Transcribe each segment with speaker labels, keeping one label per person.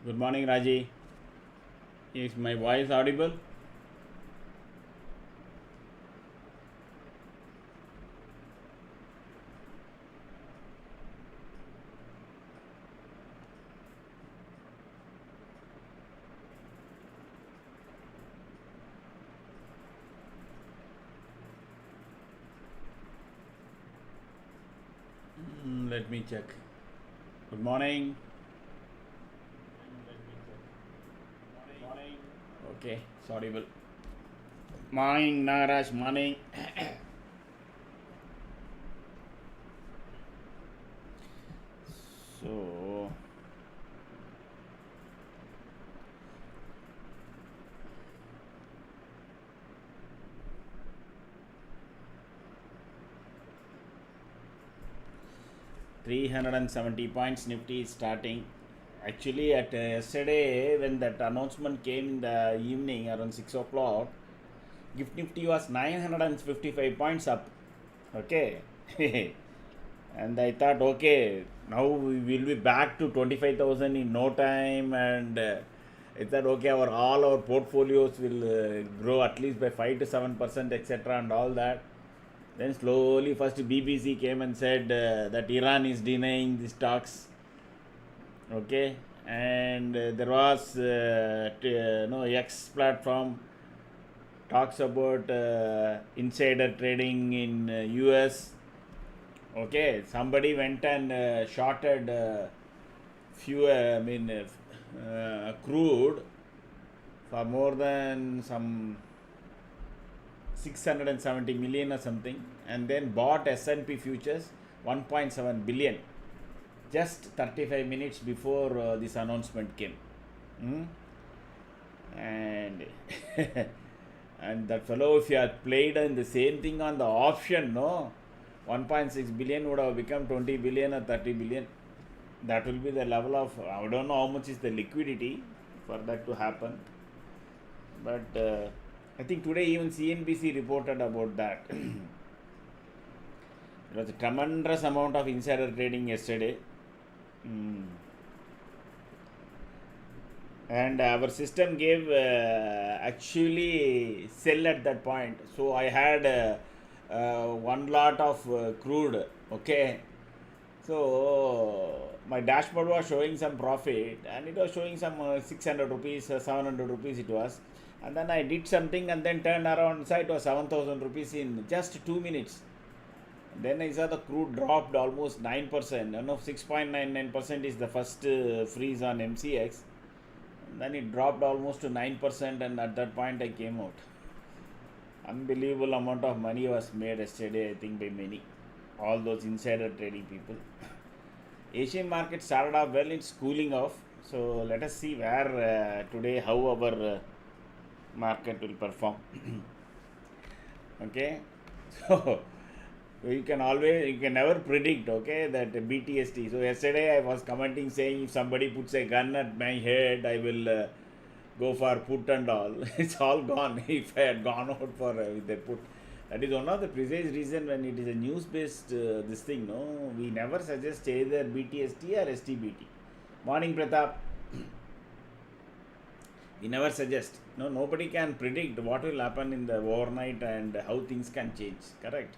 Speaker 1: Good morning, Raji. Is my voice audible? Let me check. Good morning. Okay, it's audible. Morning, Nagaraj. Morning. So, 370 points Nifty is starting. Actually, at yesterday, when that announcement came in the evening around 6 o'clock, Gift Nifty was 955 points up. Okay. And I thought, okay, now we will be back to 25,000 in no time. And I thought, okay, all our portfolios will grow at least by 5 to 7%, etc., and all that. Then slowly, first BBC came and said that Iran is denying these talks. Okay, and there was X platform talks about insider trading in US. Okay, somebody went and shorted crude for more than some 670 million or something, and then bought S&P futures 1.7 billion just 35 minutes before this announcement came. And and that fellow, if he had played in the same thing on the option, no, 1.6 billion would have become 20 billion or 30 billion. That will be the level of, I don't know how much is the liquidity for that to happen. But I think today even CNBC reported about that. There was a tremendous amount of insider trading yesterday. And our system gave actually sell at that point. So I had one lot of crude. Okay. So my dashboard was showing some profit, and it was showing some 600 rupees, 700 rupees it was. And then I did something and then turned around, so it was 7,000 rupees in just 2 minutes. Then I saw the crude dropped almost 9%. 6.99% is the first freeze on MCX. And then it dropped almost to 9%, and at that point I came out. Unbelievable amount of money was made yesterday, I think, by many. All those insider trading people. Asian market started off well, it's cooling off. So let us see where today, how our market will perform. Okay. So you can never predict, okay, that BTST. So yesterday I was commenting saying, if somebody puts a gun at my head, I will go for put and all. It's all gone if I had gone out for with the put. That is one of the precise reason when it is a news based this thing, no, we never suggest either BTST or STBT. Morning, Pratap. We never suggest. No, nobody can predict what will happen in the overnight and how things can change. Correct.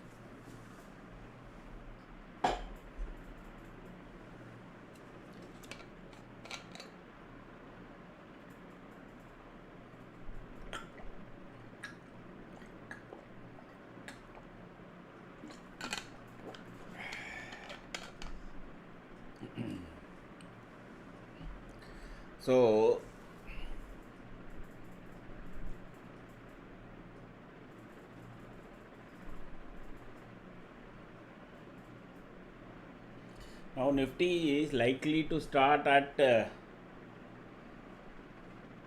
Speaker 1: So now Nifty is likely to start at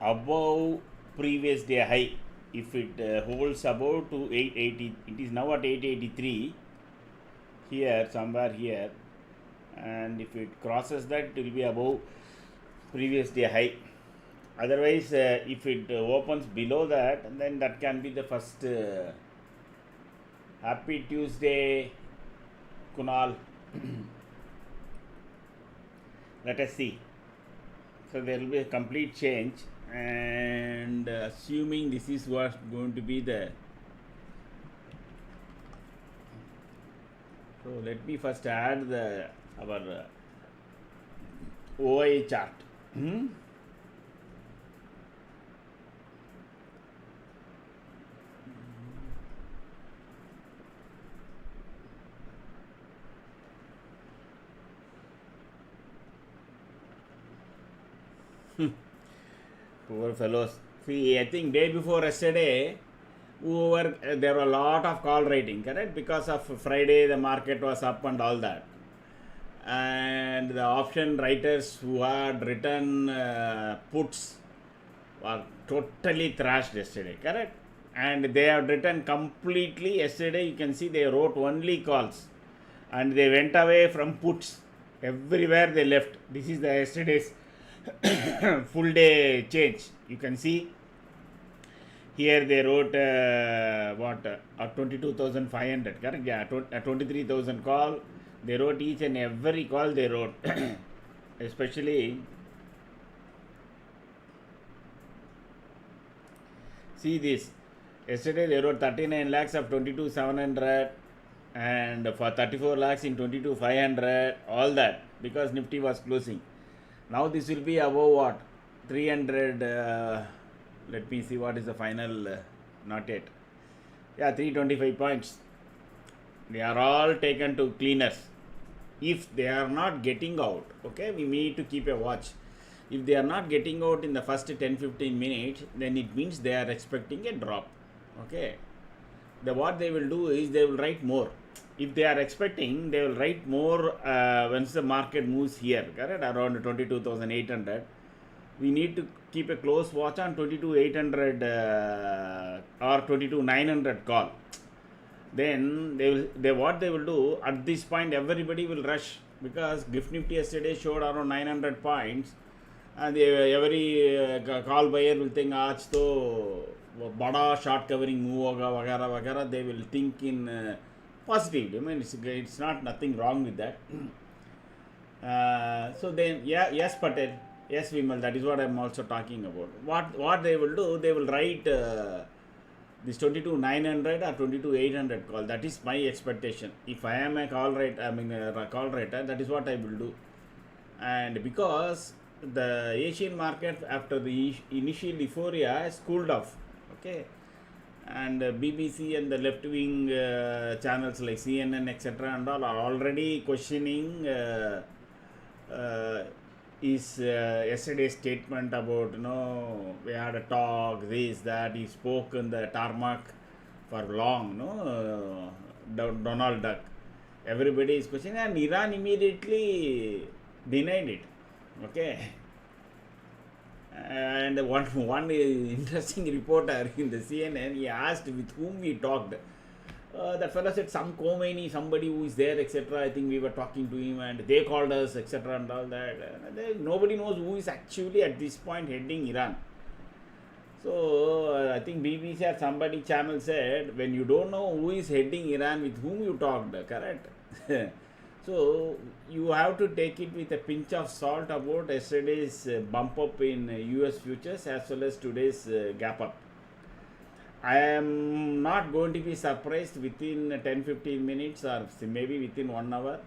Speaker 1: above previous day high. If it holds above to 880, it is now at 883 here, somewhere here, and if it crosses that, it will be above previous day high. Otherwise, if it opens below that, then that can be the first. Happy Tuesday, Kunal. Let us see. So there will be a complete change, and assuming this is what's going to be the. So let me first add the our OI chart. Poor fellows. See, I think day before yesterday, there were a lot of call writing, correct? Because of Friday, the market was up and all that. And the option writers who had written puts were totally thrashed yesterday, correct? And they have written completely yesterday. You can see they wrote only calls, and they went away from puts. Everywhere they left. This is the yesterday's full day change. You can see here they wrote 22,500, correct? Yeah, 23,000 call. They wrote each and every call they wrote, especially. See this. Yesterday they wrote 39 lakhs of 22,700, and for 34 lakhs in 22,500, all that, because Nifty was closing. Now this will be above what? 300. Let me see what is the final. Not yet. Yeah, 325 points. They are all taken to cleaners. If they are not getting out, okay, we need to keep a watch. If they are not getting out in the first 10-15 minutes, then it means they are expecting a drop. Okay. What they will do is they will write more. If they are expecting, they will write more once the market moves here, correct? Around 22,800. We need to keep a close watch on 22,800 or 22,900 call. Then what they will do at this point, everybody will rush, because Gift Nifty yesterday showed around 900 points, and every call buyer will think आज तो बड़ा short covering move होगा वगैरह वगैरह. They will think in positive. I mean, it's not nothing wrong with that. So then, yeah, yes, Patel, yes, Vimal, that is what I'm also talking about. What they will do, they will write this 22,900 or 22,800 call. That is my expectation. If I am a call writer, that is what I will do. And because the Asian market after the initial euphoria has cooled off, okay, and BBC and the left wing channels like CNN, etc., and all are already questioning is yesterday's statement about, we had a talk, this, that. He spoke in the tarmac for long, Donald Duck. Everybody is questioning, and Iran immediately denied it. Okay. And one interesting reporter in the CNN, he asked with whom we talked. The fellow said some Khomeini, somebody who is there, etc. I think we were talking to him, and they called us, etc. and all that. Nobody knows who is actually at this point heading Iran. So I think BBC or somebody channel said, when you don't know who is heading Iran, with whom you talked, correct? So you have to take it with a pinch of salt about yesterday's bump up in US futures as well as today's gap up. I am not going to be surprised within 10-15 minutes or maybe within 1 hour.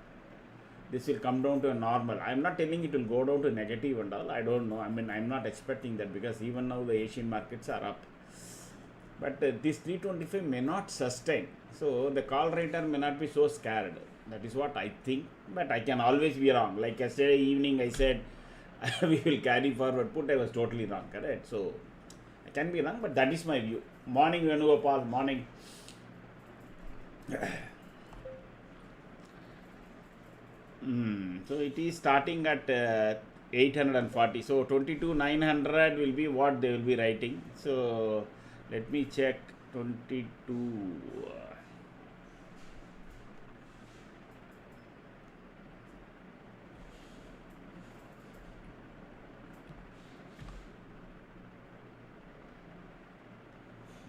Speaker 1: This will come down to a normal. I am not telling it will go down to negative and all. I don't know. I mean, I am not expecting that, because even now the Asian markets are up. But this 325 may not sustain. So the call writer may not be so scared. That is what I think. But I can always be wrong. Like yesterday evening I said we will carry forward put. I was totally wrong, correct? So I can be wrong, but that is my view. Morning, Venugopal. Morning. So it is starting at 840. So 22,900 will be what they will be writing. So let me check 22.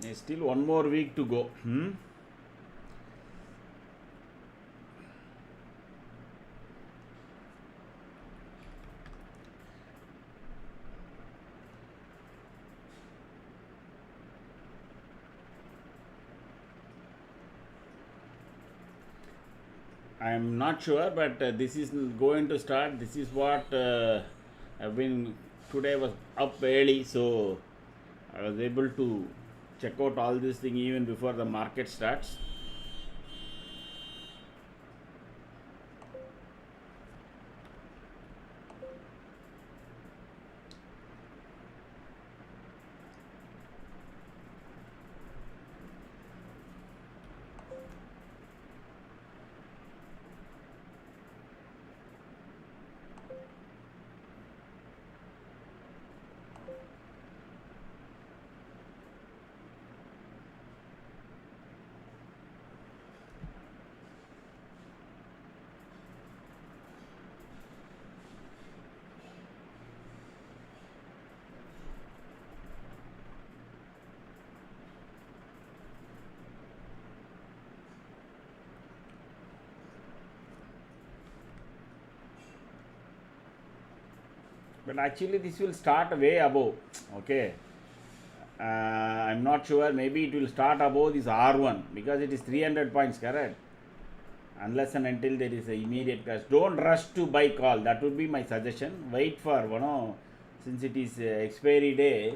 Speaker 1: There's still 1 more week to go. I'm not sure, but this is going to start. This is what I've been today was up early, so I was able to check out all this thing even before the market starts. But actually, this will start way above. Okay, I'm not sure. Maybe it will start above this R1 because it is 300 points, correct? Unless and until there is an immediate crash, don't rush to buy call. That would be my suggestion. Wait for since it is expiry day.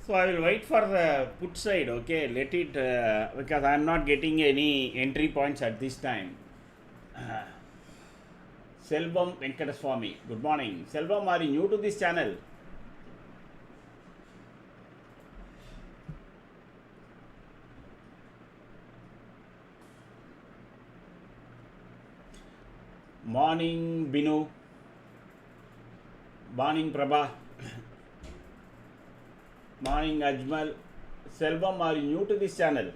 Speaker 1: So I will wait for the put side, okay? Let it, because I am not getting any entry points at this time. Selvam Venkateswamy, good morning. Selvam, are you new to this channel? Morning, Binu. Morning, Prabha. Morning, Ajmal. Selvam, are you new to this channel?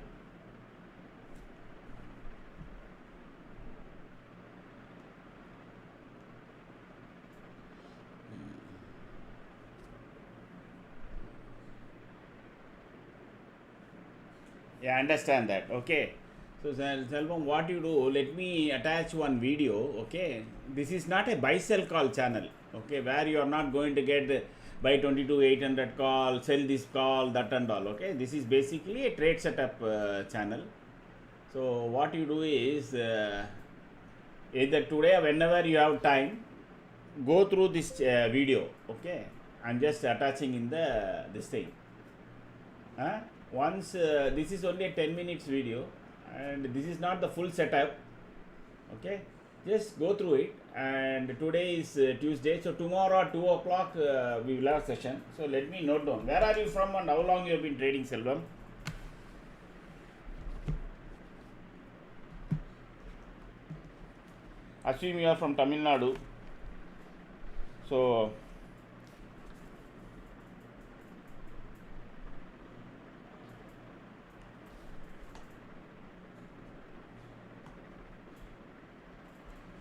Speaker 1: Yeah, I understand that. Okay. So, Selvam, what you do, let me attach one video. Okay. This is not a buy sell call channel. Okay. Where you are not going to get buy 22,800 call, sell this call, that and all. Okay. This is basically a trade setup channel. So, what you do is either today or whenever you have time, go through this video. Okay. I'm just attaching in the this thing. Once this is only a 10 minutes video and this is not the full setup, okay, just go through it. And today is Tuesday, so tomorrow at 2 o'clock we will have session. So let me note down, where are you from and how long you have been trading, Selvam? Assume you are from Tamil Nadu. So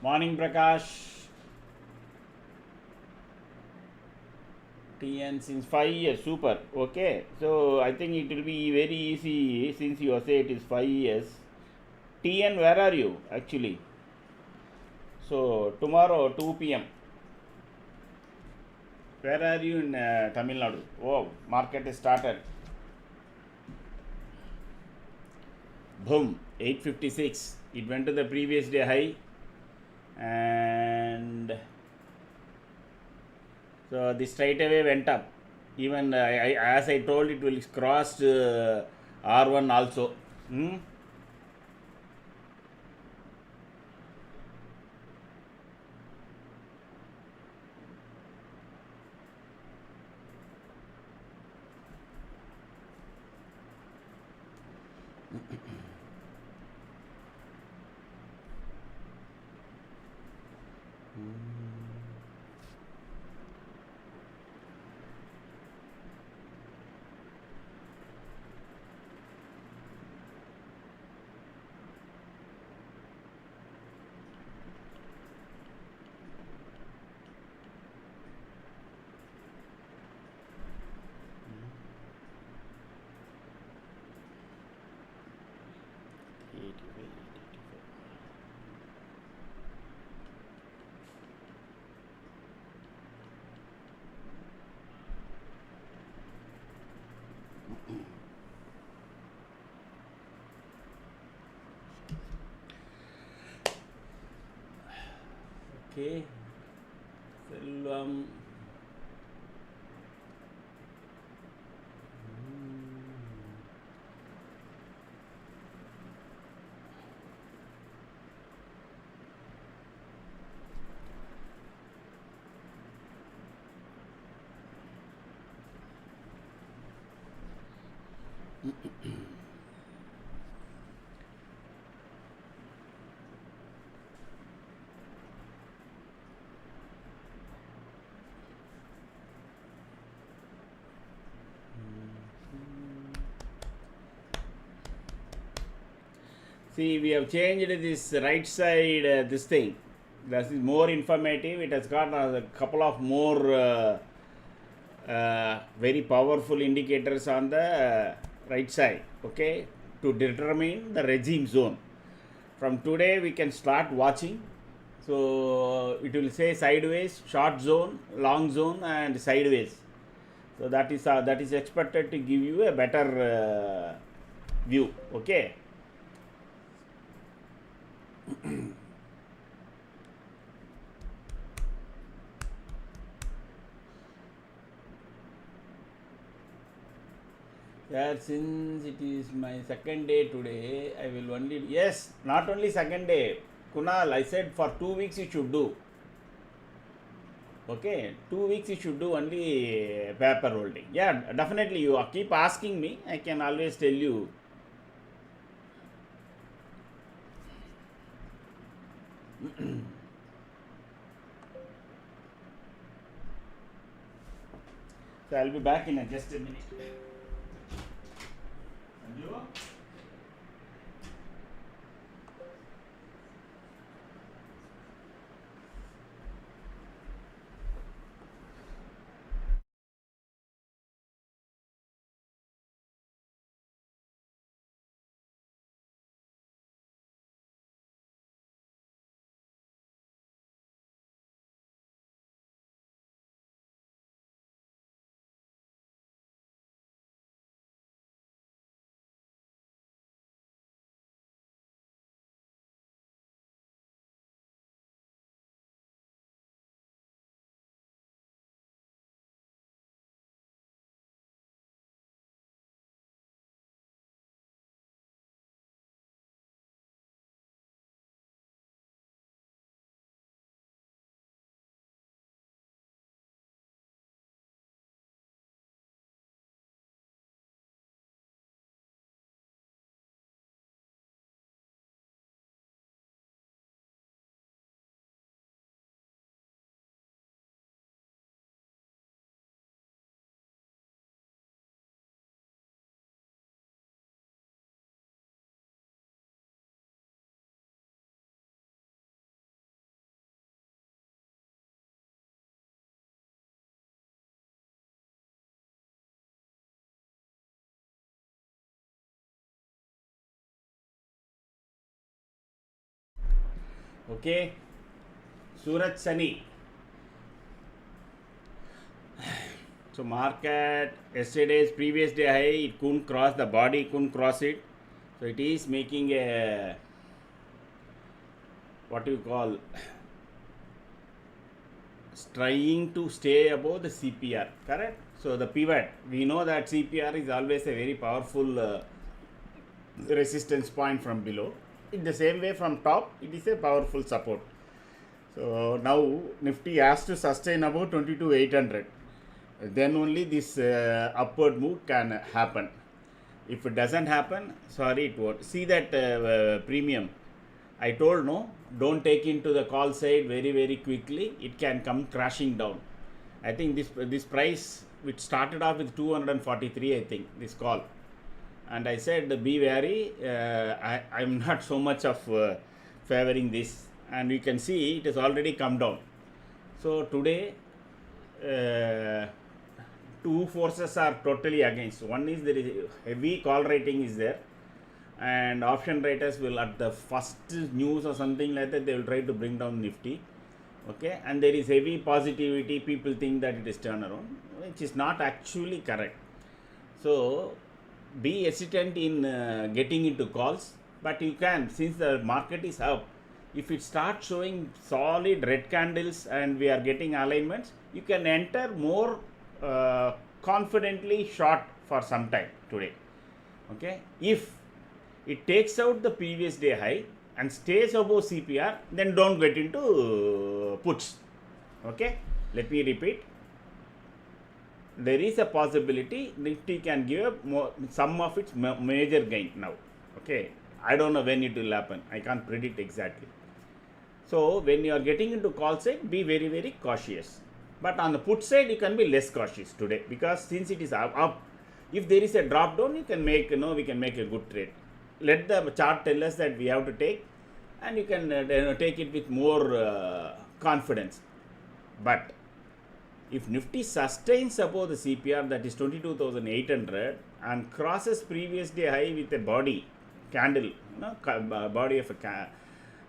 Speaker 1: morning, Prakash. TN since 5 years, super. Okay, so I think it will be very easy since you say it is 5 years. TN, where are you actually? So tomorrow 2 p.m. Where are you in Tamil Nadu? Oh, market is started. Boom, 856. It went to the previous day high. And so this straight away went up. Even as I told, it will cross R1 also. Okay, Selvam. See, we have changed this right side, this thing. This is more informative. It has got a couple of more very powerful indicators on the right side, okay, to determine the regime zone. From today, we can start watching. So, it will say sideways, short zone, long zone, and sideways. So, that is expected to give you a better view, okay. Yeah, since it is my second day today, I will only, yes, not only second day, Kunal, I said for 2 weeks you should do. Okay, 2 weeks you should do only paper holding. Yeah, definitely you keep asking me, I can always tell you. So I'll be back in just a minute. Sanju? Okay, Surat Sani. So market yesterday's previous day high, it couldn't cross the body, couldn't cross it. So it is making a, what you call, trying to stay above the CPR, correct? So the pivot, we know that CPR is always a very powerful resistance point from below. In the same way from top, it is a powerful support. So now Nifty has to sustain above 22,800. Then only this upward move can happen. If it doesn't happen, sorry, it won't. See that premium. I told no, don't take into the call side very quickly. It can come crashing down. I think this price, which started off with 243, I think, this call. And I said, be wary. I'm not so much of favoring this. And you can see it has already come down. So today, two forces are totally against. One is there is heavy call rating is there, and option writers will, at the first news or something like that, they will try to bring down Nifty. Okay, and there is heavy positivity, people think that it is turnaround, which is not actually correct. So be hesitant in getting into calls, but you can, since the market is up, if it starts showing solid red candles and we are getting alignments, you can enter more confidently short for some time today. Okay, if it takes out the previous day high and stays above CPR, then don't get into puts. Okay, let me repeat, there is a possibility Nifty can give up some of its major gain now. Okay, I don't know when it will happen, I can't predict exactly. So when you are getting into call side, be very, very cautious. But on the put side, you can be less cautious today, because since it is up, if there is a drop down, you can make, we can make a good trade. Let the chart tell us that we have to take, and you can take it with more confidence. But if Nifty sustains above the CPR, that is 22,800, and crosses previous day high with a body candle, body of a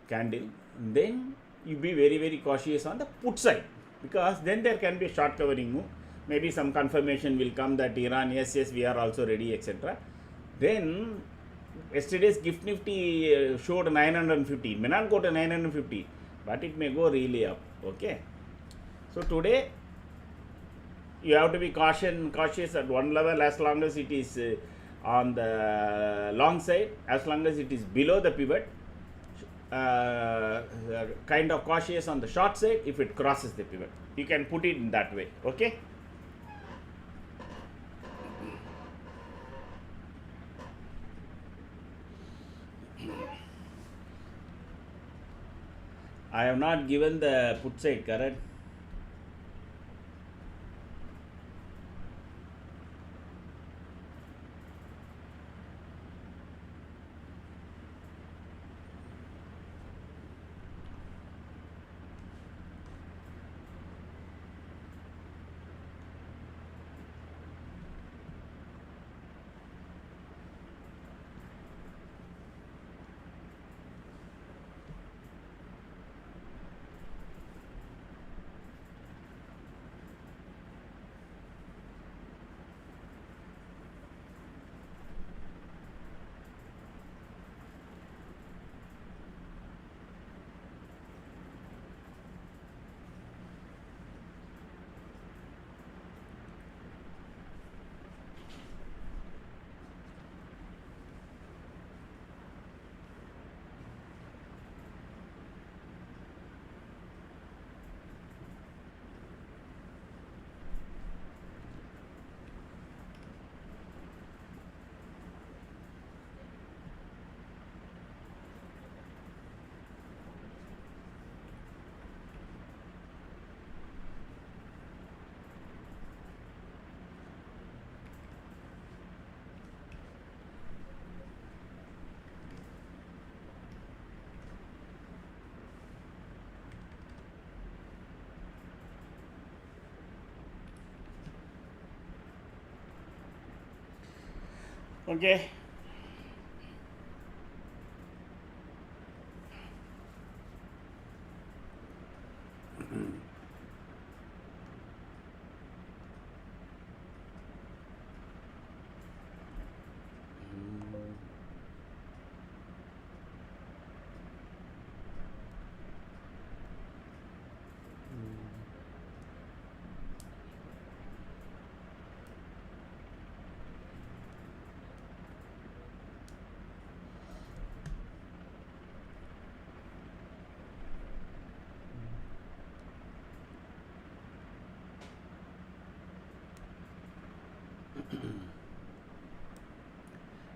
Speaker 1: candle, then you be very, very cautious on the put side, because then there can be a short covering move. Maybe some confirmation will come that Iran, yes, we are also ready, etc. Then yesterday's gift Nifty showed 950. It may not go to 950, but it may go really up. Okay. So today you have to be cautious at one level, as long as it is on the long side, as long as it is below the pivot. Kind of cautious on the short side if it crosses the pivot. You can put it in that way. Okay. I have not given the put side, correct? Okay.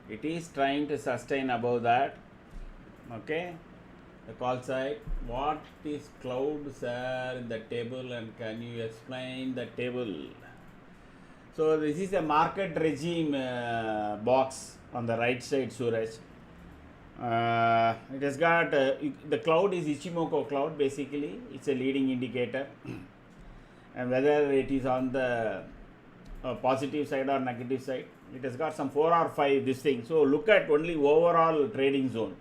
Speaker 1: It is trying to sustain above that. Okay, the call side. What is clouds are in the table, and can you explain the table? So this is a market regime box on the right side, Suraj. It has got the cloud is Ichimoku cloud. Basically, it's a leading indicator, and whether it is on the positive side or negative side, It has got some 4 or 5 this thing. So look at only overall trading zone.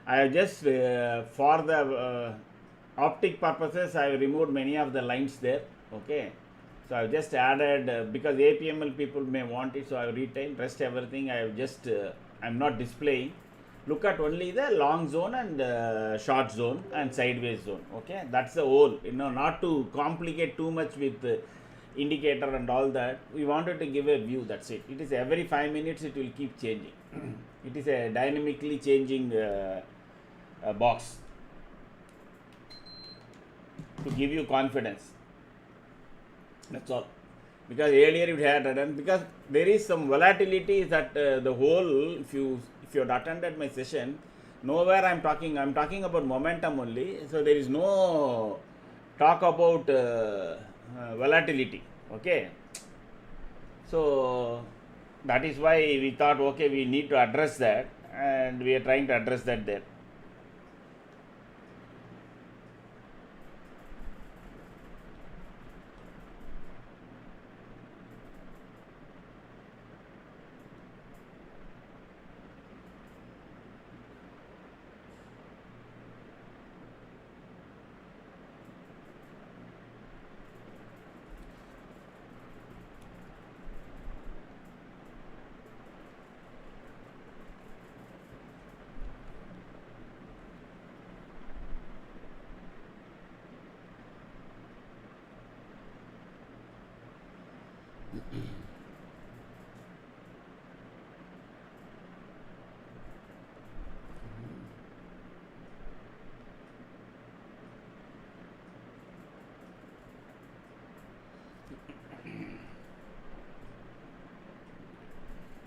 Speaker 1: I have just for the optic purposes I have removed many of the lines there. Okay, so I have just added because APML people may want it, so I have retained. Rest everything I have just I am not displaying. Look at only the long zone and short zone and sideways zone. Okay, that's the whole. Not to complicate too much with indicator and all that. We wanted to give a view. That's it. It is every 5 minutes it will keep changing. It is a dynamically changing box to give you confidence. That's all. Because earlier it had done, because there is some volatility that the whole, if you had attended my session, nowhere I'm talking about momentum only. So there is no talk about volatility. Okay, so that is why we thought, okay, we need to address that, and we are trying to address that there.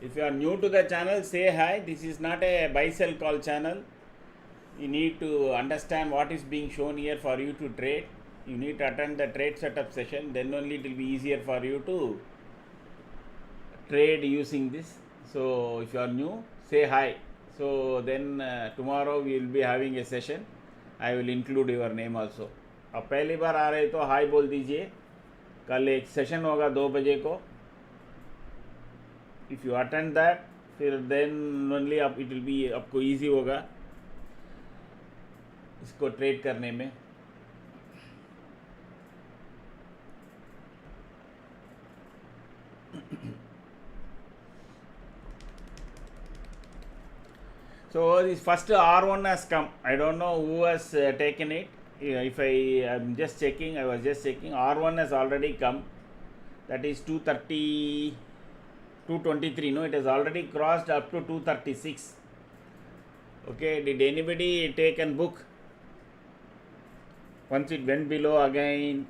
Speaker 1: If you are new to the channel, say hi. This is not a buy sell call channel. You need to understand what is being shown here for you to trade. You need to attend the trade setup session, then only it will be easier for you to trade using this. So if you are new, say hi. So then tomorrow we will be having a session. I will include your name also. अब पहली बार आ रहे तो high बोल दीजिए. कल एक session होगा 2 बजे को. If you attend that, फिर then only up it will be आपको easy होगा इसको ट्रेड करने में. So this first R1 has come. I don't know who has taken it. If I am just checking, I was just checking. R1 has already come. That is 230, 223. No, it has already crossed up to 236. Okay, did anybody take and book? Once it went below again.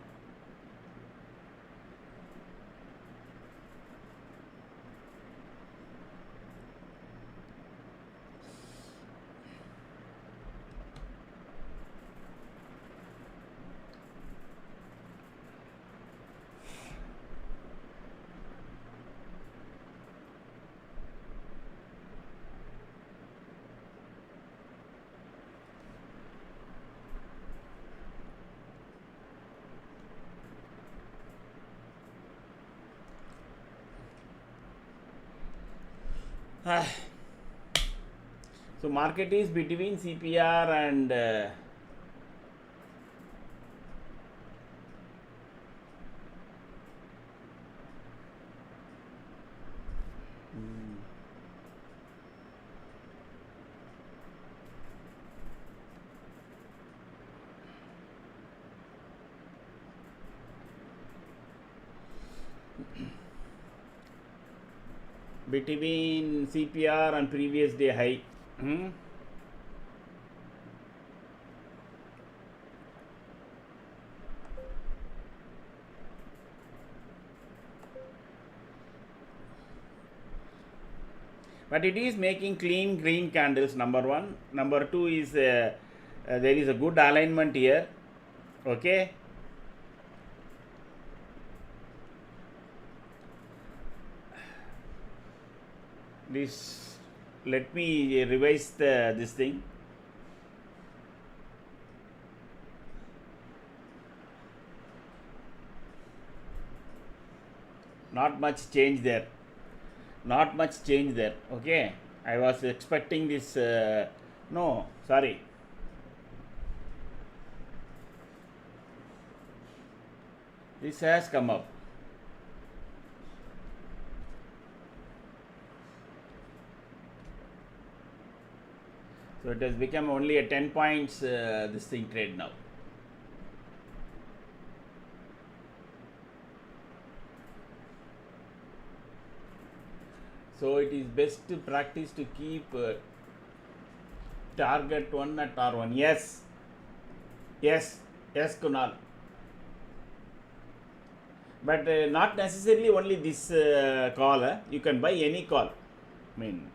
Speaker 1: So market is between CPR and between CPR and previous day high. But it is making clean green candles, number one. Number two is there is a good alignment here. Okay. This, let me revise this thing. Not much change there. not much change there. Okay, I was expecting this. No, sorry. This has come up. So it has become only a 10 points this thing trade now. So it is best to practice to keep target 1 at R1. Yes, yes, yes, Kunal. But not necessarily only this call. You can buy any call. I mean,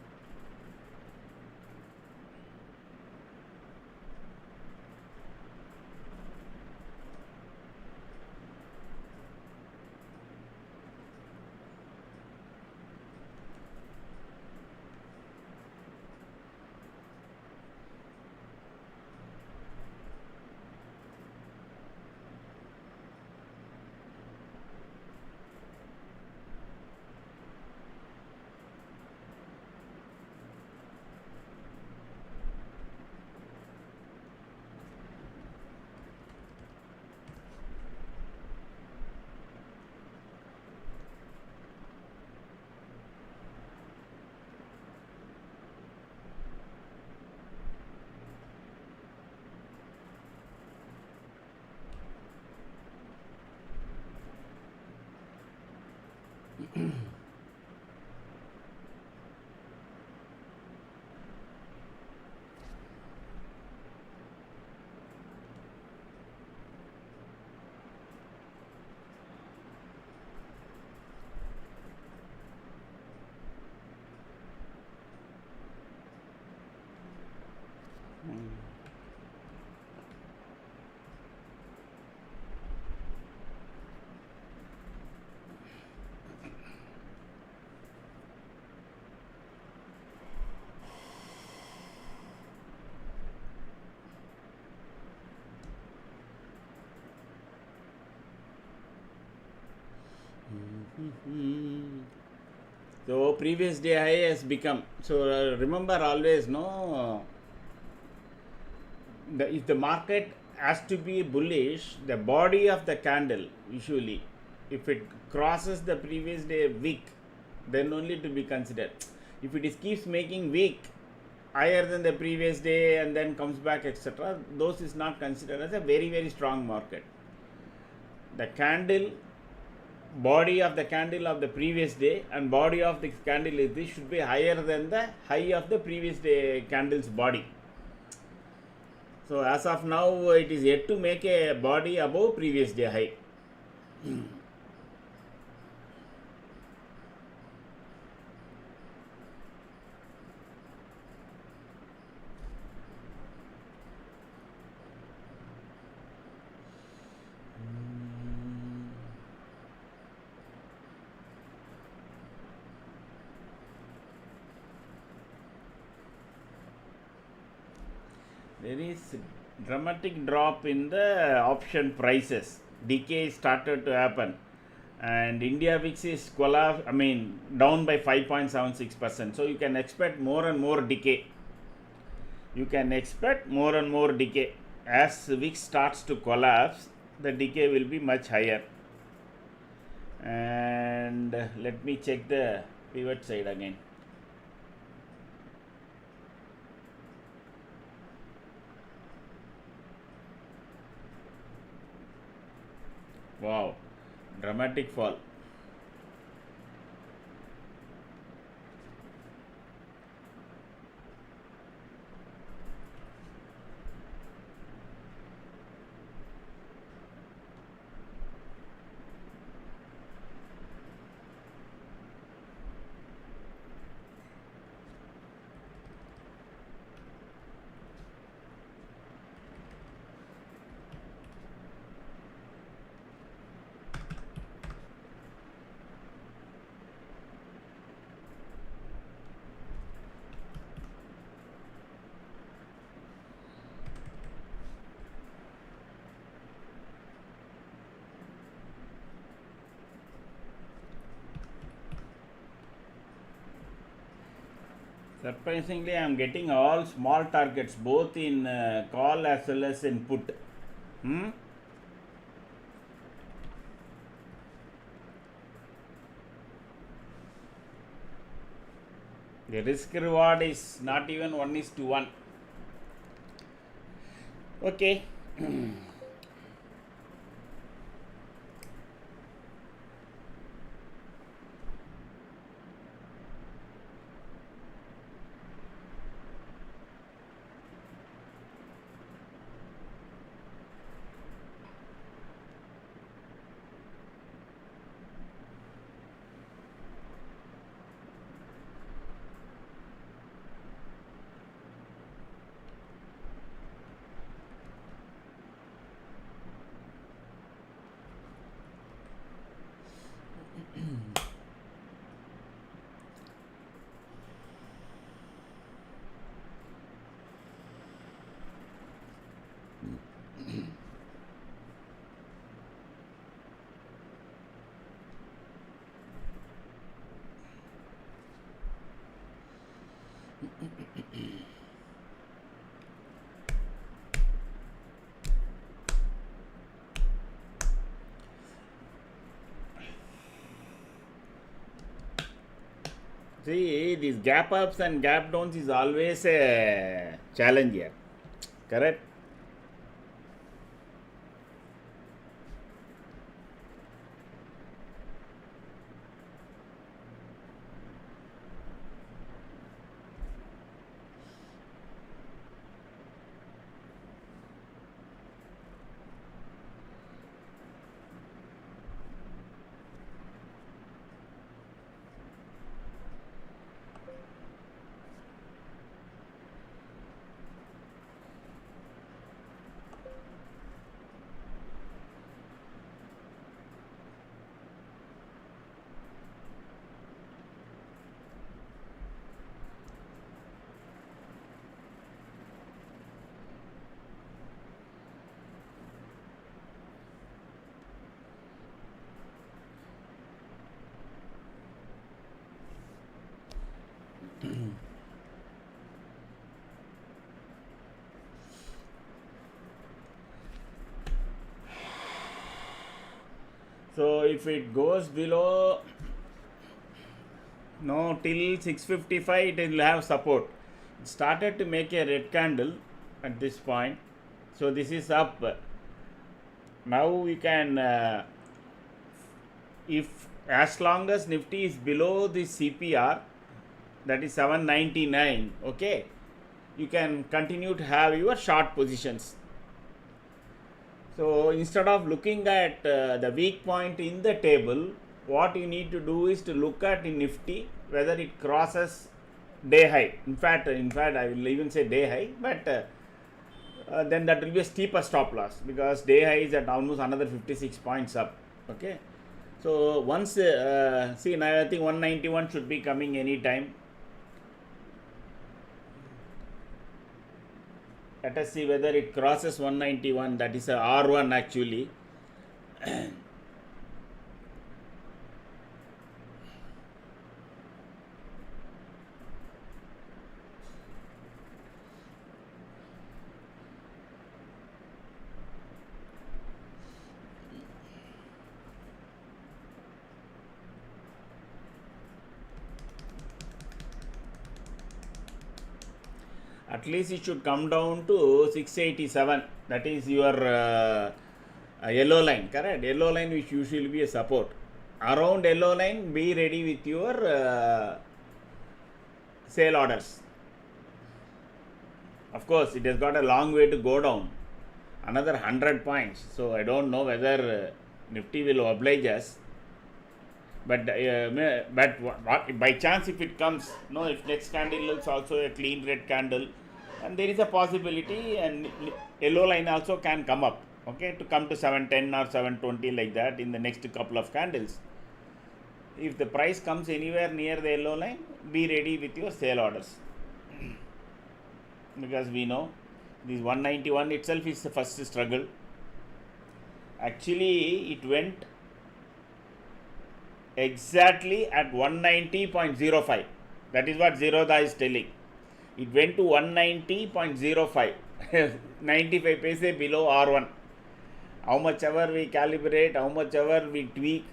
Speaker 1: so previous day high has become. So remember always, no. If the market has to be bullish, the body of the candle usually, if it crosses the previous day wick, then only to be considered. If it is keeps making wick higher than the previous day and then comes back, etc., those is not considered as a very, very strong market. The candle, body of the candle of the previous day and body of the candle is this should be higher than the high of the previous day candle's body. So as of now, it is yet to make a body above previous day high. There is dramatic drop in the option prices. Decay started to happen, and India VIX is collapse. I mean, down by 5.76%. So you can expect more and more decay. You can expect more and more decay as VIX starts to collapse. The decay will be much higher. And let me check the pivot side again. Wow, dramatic fall. Surprisingly, I am getting all small targets both in call as well as in put. Hmm? The risk reward is not even 1:1. Okay. See, these gap ups and gap downs is always a challenge here. Correct? So if it goes below no till 655 it will have support. It started to make a red candle at this point. So this is up. Now we can if as long as Nifty is below the CPR, that is 799, okay, you can continue to have your short positions. So instead of looking at the weak point in the table, what you need to do is to look at in Nifty whether it crosses day high. In fact I will even say day high, but then that will be a steeper stop loss because day high is at almost another 56 points up. Okay, so once see, now I think 191 should be coming anytime. Let us see whether it crosses 191. That is a R1 actually. At least it should come down to 687. That is your yellow line, correct? Yellow line which usually be a support. Around yellow line, be ready with your sale orders. Of course, it has got a long way to go down, another 100 points. So I don't know whether Nifty will oblige us. But by chance if it comes, no, if next candle is also a clean red candle, and there is a possibility, and yellow line also can come up, okay, to come to 710 or 720 like that in the next couple of candles. If the price comes anywhere near the yellow line, be ready with your sale orders. Because we know this 191 itself is the first struggle. Actually, it went exactly at 190.05. That is what Zerodha is telling. It went to 190.05, 95 paise below R1. How much ever we calibrate, how much ever we tweak,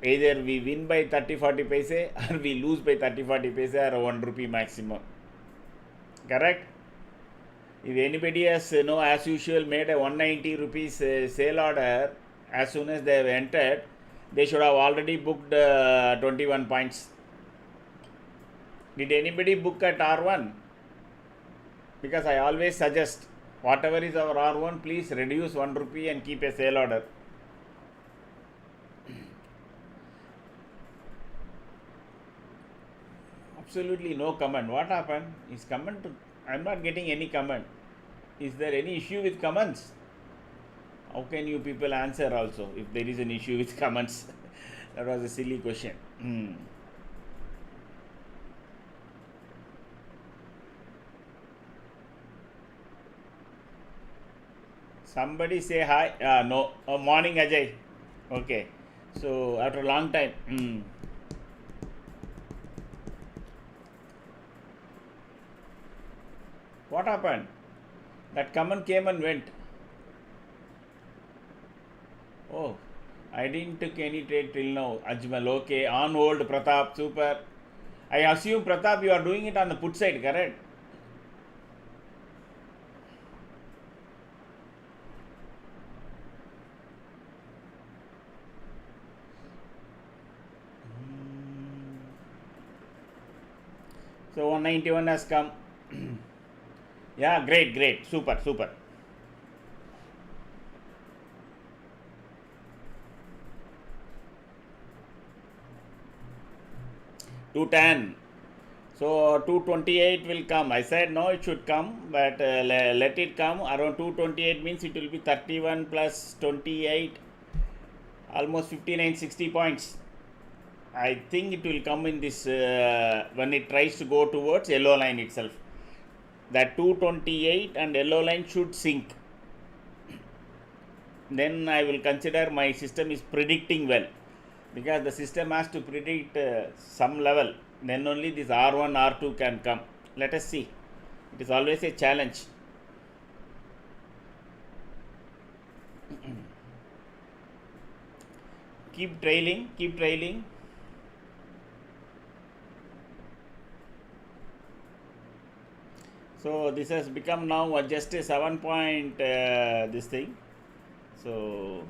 Speaker 1: either we win by 30-40 paise or we lose by 30-40 paise or 1 rupee maximum. Correct? If anybody has, as usual, made a 190 rupees sale order, as soon as they have entered, they should have already booked 21 points. Did anybody book at R1? Because I always suggest, whatever is our R1, please reduce 1 rupee and keep a sale order. Absolutely no comment. What happened? Is comment? I'm not getting any comment. Is there any issue with comments? How can you people answer also if there is an issue with comments? That was a silly question. Somebody say hi. No. Morning, Ajay. Okay. So after a long time. What happened? That comment came and went. Oh, I didn't took any trade till now. Ajmal, okay. On hold, Pratap, super. I assume, Pratap, you are doing it on the put side, correct? So 191 has come. Yeah, great, super. 210. So 228 will come. I said no, it should come, but let it come. Around 228 means it will be 31 plus 28, almost 59, 60 points. I think it will come in this when it tries to go towards yellow line itself. That 228 and yellow line should sink. Then I will consider my system is predicting well, because the system has to predict some level. Then only this R1, R2 can come. Let us see. It is always a challenge. Keep trailing. So this has become now just a 7 point this thing. So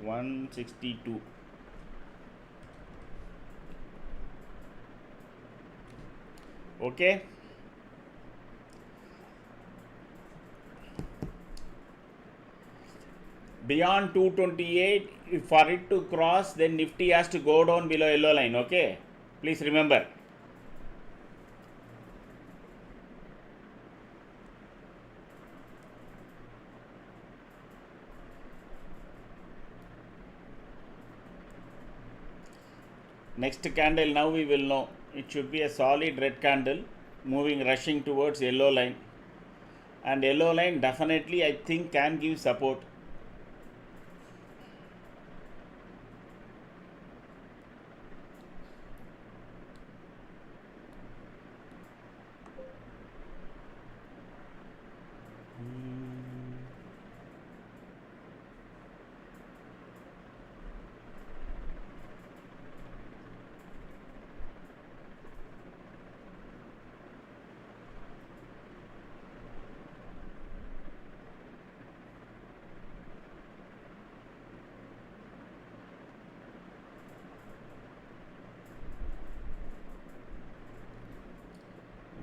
Speaker 1: 162. Okay. Beyond 228, for it to cross, then Nifty has to go down below yellow line. Okay, please remember. Next candle, now we will know. It should be a solid red candle rushing towards yellow line, and yellow line definitely I think can give support.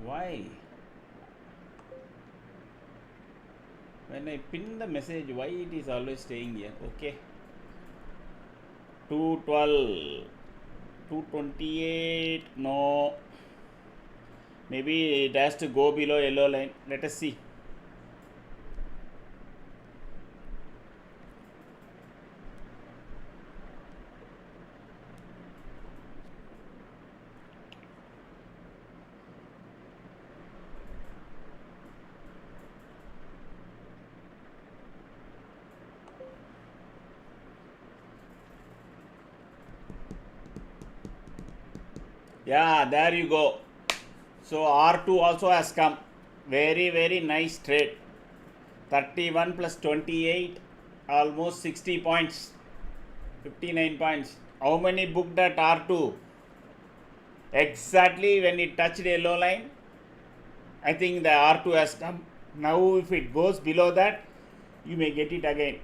Speaker 1: Why? When I pin the message, why it is always staying here? Okay. 212, 228, no. Maybe it has to go below yellow line. Let us see. Yeah, there you go. So R2 also has come. Very, very nice trade. 31 plus 28, almost 60 points. 59 points. How many booked at R2? Exactly when it touched yellow line, I think the R2 has come. Now if it goes below that, you may get it again.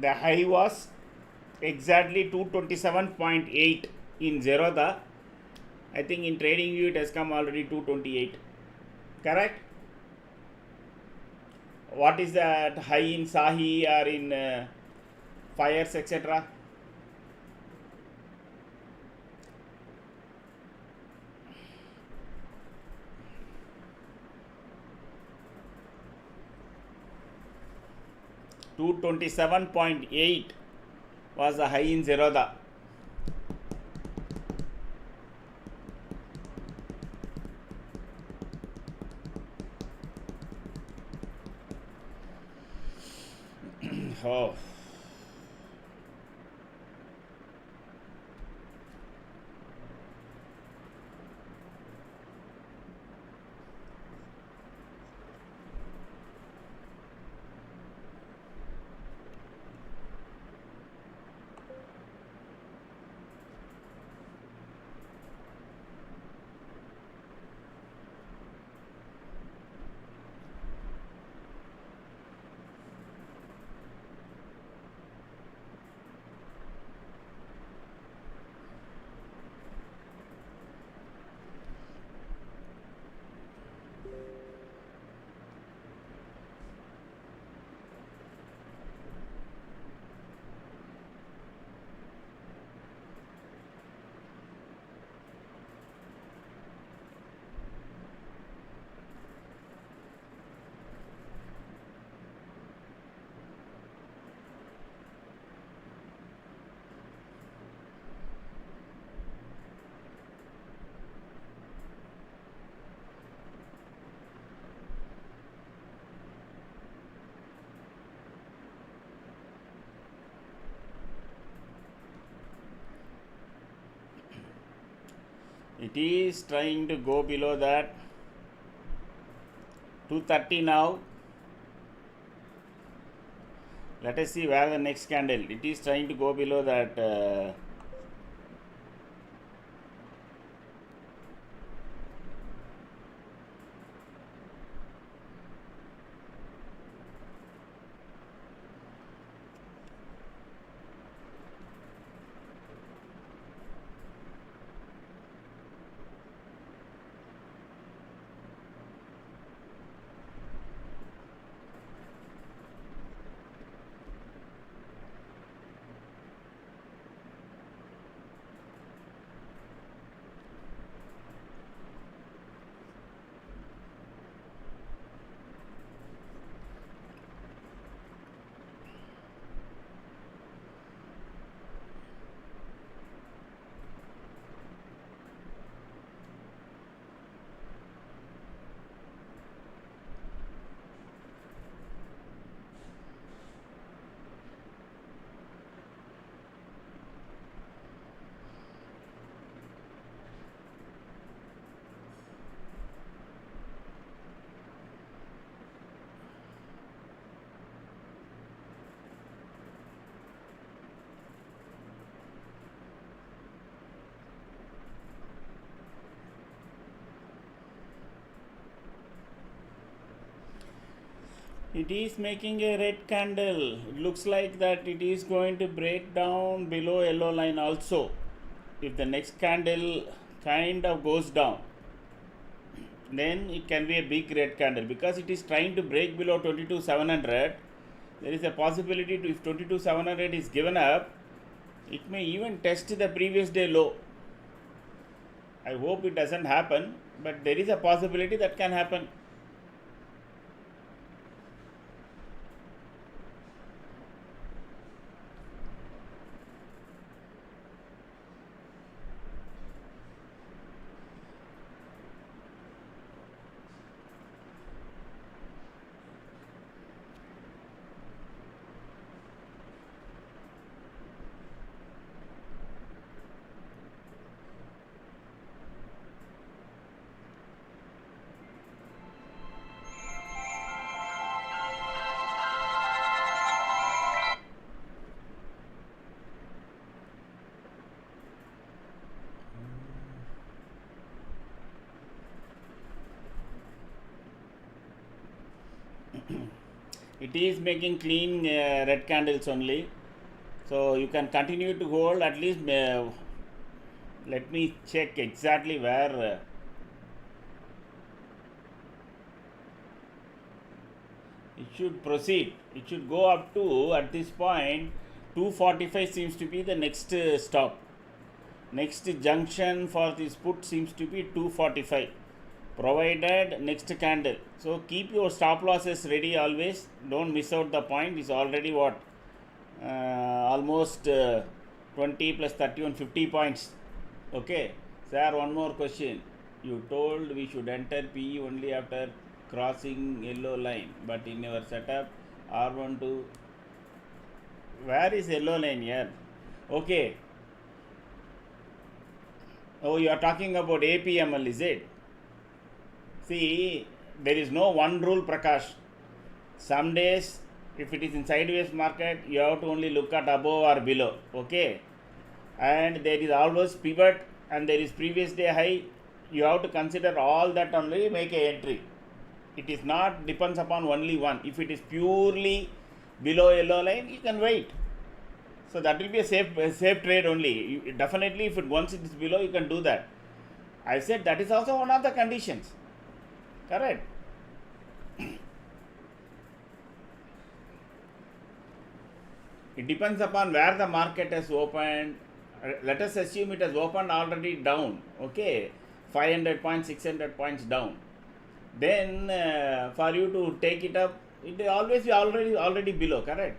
Speaker 1: The high was exactly 227.8 in Zerodha. I think in trading view it has come already 228. Correct? What is that high in Sahi or in Fires, etc.? 227.8 was the high in Zerodha. Oh. It is trying to go below that. 230 now. Let us see where the next candle. It is trying to go below that. It is making a red candle. It looks like that it is going to break down below yellow line also. If the next candle kind of goes down, then it can be a big red candle because it is trying to break below 22,700. There is a possibility to, if 22,700 is given up, it may even test the previous day low. I hope it doesn't happen, but there is a possibility that can happen. It is making clean red candles only. So you can continue to hold at least. Let me check exactly where. It should proceed. It should go up to, at this point, 245 seems to be the next stop. Next junction for this put seems to be 245. Provided next candle. So keep your stop losses ready always. Don't miss out the point. It's already what? Almost 20 plus 31, 50 points. Okay. Sir, one more question. You told we should enter PE only after crossing yellow line, but in your setup R12, where is yellow line here? Okay. Oh, you are talking about APML, is it? See, there is no one rule, Prakash. Some days, if it is in sideways market, you have to only look at above or below. Okay. And there is always pivot and there is previous day high. You have to consider all that only make a entry. It is not depends upon only one. If it is purely below yellow line, you can wait. So that will be a safe trade only. Definitely, if once it is below, you can do that. I said that is also one of the conditions. Correct. It depends upon where the market has opened. Let us assume it has opened already down. Okay, 500 points, 600 points down. Then for you to take it up, it will always be already below. Correct.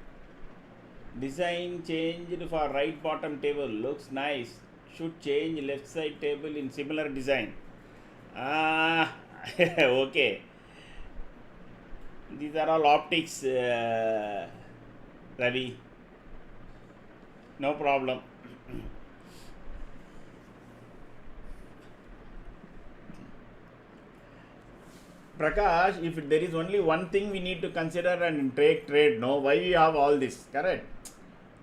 Speaker 1: Design changed for right bottom table. Looks nice. Should change left side table in similar design. Ah, okay. These are all optics, Ravi. No problem. Prakash, if there is only one thing we need to consider and trade, no, why we have all this? Correct.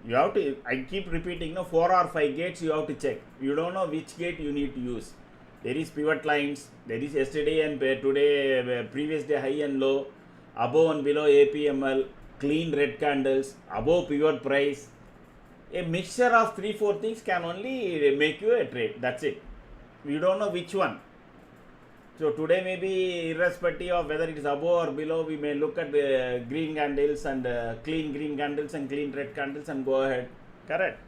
Speaker 1: You have to, I keep repeating, no, 4 or 5 gates you have to check. You don't know which gate you need to use. There is pivot lines, there is yesterday and today, previous day high and low, above and below APML, clean red candles, above pivot price. A mixture of 3-4 things can only make you a trade. That's it. You don't know which one. So today maybe irrespective of whether it is above or below, we may look at the green candles and clean green candles and clean red candles and go ahead. Correct.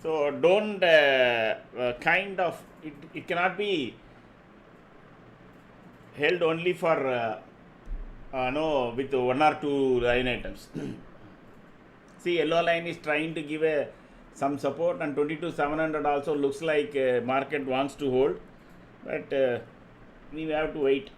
Speaker 1: So don't kind of it cannot be held only for no with one or two line items. See, yellow line is trying to give a some support and 22,700 also looks like market wants to hold, but we have to wait.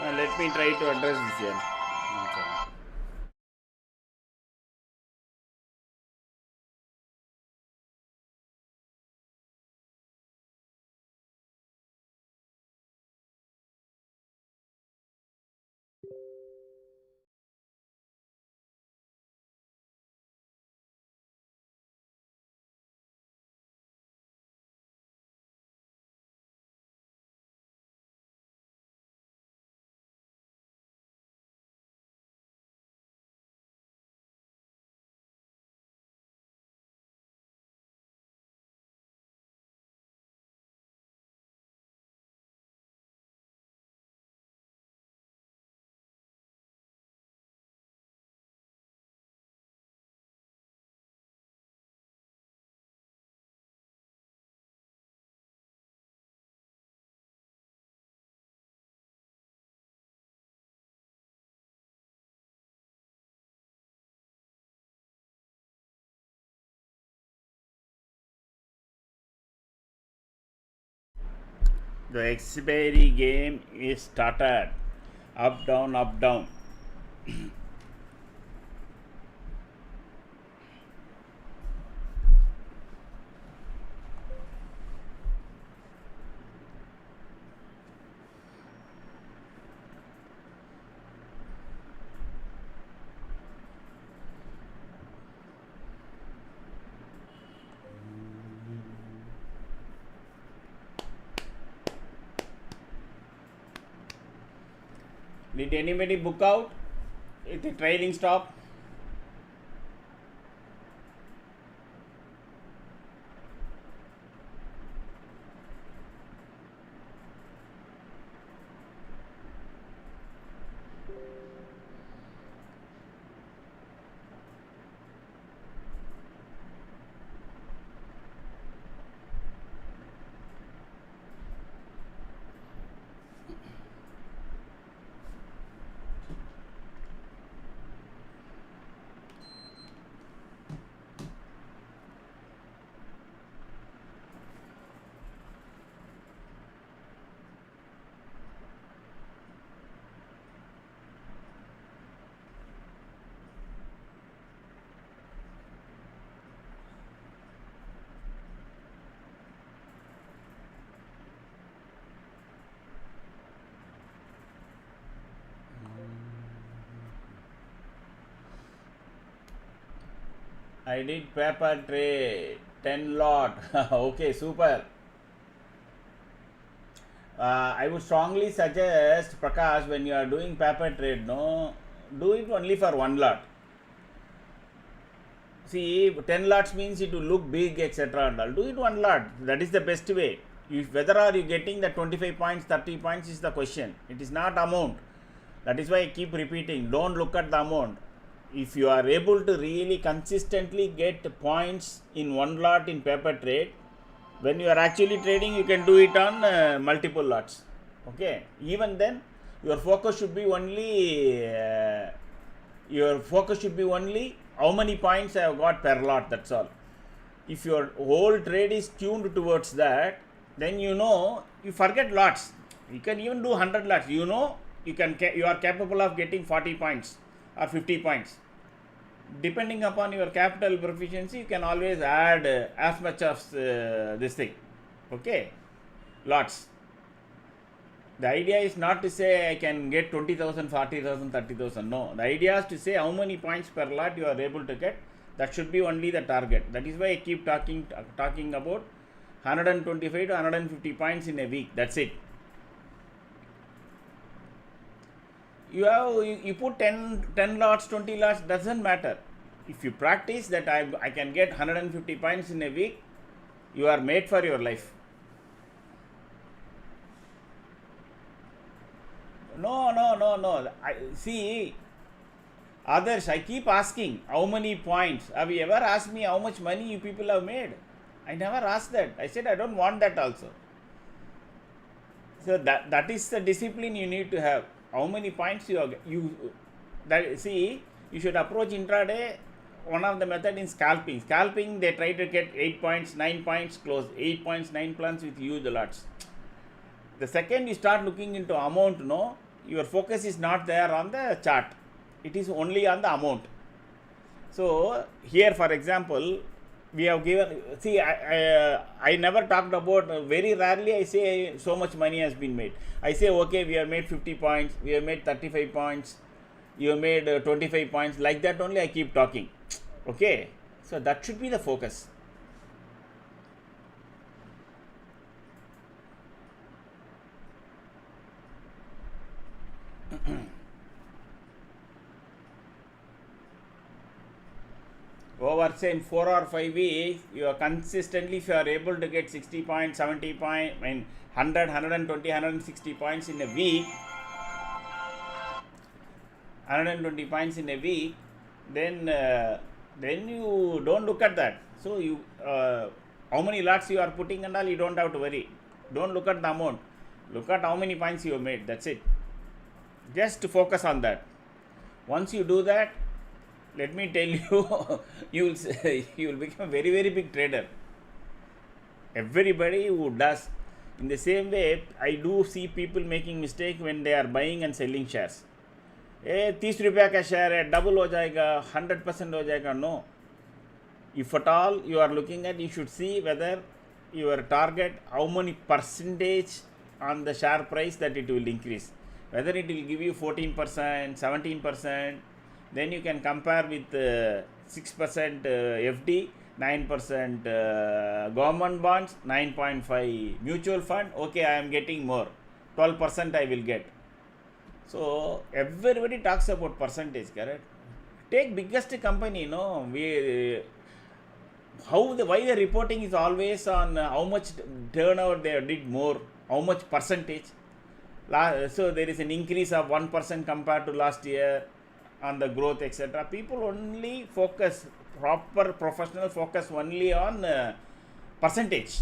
Speaker 1: Let me try to address this here. Okay. The expiry game is started. Up, down, up, down. Did anybody book out with a trailing stop? I did paper trade 10 lot. Okay, super. I would strongly suggest, Prakash, when you are doing paper trade, no, do it only for one lot. See, 10 lots means it will look big, etc. and all. Do it one lot. That is the best way. Whether are you getting the 25 points, 30 points is the question. It is not amount. That is why I keep repeating. Don't look at the amount. If you are able to really consistently get points in one lot in paper trade, when you are actually trading, you can do it on multiple lots. Okay. Even then, your focus should be only how many points I have got per lot. That's all. If your whole trade is tuned towards that, then you forget lots. You can even do 100 lots. You are capable of getting 40 points or 50 points. Depending upon your capital proficiency, you can always add as much of this thing. Okay, lots. The idea is not to say I can get 20,000, 40,000, 30,000. No, the idea is to say how many points per lot you are able to get. That should be only the target. That is why I keep talking about 125 to 150 points in a week. That's it. You put 10 lots, 20 lots, doesn't matter. If you practice that I can get 150 points in a week, you are made for your life. No. See, others, I keep asking how many points. Have you ever asked me how much money you people have made? I never asked that. I said I don't want that also. So that is the discipline you need to have. How many points you should approach intraday. One of the method in scalping. Scalping, they try to get 8 points, 9 points, close 8 points, 9 points with huge lots. The second you start looking into amount, your focus is not there on the chart. It is only on the amount. So here, for example, we have given. See, I never talked about. Very rarely I say so much money has been made. I say okay, we have made 50 points, we have made 35 points, you have made 25 points. Like that only I keep talking. Okay, so that should be the focus. Over say in 4 or 5 weeks, you are consistently, if you are able to get 60 points, 70 points, 100, 120, 160 points in a week, 120 points in a week, then you don't look at that. So you how many lots you are putting and all, you don't have to worry. Don't look at the amount. Look at how many points you have made. That's it. Just to focus on that. Once you do that, let me tell you, you will become a very, very big trader. Everybody who does, In the same way, I do see people making mistake when they are buying and selling shares. 30 रुपया का share है, double हो जाएगा, 100% हो जाएगा. No. If at all you are looking at, you should see whether your target, how many percentage on the share price that it will increase. Whether it will give you 14%, 17%, then you can compare with 6% FD, 9% government bonds, 9.5 mutual fund. Okay, I am getting more. 12% I will get. So everybody talks about percentage, correct? Take biggest company, no? Why the reporting is always on how much turnover they did more, how much percentage. So there is an increase of 1% compared to last year on the growth, etc. People only focus, proper professional focus only on percentage,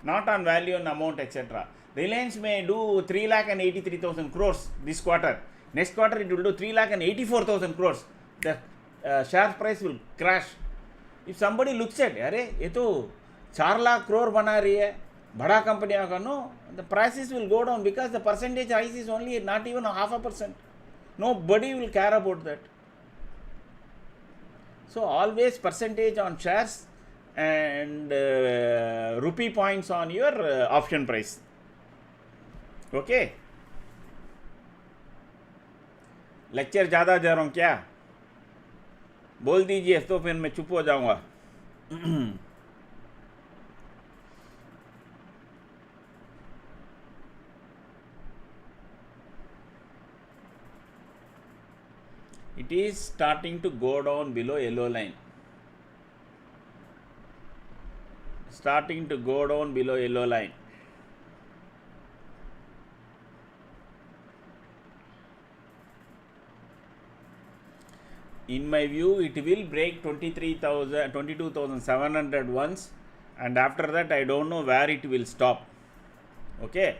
Speaker 1: not on value and amount, etc. Reliance may do 3,83,000 crores this quarter. Next quarter it will do 3,84,000 crores. The share price will crash. If somebody looks at, अरे ये तो 4 लाख करोड़ बना रही है बड़ा कंपनियों का, no, the prices will go down because the percentage rise is only not even 0.5%. Nobody will care about that. So always percentage on shares and rupee points on your option price. Okay. Lecture ज़्यादा जा रहा हूँ क्या? बोल दीजिए तो फिर मैं चुप हो जाऊंगा. It is starting to go down below yellow line. Starting to go down below yellow line. In my view, it will break 22,700 once, and after that I don't know where it will stop. Okay.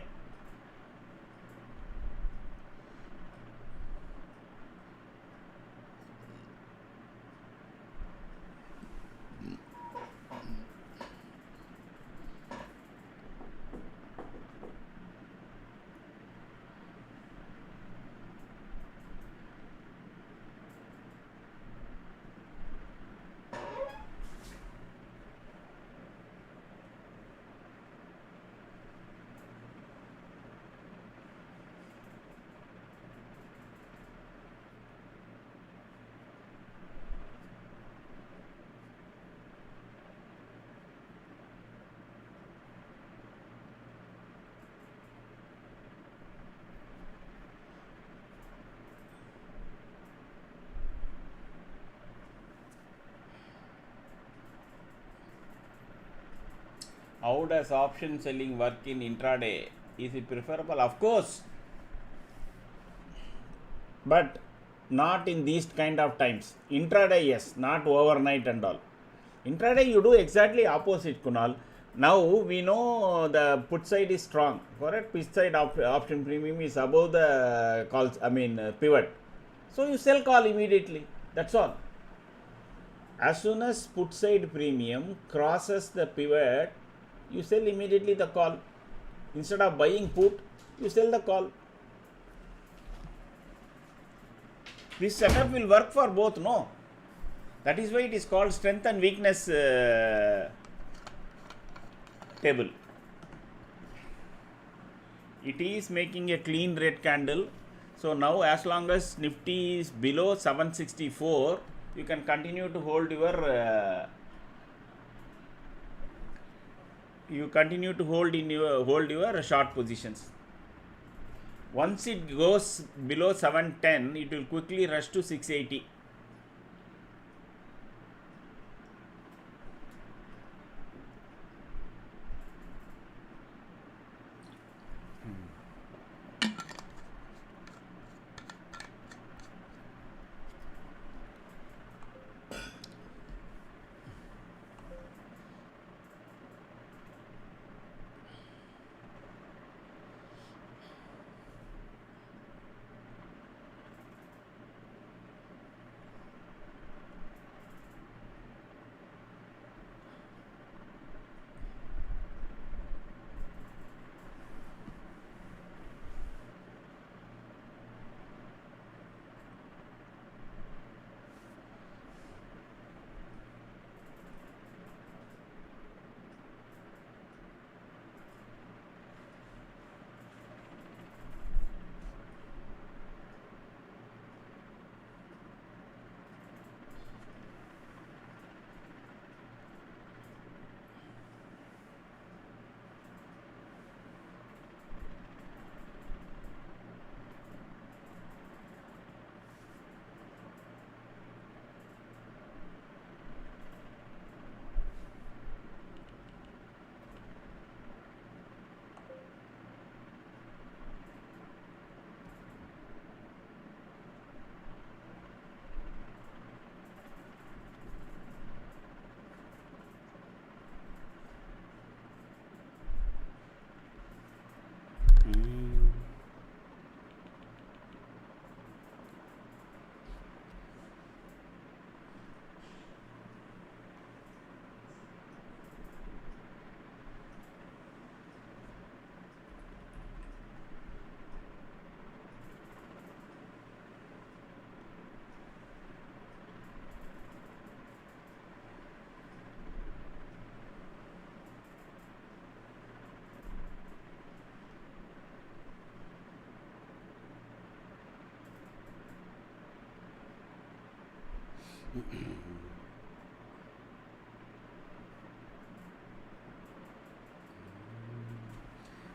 Speaker 1: How does option selling work in intraday? Is it preferable? Of course, but not in these kind of times. Intraday, yes, not overnight and all. Intraday you do exactly opposite, Kunal. Now we know the put side is strong, correct? Put side option premium is above the calls, pivot. So you sell call immediately. That's all. As soon as put side premium crosses the pivot, you sell immediately the call. Instead of buying put, you sell the call. This setup will work for both, no? That is why it is called strength and weakness table. It is making a clean red candle. So now as long as Nifty is below 764, you can continue to hold your hold your short positions. Once it goes below 710, it will quickly rush to 680.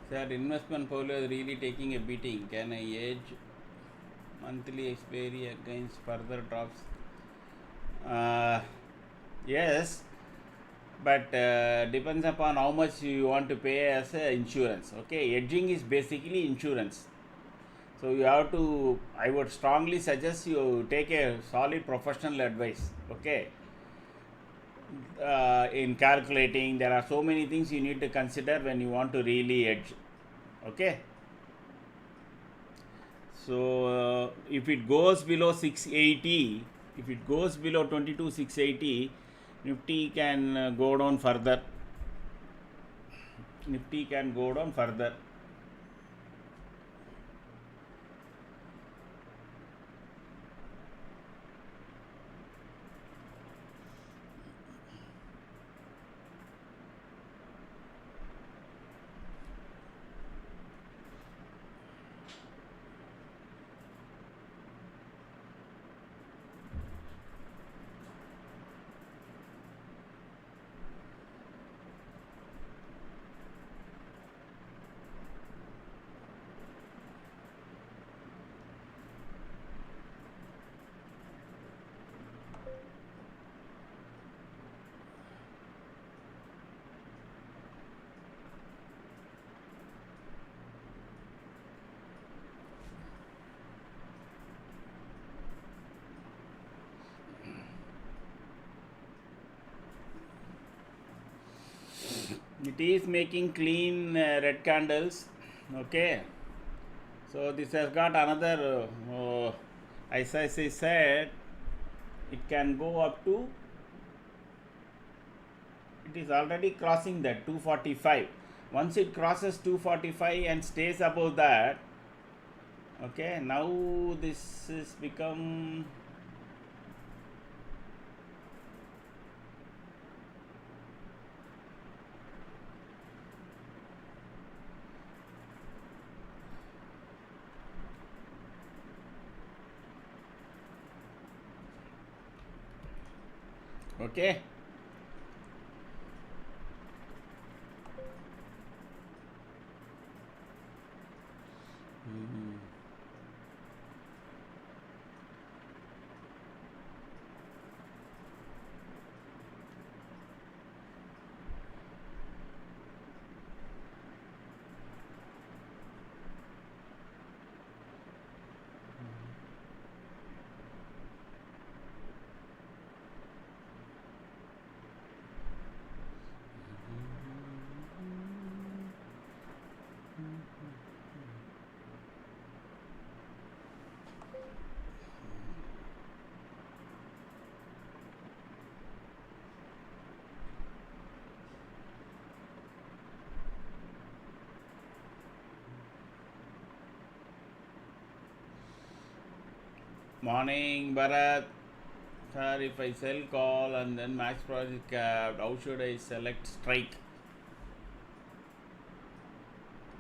Speaker 2: Sir, investment portfolio is really taking a beating. Can I hedge monthly expiry against further drops?
Speaker 1: Yes, but depends upon how much you want to pay as a insurance. Okay, hedging is basically insurance. So you have to, I would strongly suggest you take a solid professional advice. Okay, in calculating, there are so many things you need to consider when you want to really hedge. Okay, so if it goes below 680, if it goes below 22,680, Nifty can go down further. Nifty can go down further. It is making clean red candles. Okay, so this has got another, as I said, it can go up to, it is already crossing that 245. Once it crosses 245 and stays above that, okay, now this is become, okay. Morning, Bharat. Sir, if I sell call and then max project cap, how should I select strike?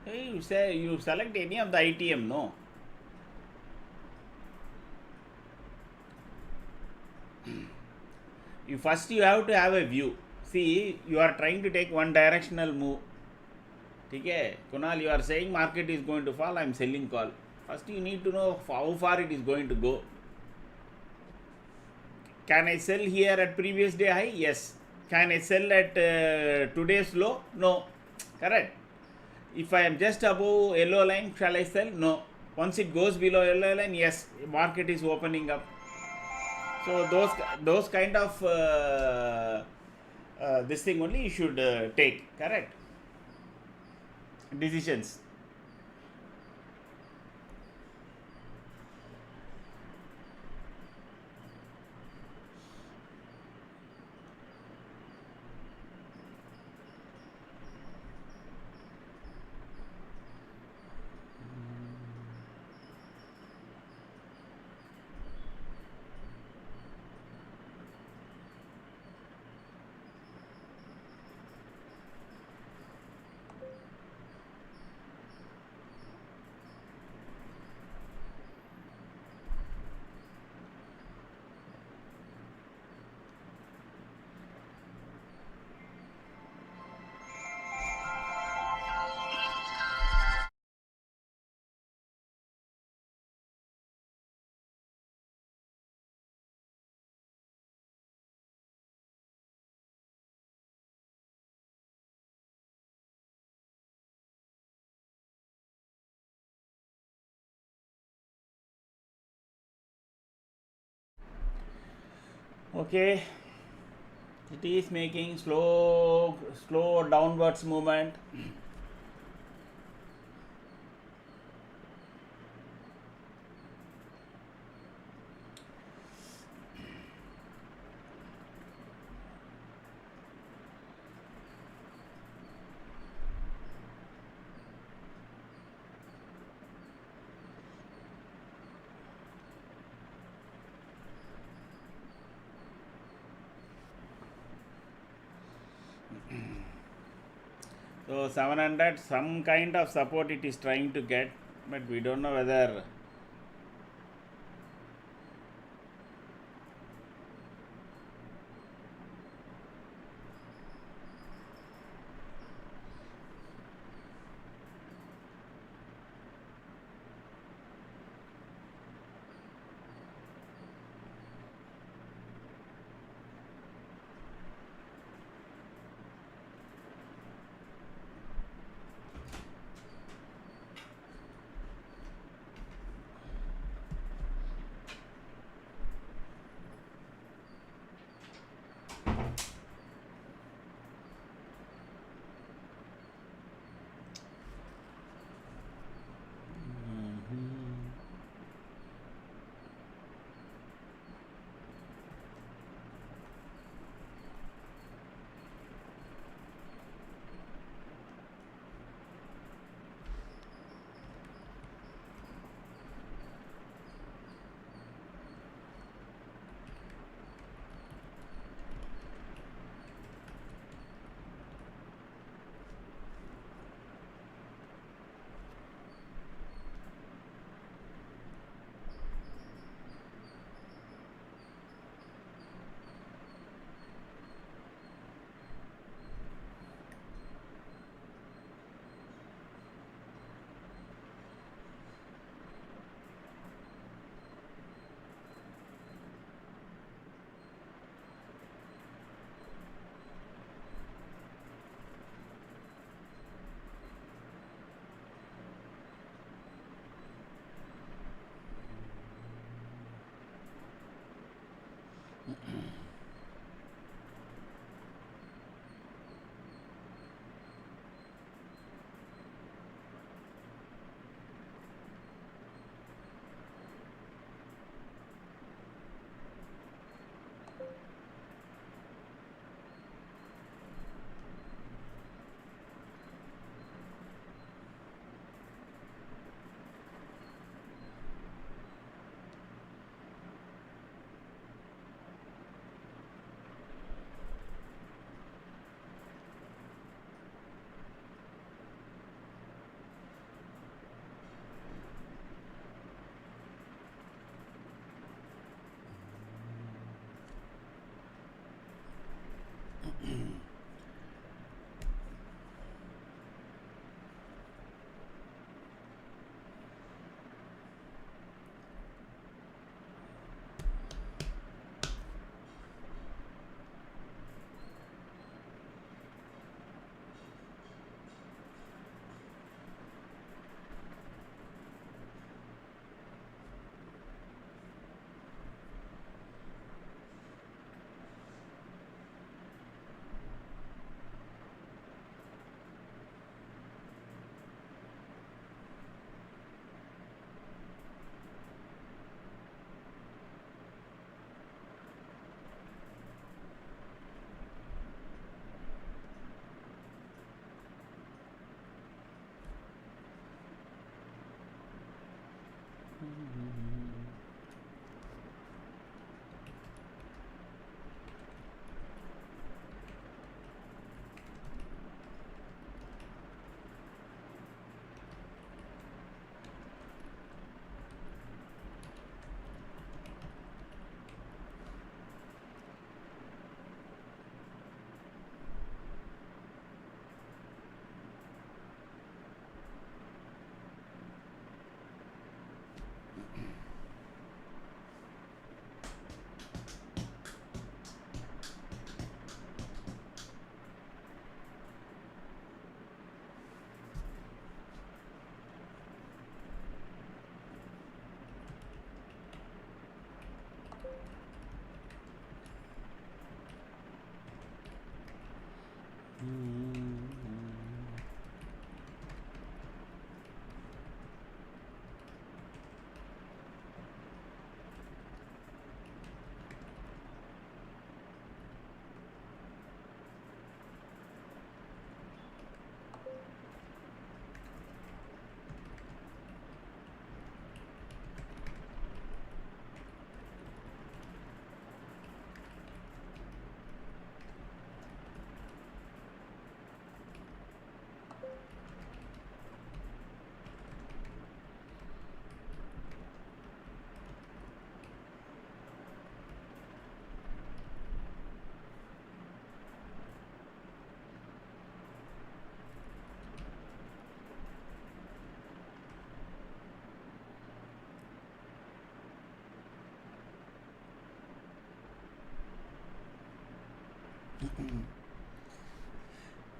Speaker 1: Hey, you say you select any of the ITM, no? You have to have a view. See, you are trying to take one directional move. Okay, Kunal, you are saying market is going to fall. I am selling call. First, you need to know how far it is going to go. Can I sell here at previous day high? Yes. Can I sell at today's low? No. Correct. If I am just above yellow line, shall I sell? No. Once it goes below yellow line, yes, market is opening up. So those kind of this thing only you should take. Correct. Decisions. Okay, it is making slow downwards movement. So 700, some kind of support it is trying to get, but we don't know whether.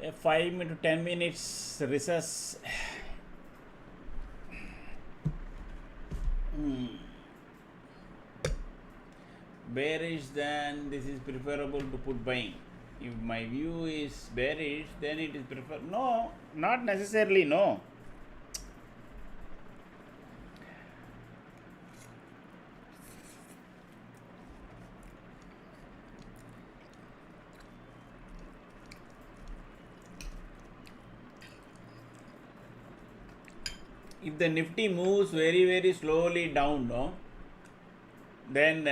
Speaker 1: A 5 to 10 minutes recess. Bearish, then this is preferable to put buying. If my view is bearish, then it is prefer. No, not necessarily. No. If the Nifty moves very, very slowly down, no, then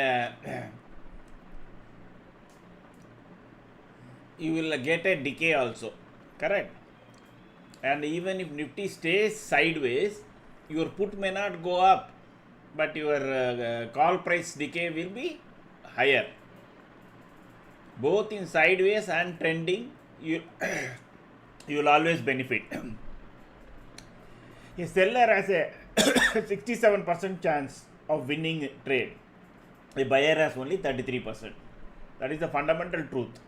Speaker 1: you will get a decay also, correct? And even if Nifty stays sideways, your put may not go up, but your call price decay will be higher. Both in sideways and trending, you you will always benefit. A seller has a 67% chance of winning trade. A buyer has only 33%. That is the fundamental truth.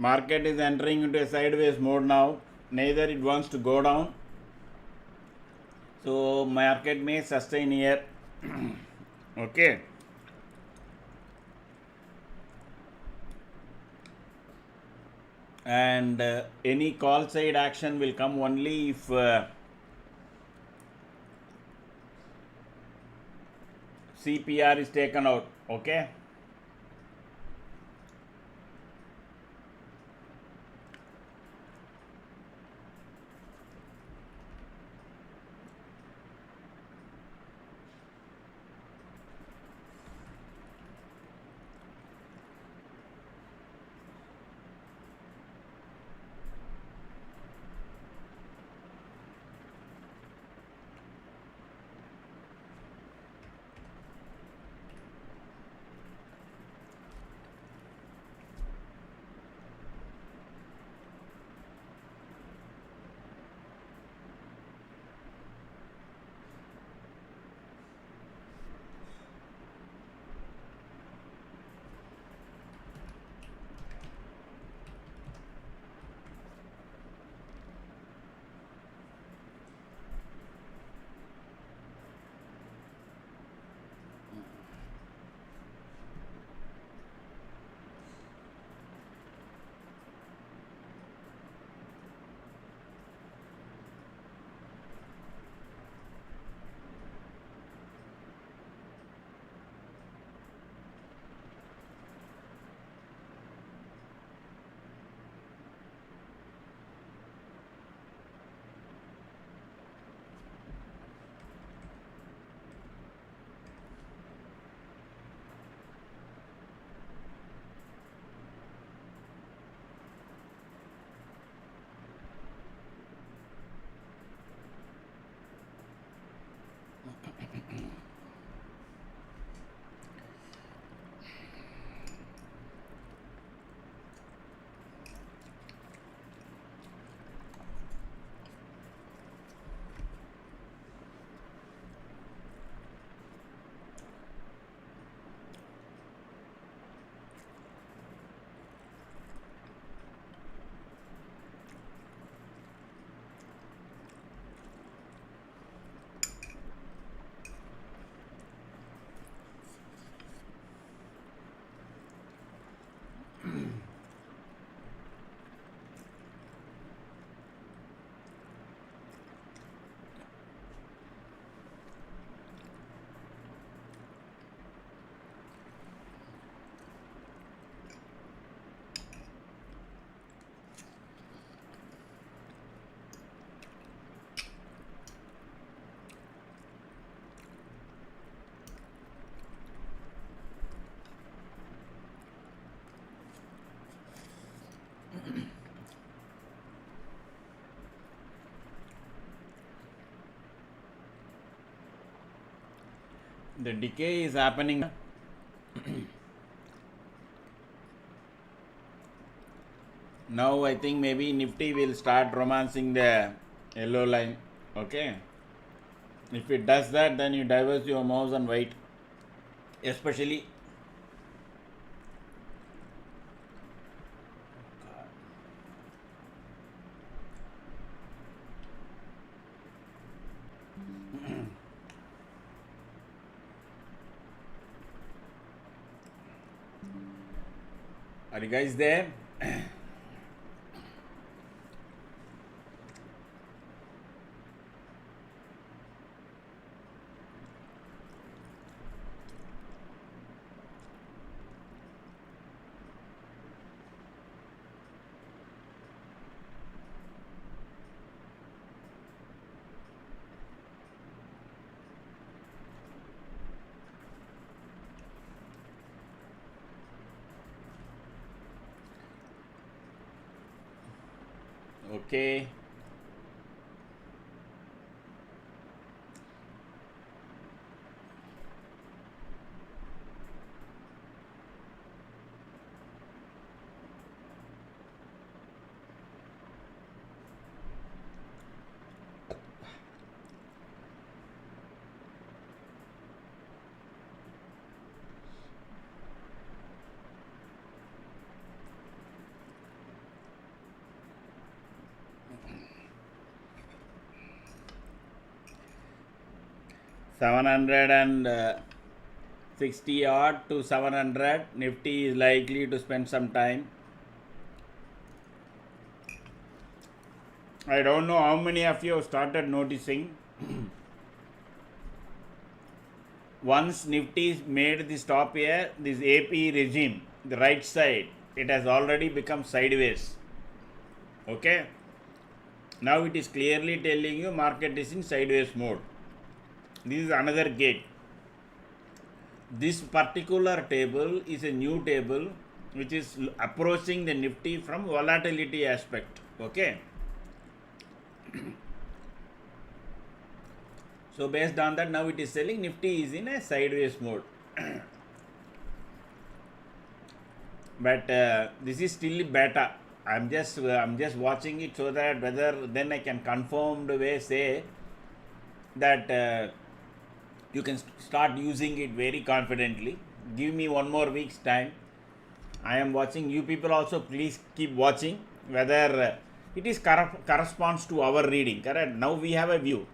Speaker 1: Market is entering into a sideways mode now. Neither it wants to go down. So market may sustain here. Okay. And any call side action will come only if CPR is taken out. Okay. The decay is happening. Now I think maybe Nifty will start romancing the yellow line. Okay. If it does that, then you diverse your mouse and wait. Especially are you guys there? Okay. 760 odd to 700. Nifty is likely to spend some time. I don't know how many of you have started noticing. Once Nifty made the stop here, this AP regime, the right side, it has already become sideways. Okay. Now it is clearly telling you market is in sideways mode. This is another gate. This particular table is a new table which is approaching the Nifty from volatility aspect. Okay. So based on that, now it is telling Nifty is in a sideways mode. But this is still beta. I'm just watching it so that whether then I can confirmed way say that you can start using it very confidently. Give me one more week's time. I am watching. You people also please keep watching whether it is corresponds to our reading. Correct. Now we have a view.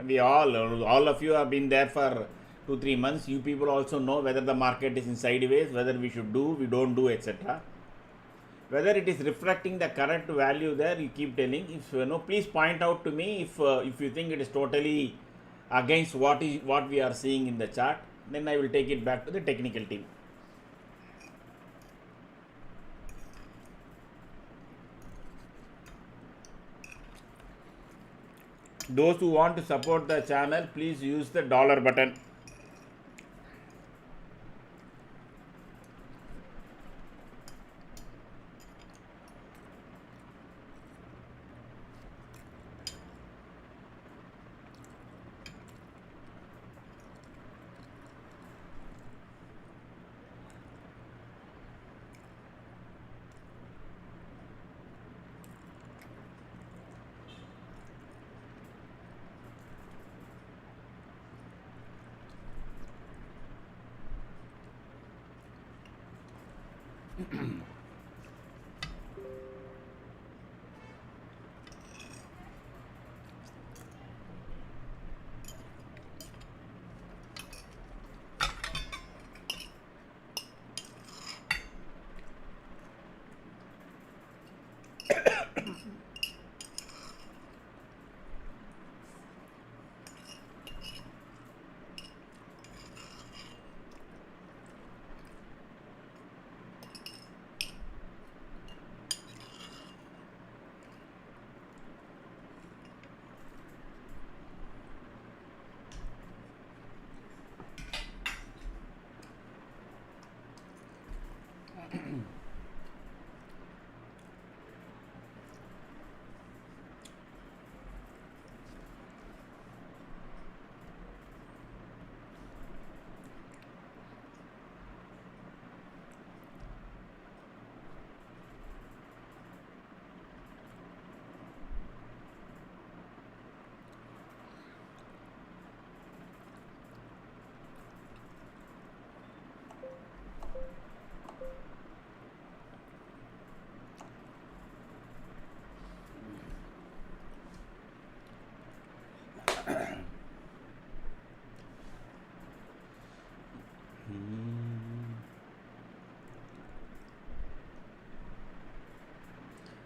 Speaker 1: We all of you have been there for 2-3 months. You people also know whether the market is in sideways, whether we should do, we don't do, etc. Whether it is reflecting the correct value there, you keep telling. If please point out to me if you think it is totally against what we are seeing in the chart. Then I will take it back to the technical team. Those who want to support the channel, please use the dollar button.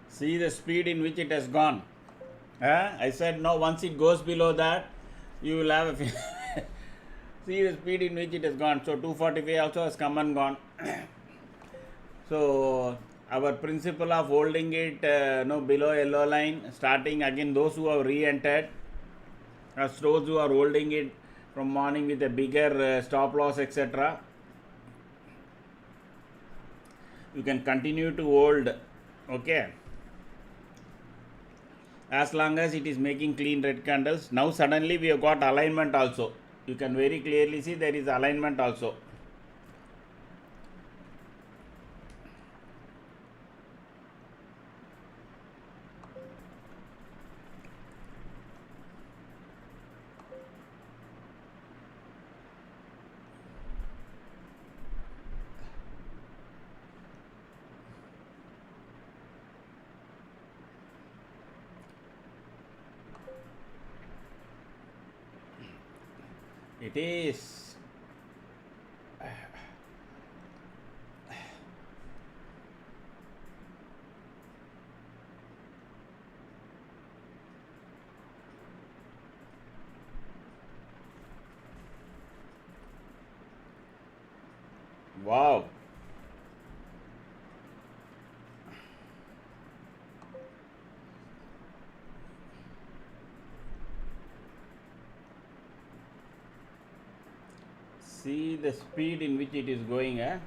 Speaker 1: See the speed in which it has gone. I said no, once it goes below that, you will have a see the speed in which it has gone. So 245 also has come and gone. So our principle of holding it below yellow line, starting again those who have re-entered, as those who are holding it from morning with a bigger stop loss, etc. You can continue to hold. Okay. As long as it is making clean red candles. Now suddenly we have got alignment also. You can very clearly see there is alignment also. It is. Wow. See the speed in which it is going, eh?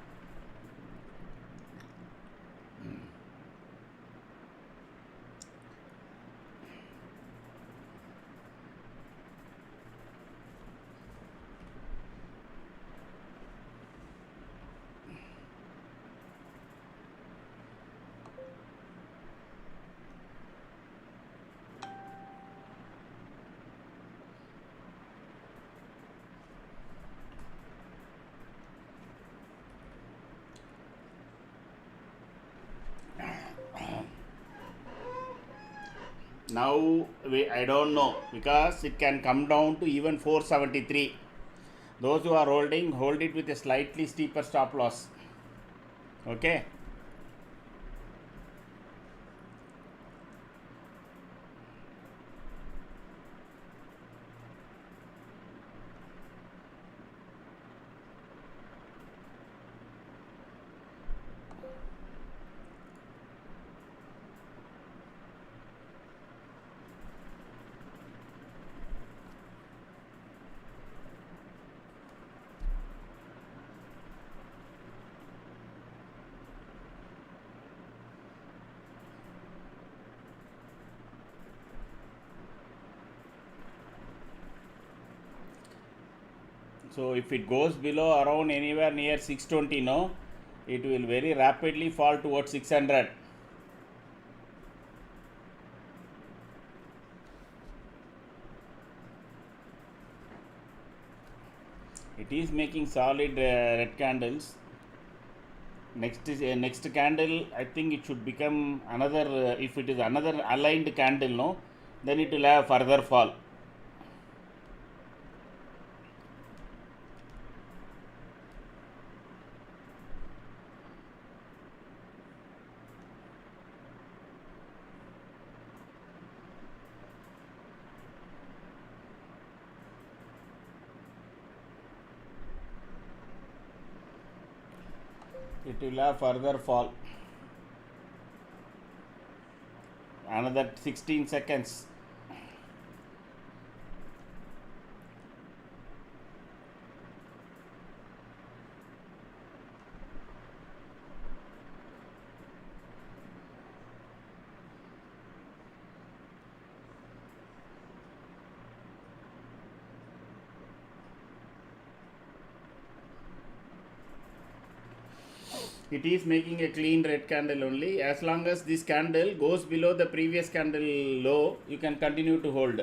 Speaker 1: Now I don't know, because it can come down to even 473. Those who are holding, hold it with a slightly steeper stop loss. Okay. So if it goes below around anywhere near 620, no, it will very rapidly fall towards 600. It is making solid red candles. Next candle, I think it should become another. If it is another aligned candle, no, then it will have further fall. It will have further fall. Another 16 seconds. It is making a clean red candle only. As long as this candle goes below the previous candle low, you can continue to hold.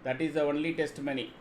Speaker 1: That is the only testimony.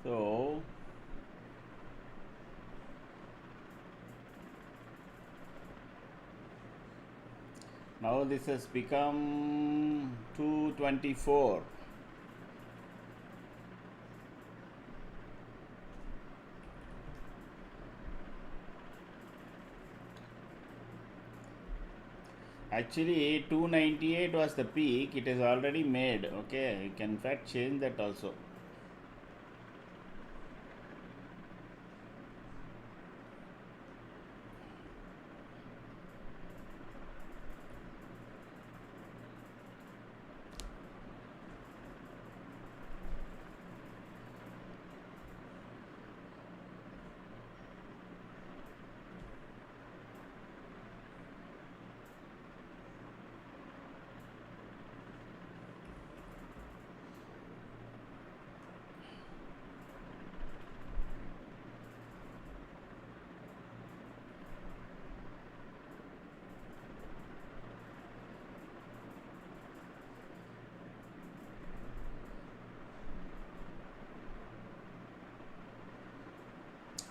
Speaker 1: So now this has become 224. Actually, 298 was the peak. It is already made. Okay, you can in fact change that also.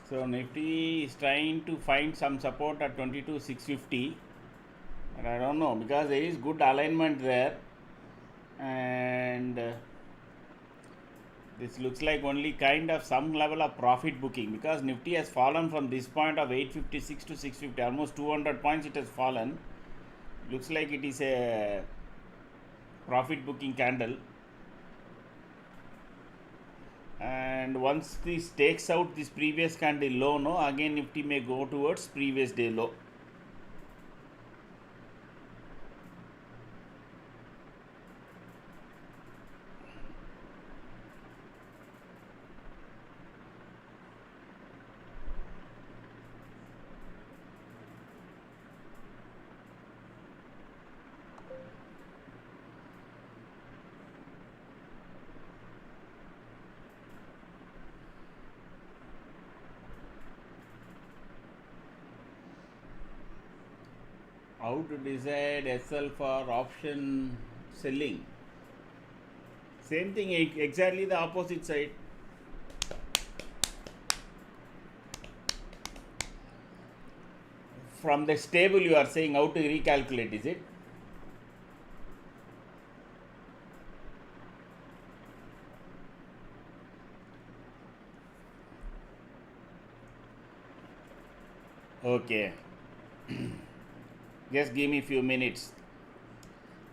Speaker 1: So Nifty is trying to find some support at 22,650, and I don't know because there is good alignment there, and this looks like only kind of some level of profit booking because Nifty has fallen from this point of 856 to 650, almost 200 points it has fallen. Looks like it is a profit booking candle, and once this takes out this previous candle low, no, again Nifty may go towards previous day low. How to decide SL for option selling? Same thing, exactly the opposite side. From the stable you are saying how to recalculate, is it? Okay. Just give me few minutes.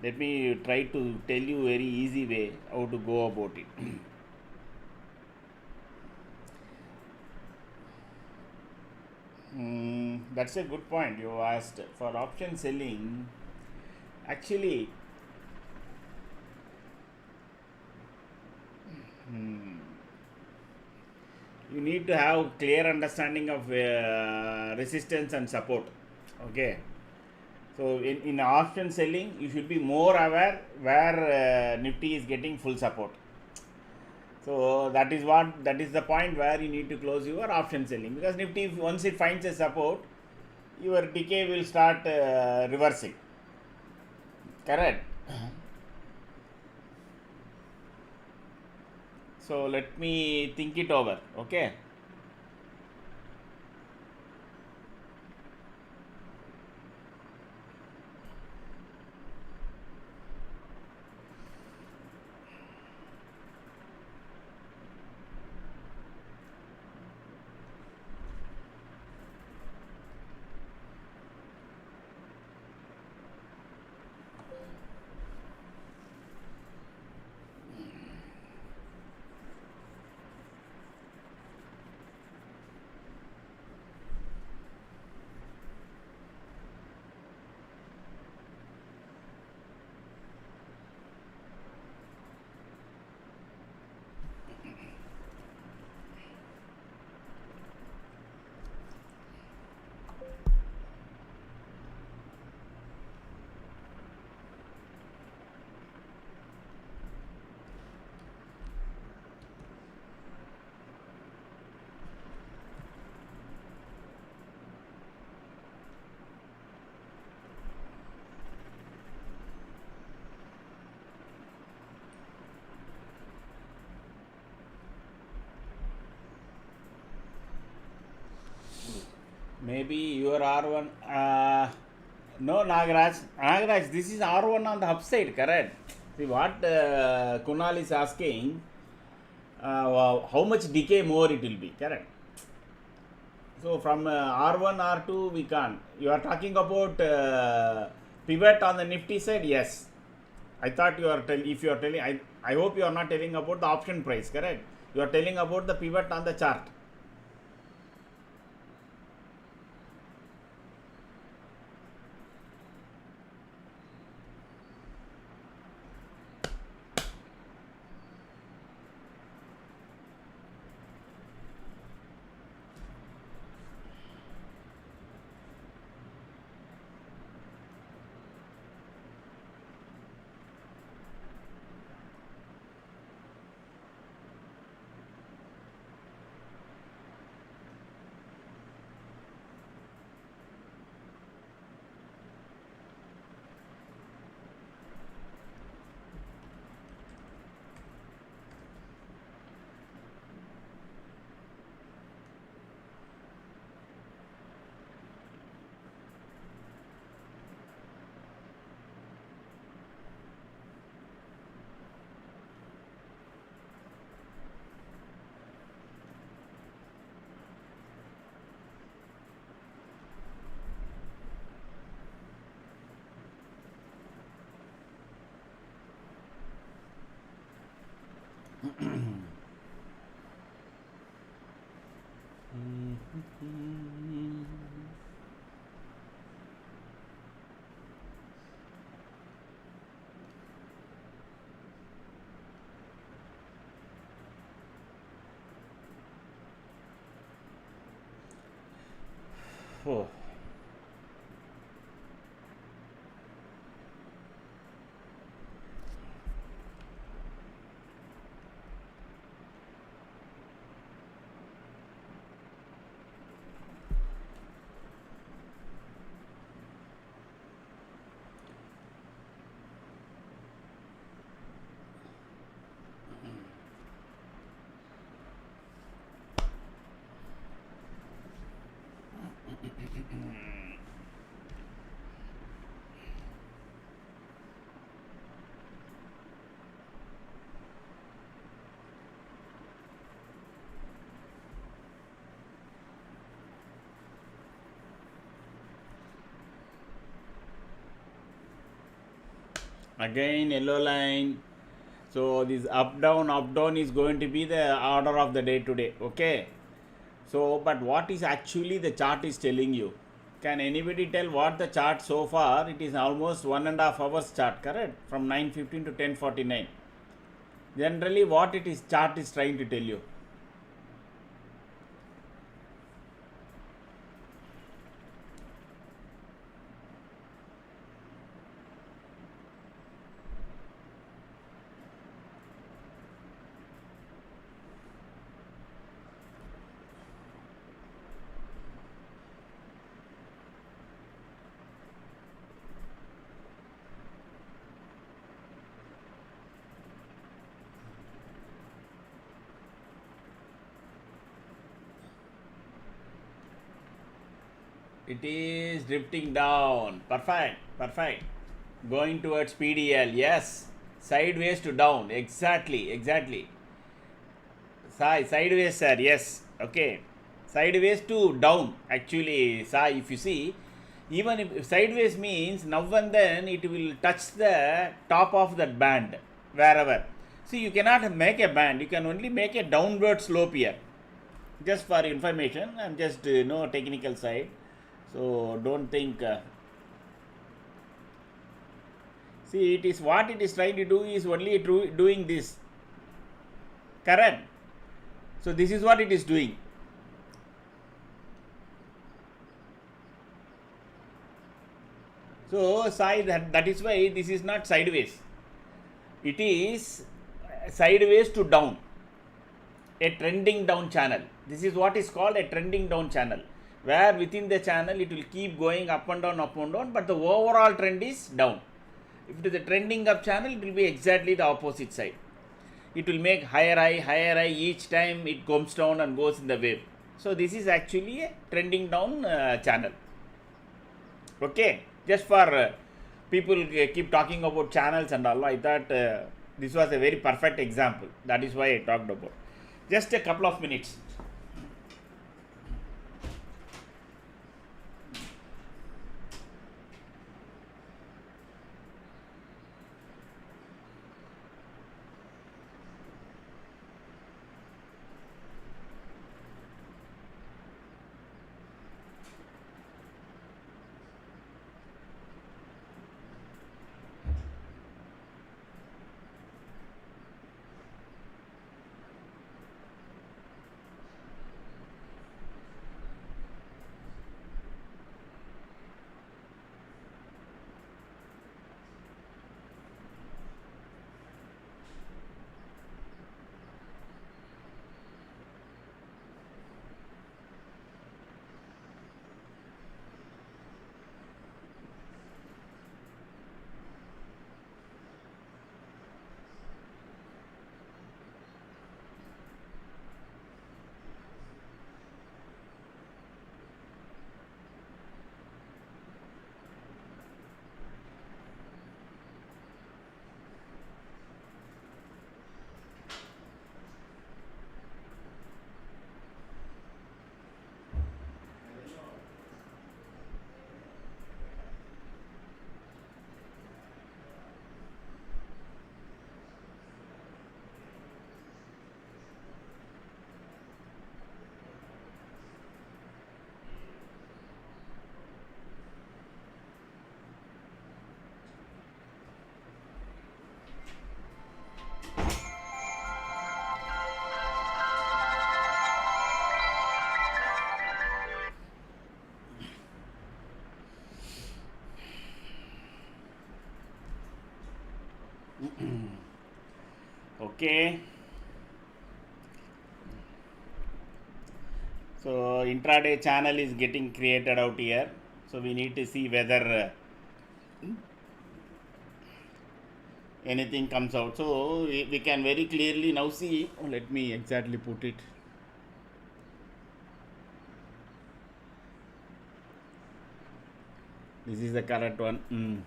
Speaker 1: Let me try to tell you very easy way how to go about it. That's a good point you asked. For option selling, actually, you need to have clear understanding of resistance and support. Okay. So in option selling, you should be more aware where Nifty is getting full support. So that is the point where you need to close your option selling, because Nifty, once it finds a support, your decay will start reversing. Correct. So let me think it over. Okay. Maybe your R1. No, Nagaraj, this is R1 on the upside, correct? See what Kunal is asking, how much decay more it will be, correct? So from R1, R2 we can't. You are talking about Pivot on the Nifty side, yes. I thought you are if you are telling, I hope you are not telling about the option price, correct? You are telling about the pivot on the chart. Oh. Again yellow line. So this up down is going to be the order of the day today. Okay. So but what is actually the chart is telling you? Can anybody tell what the chart so far? It is almost 1.5 hours chart, correct? From 9:15 to 10:49. Generally, what it is chart is trying to tell you. It is drifting down. Perfect. Perfect. Going towards PDL. Yes. Sideways to down. Exactly. Sideways, sir. Yes. Okay. Sideways to down. Actually, Sai, if you see, even if sideways means now and then it will touch the top of that band wherever. See, you cannot make a band. You can only make a downward slope here. Just for information, I'm just technical side. So don't think. See, it is what it is trying to do is only doing this. Correct. So this is what it is doing. So that is why this is not sideways. It is sideways to down. A trending down channel. This is what is called a trending down channel, where within the channel it will keep going up and down, but the overall trend is down. If it is a trending up channel, it will be exactly the opposite side. It will make higher high each time it comes down and goes in the wave. So this is actually a trending down channel. Okay, just for people keep talking about channels and all, I thought this was a very perfect example. That is why I talked about. Just a couple of minutes. Okay, so intraday channel is getting created out here, so we need to see whether anything comes out. So we can very clearly now see. Oh, let me exactly put it. This is the correct one.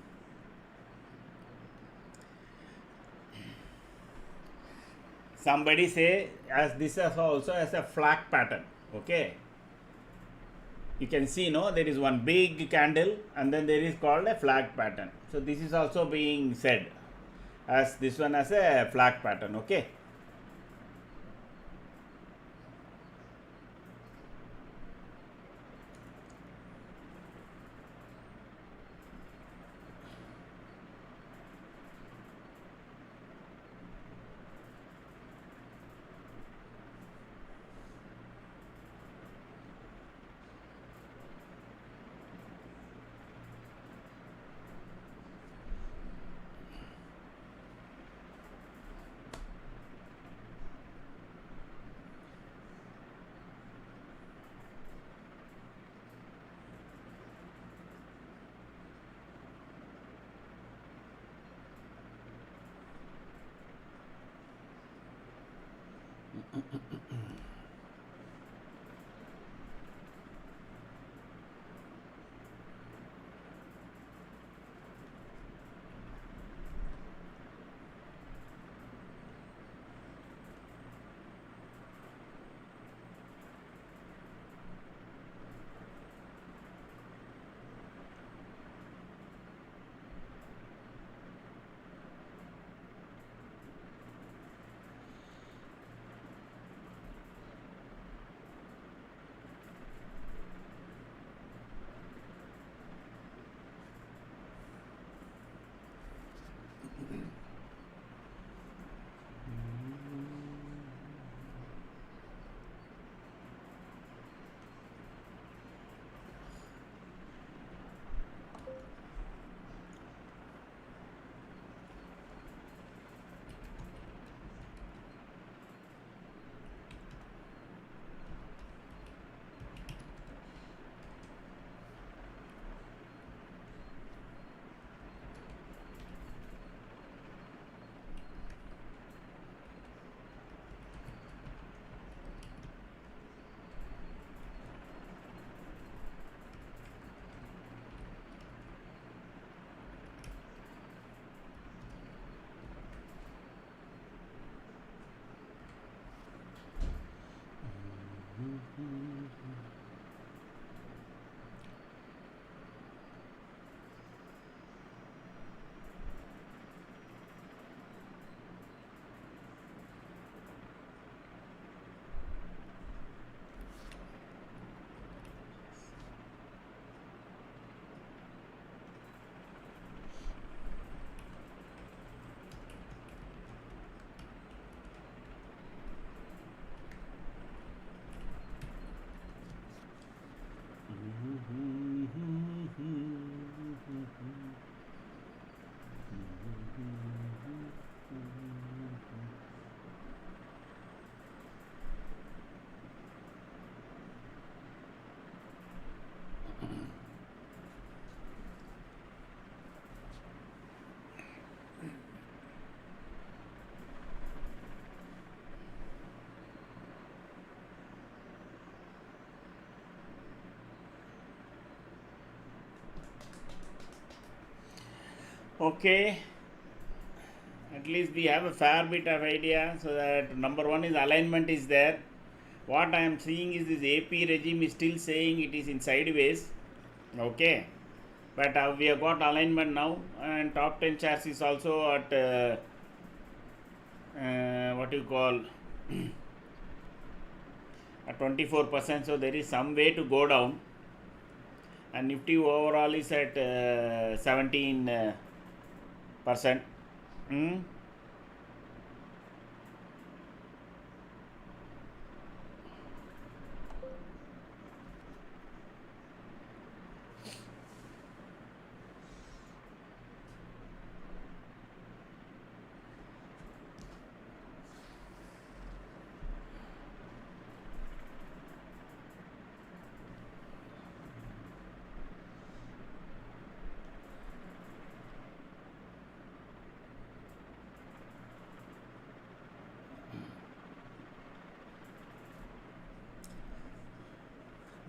Speaker 1: Somebody say as this is also as a flag pattern. Okay, you can see, no, there is one big candle and then there is called a flag pattern. So this is also being said as this one as a flag pattern. Okay, okay, at least we have a fair bit of idea. So that number one is alignment is there. What I am seeing is this AP regime is still saying it is in sideways. Okay, but we have got alignment now, and top 10 charts is also at what you call at 24%. So there is some way to go down, and Nifty overall is at 17%.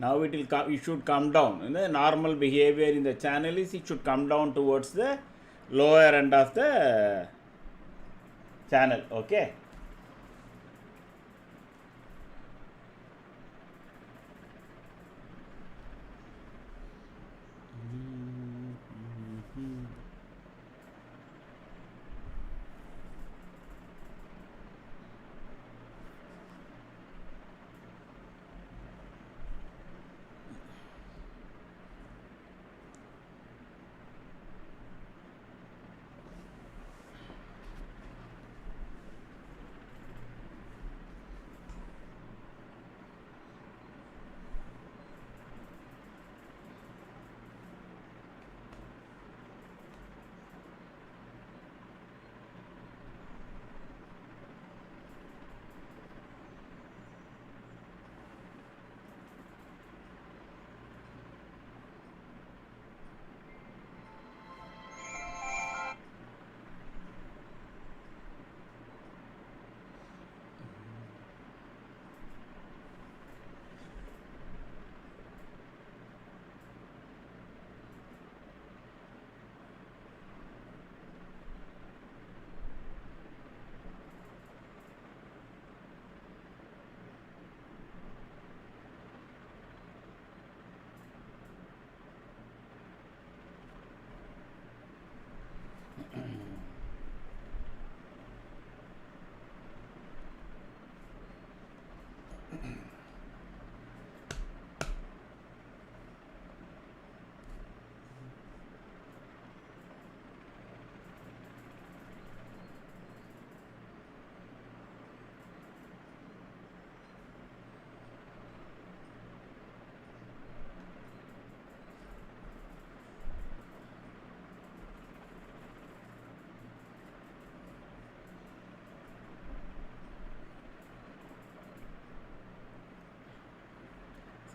Speaker 1: Now it will come, it should come down. In the normal behavior in the channel is it should come down towards the lower end of the channel. Okay.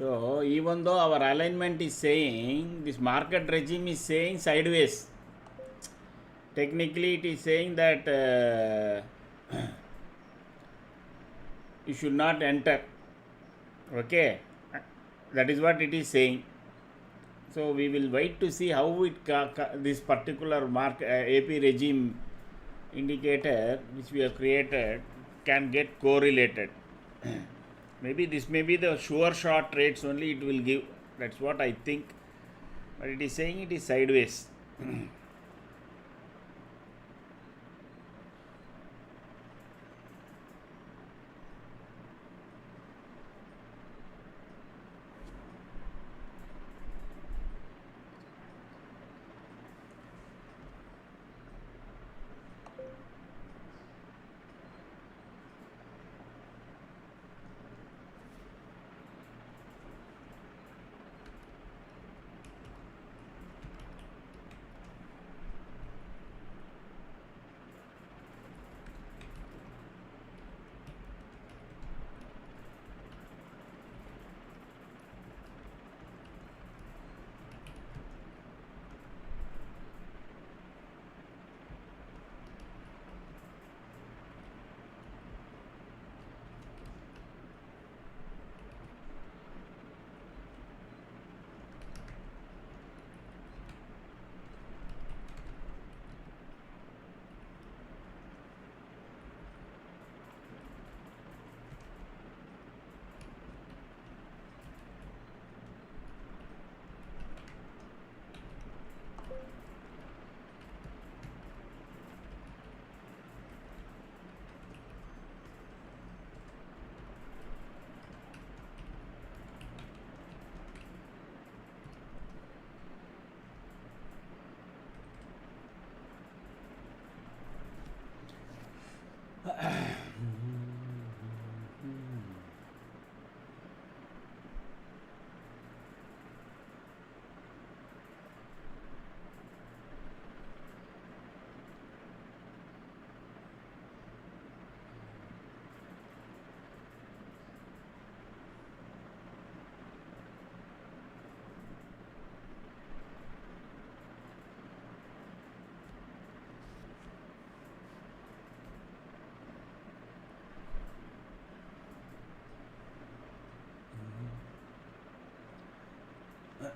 Speaker 1: So even though our alignment is saying, this market regime is saying sideways, technically it is saying that you should not enter. Okay, that is what it is saying. So we will wait to see how it this particular AP regime indicator which we have created can get correlated. Maybe this may be the sure short rates only it will give. That's what I think. But it is saying it is sideways.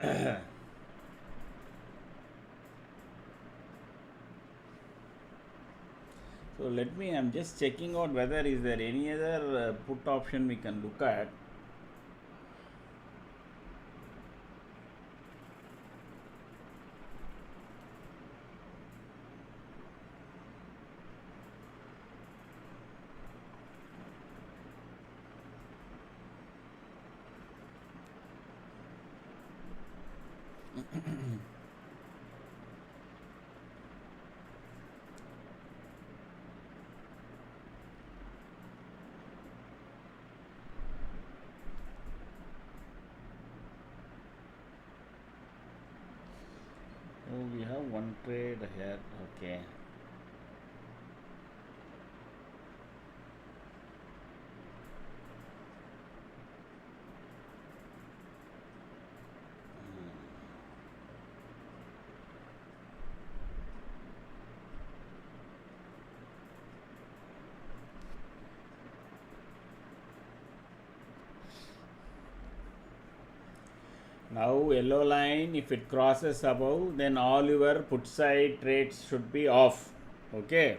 Speaker 1: So let me, I'm just checking out whether is there any other put option we can look at. Oh, we have one trade here. Okay. Now yellow line, if it crosses above, then all your put side trades should be off. Okay.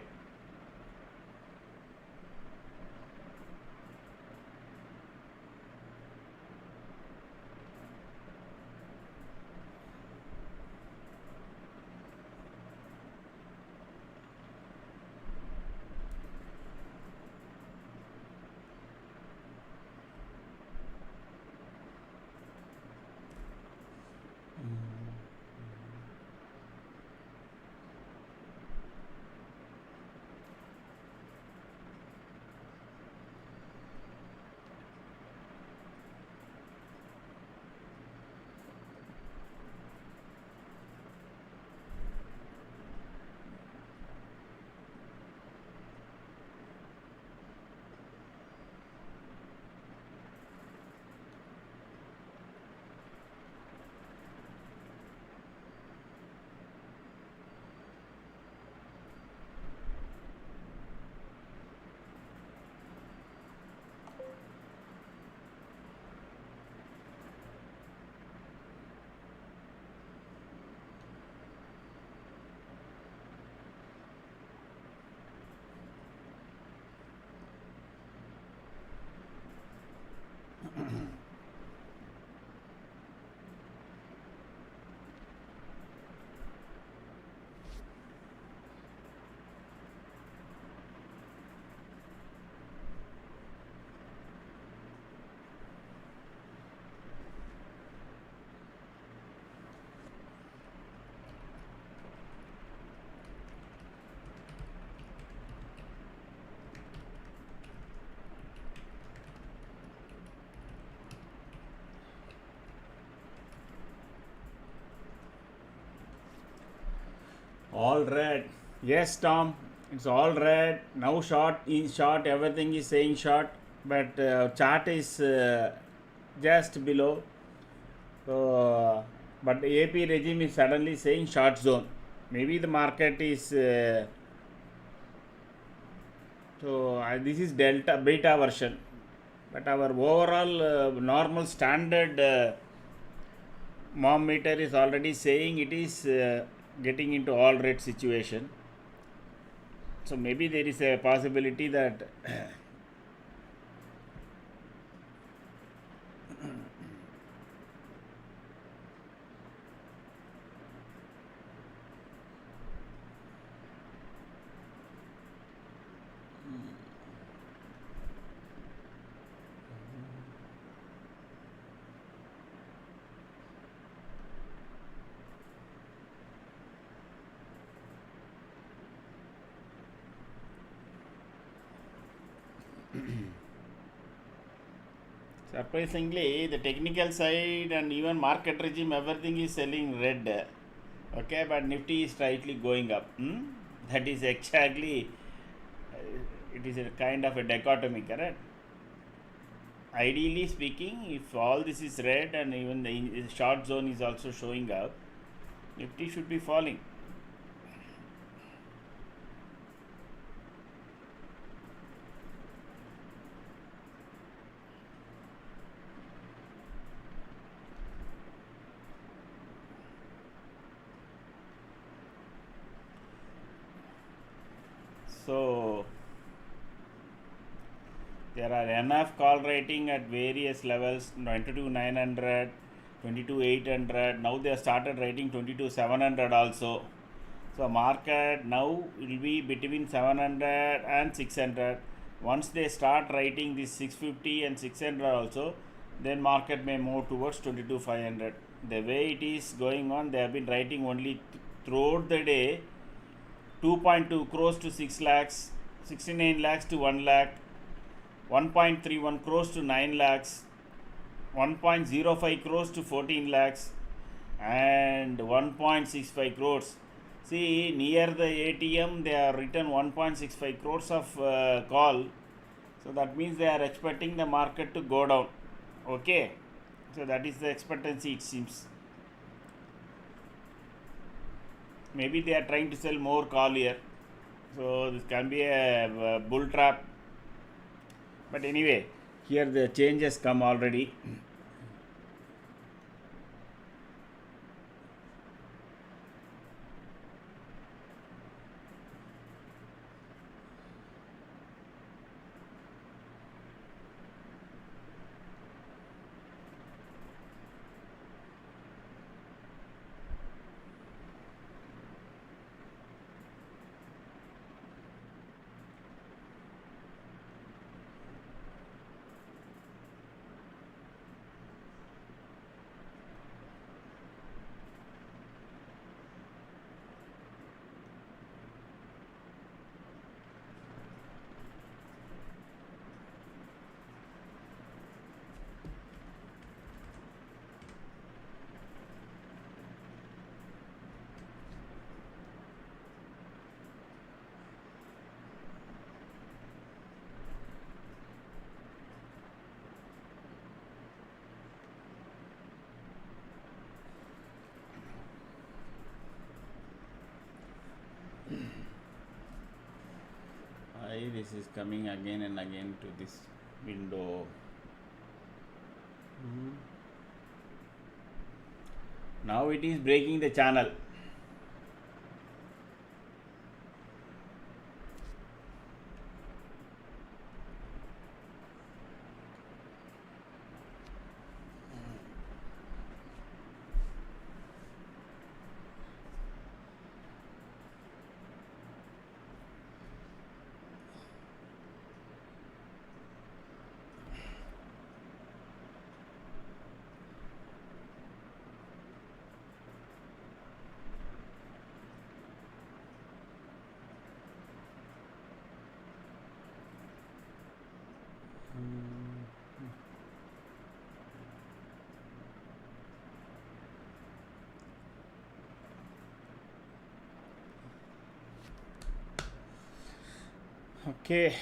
Speaker 1: All red. Yes, Tom. It's all red. Now short is short. Everything is saying short, but chart is just below. So, but AP regime is suddenly saying short zone. Maybe the market is. This is delta beta version, but our overall normal standard mom meter is already saying it is getting into all red situation. So maybe there is a possibility that surprisingly the technical side and even market regime everything is selling red. Okay, but Nifty is slightly going up. That is exactly it is a kind of a dichotomy, correct? Ideally speaking, if all this is red and even the short zone is also showing up, Nifty should be falling. There are enough call rating at various levels, 22,900, 22,800. Now they have started rating 22,700 also. So market now will be between 700 and 600. Once they start writing this 650 and 600 also, then market may move towards 22,500. The way it is going on, they have been writing only throughout the day 2.2 crores to 6 lakhs, 69 lakhs to 1 lakh, 1.31 crores to 9 lakhs, 1.05 crores to 14 lakhs, and 1.65 crores. See, near the ATM they are written 1.65 crores of call. So that means they are expecting the market to go down. Okay. So that is the expectancy, it seems. Maybe they are trying to sell more call here. So this can be a bull trap. But anyway, here the changes come already. Why this is coming again and again to this window? Now it is breaking the channel. Okay.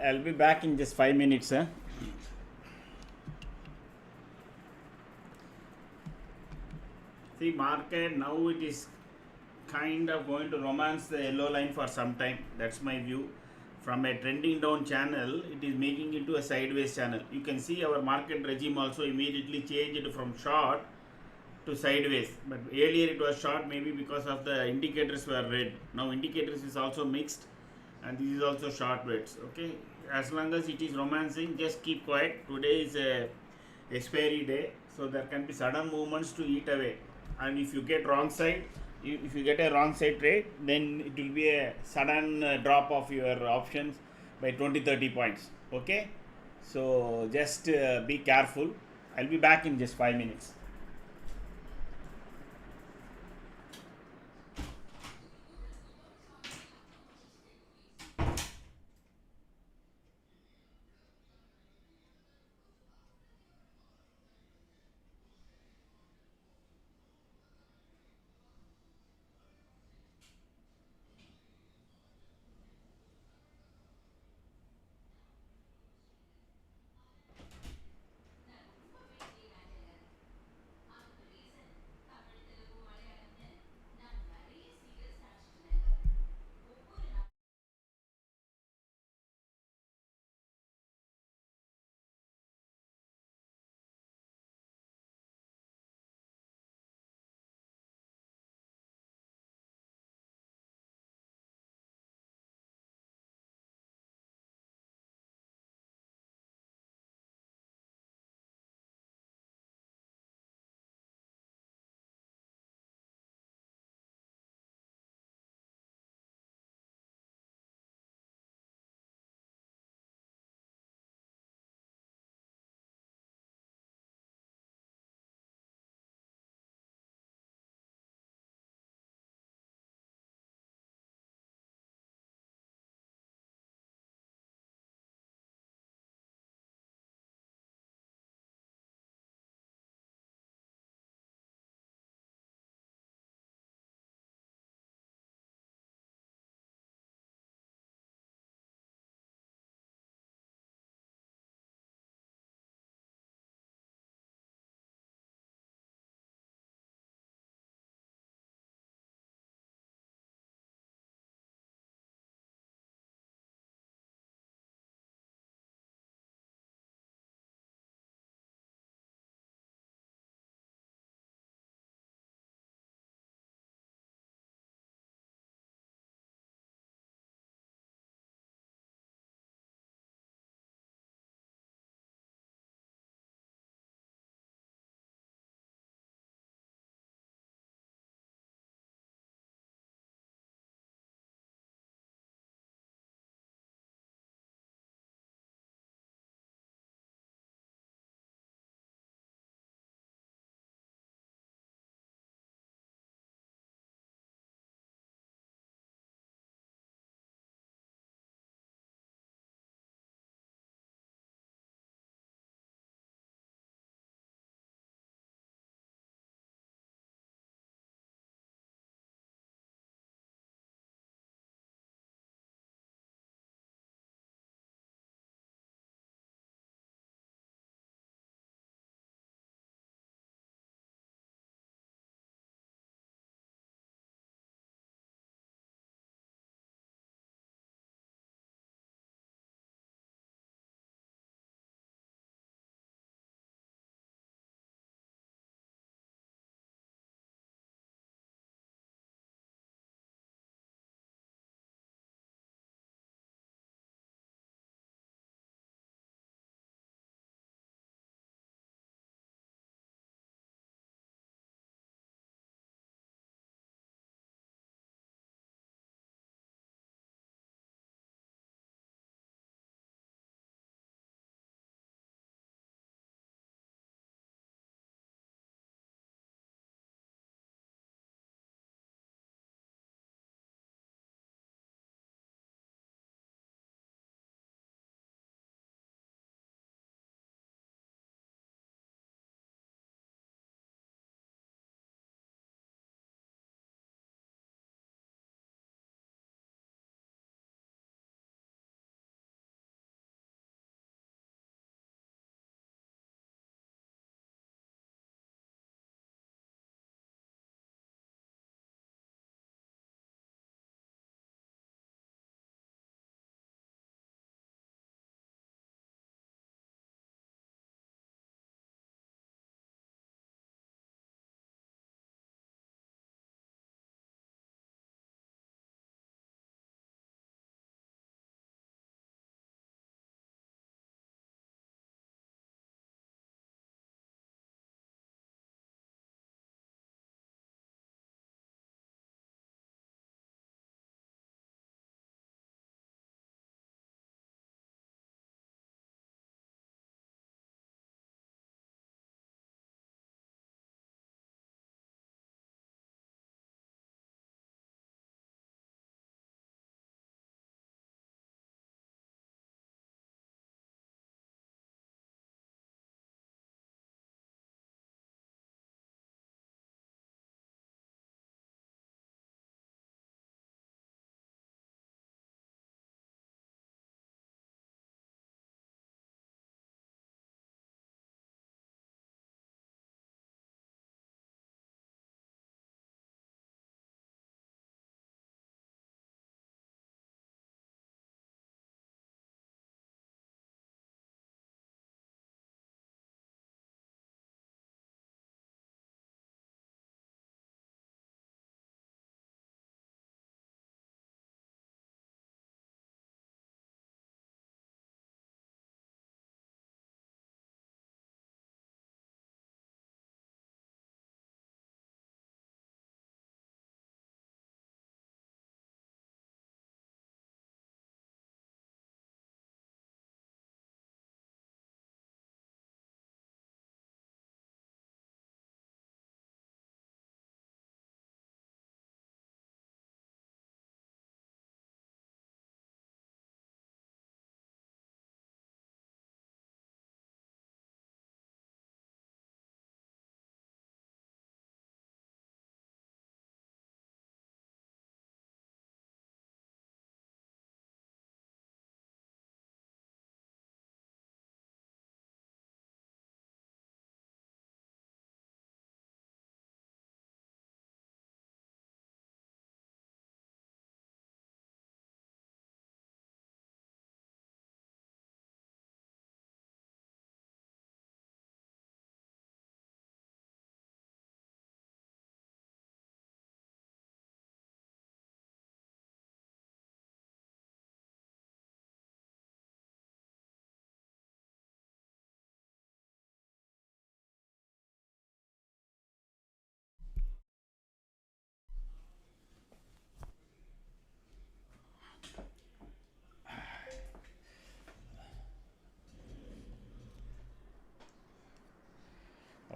Speaker 1: I'll be back in just 5 minutes. See, market now it is kind of going to romance the yellow line for some time. That's my view. From a trending down channel, it is making into a sideways channel. You can see our market regime also immediately changed from short to sideways. But earlier it was short, maybe because of the indicators were red. Now indicators is also mixed, and this is also short weights. Okay, as long as it is romancing, just keep quiet. Today is a expiry day, so there can be sudden movements to eat away. And if you get wrong side, if you get a wrong side trade, then it will be a sudden drop of your options by 20-30 points. Okay, so just be careful. I'll be back in just 5 minutes.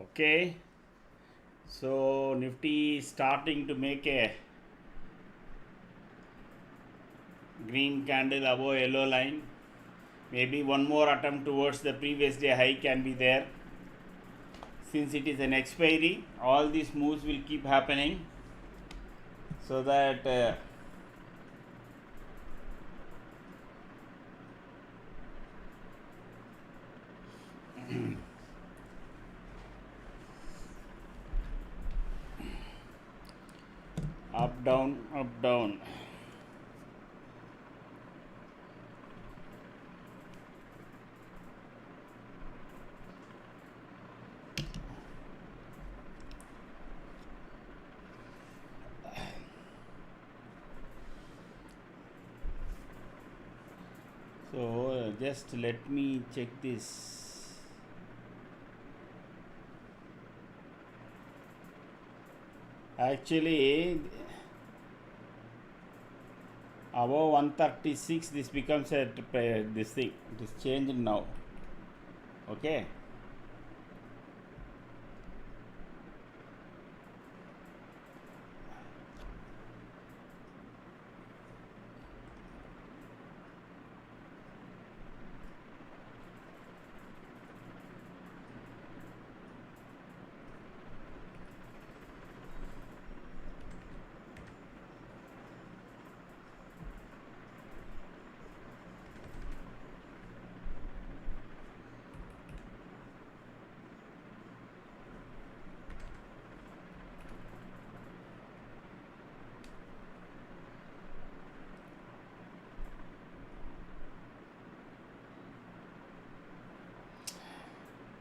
Speaker 1: Okay, so Nifty is starting to make a green candle above yellow line. Maybe one more attempt towards the previous day high can be there. Since it is an expiry, all these moves will keep happening, so that up down, up down. So just let me check this. Actually, above 136, this becomes a this thing. It is changed now. Okay.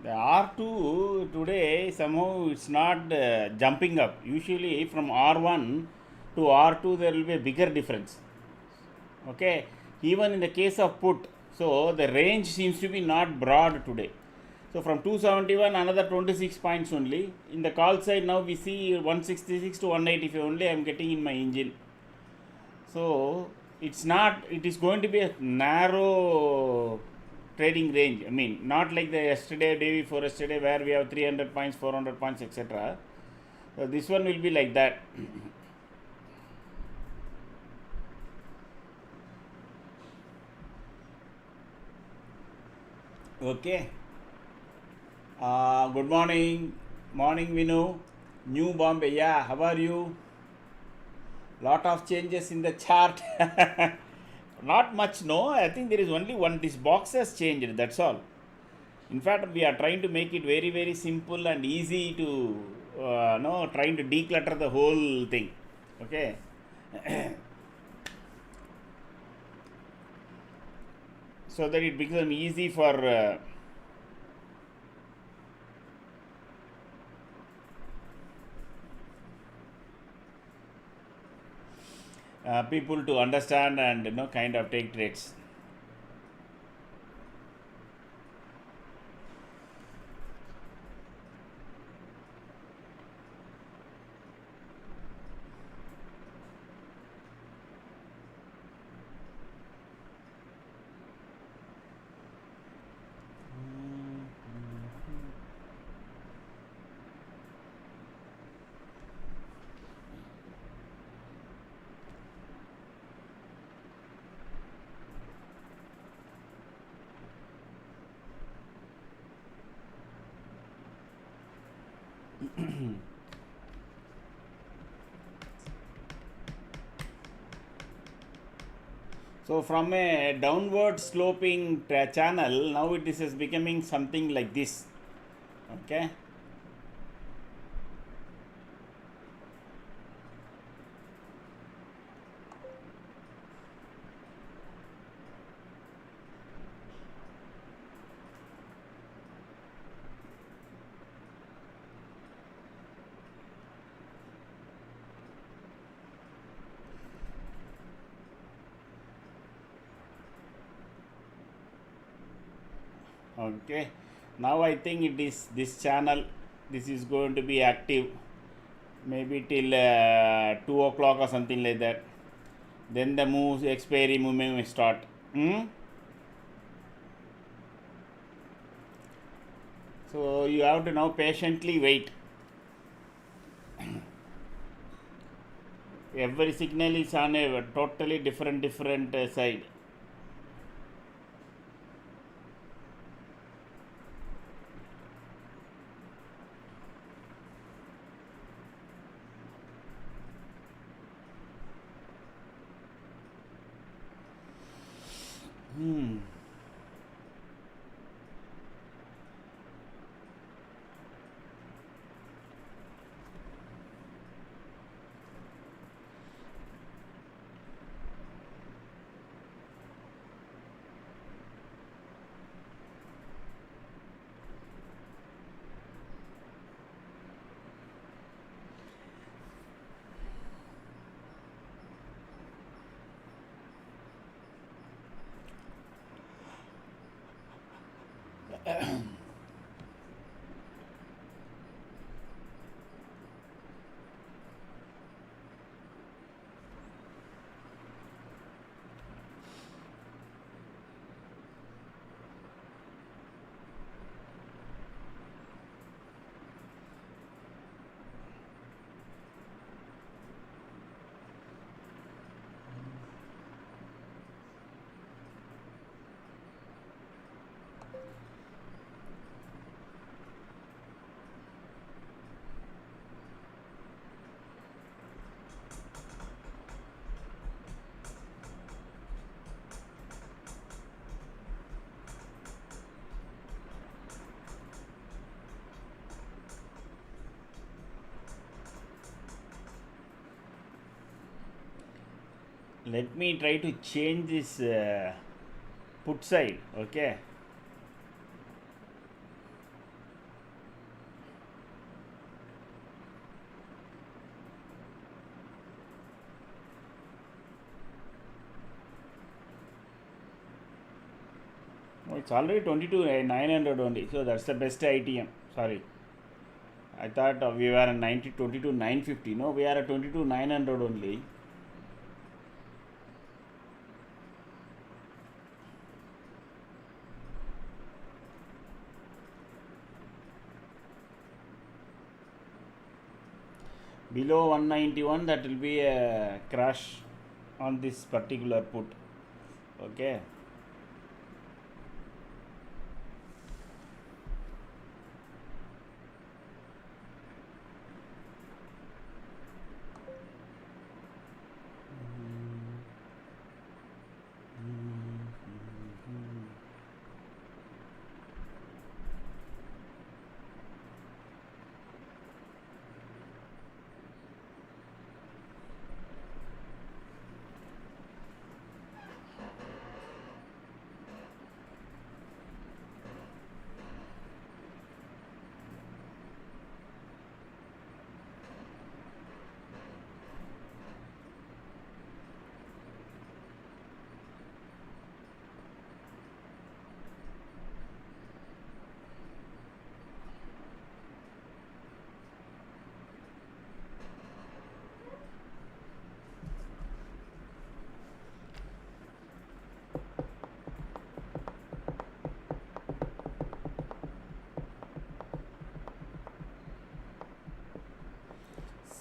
Speaker 1: The R2 today somehow it's not jumping up. Usually from R1 to R2 there will be a bigger difference. Okay, even in the case of put, so the range seems to be not broad today. So from 271 another 26 points only. In the call side now we see 166 to 185 only I am getting in my engine. So it's not, it is going to be a narrow trading range. I mean, not like the yesterday, day before yesterday, where we have 300 points, 400 points, etc. So this one will be like that. Okay. Good morning. Morning, Vinu. New Bombay. Yeah, how are you? Lot of changes in the chart. Not much, no. I think there is only one. This box has changed. That's all. In fact, we are trying to make it very, very simple and easy to, trying to declutter the whole thing. Okay. So that it becomes easy for people to understand and kind of take trades. So from a downward sloping channel, now it is becoming something like this. Okay. Okay, now I think it is this channel, this is going to be active maybe till 2 o'clock or something like that. Then the moves, expiry movement will start. So you have to now patiently wait. Every signal is on a totally different side. Let me try to change this put side. Okay. Oh, it's already 22 900 only, so that's the best ITM. Sorry, I thought we were at 22 950. No, we are at 22 900 only. Below 191, that will be a crash on this particular put. Okay.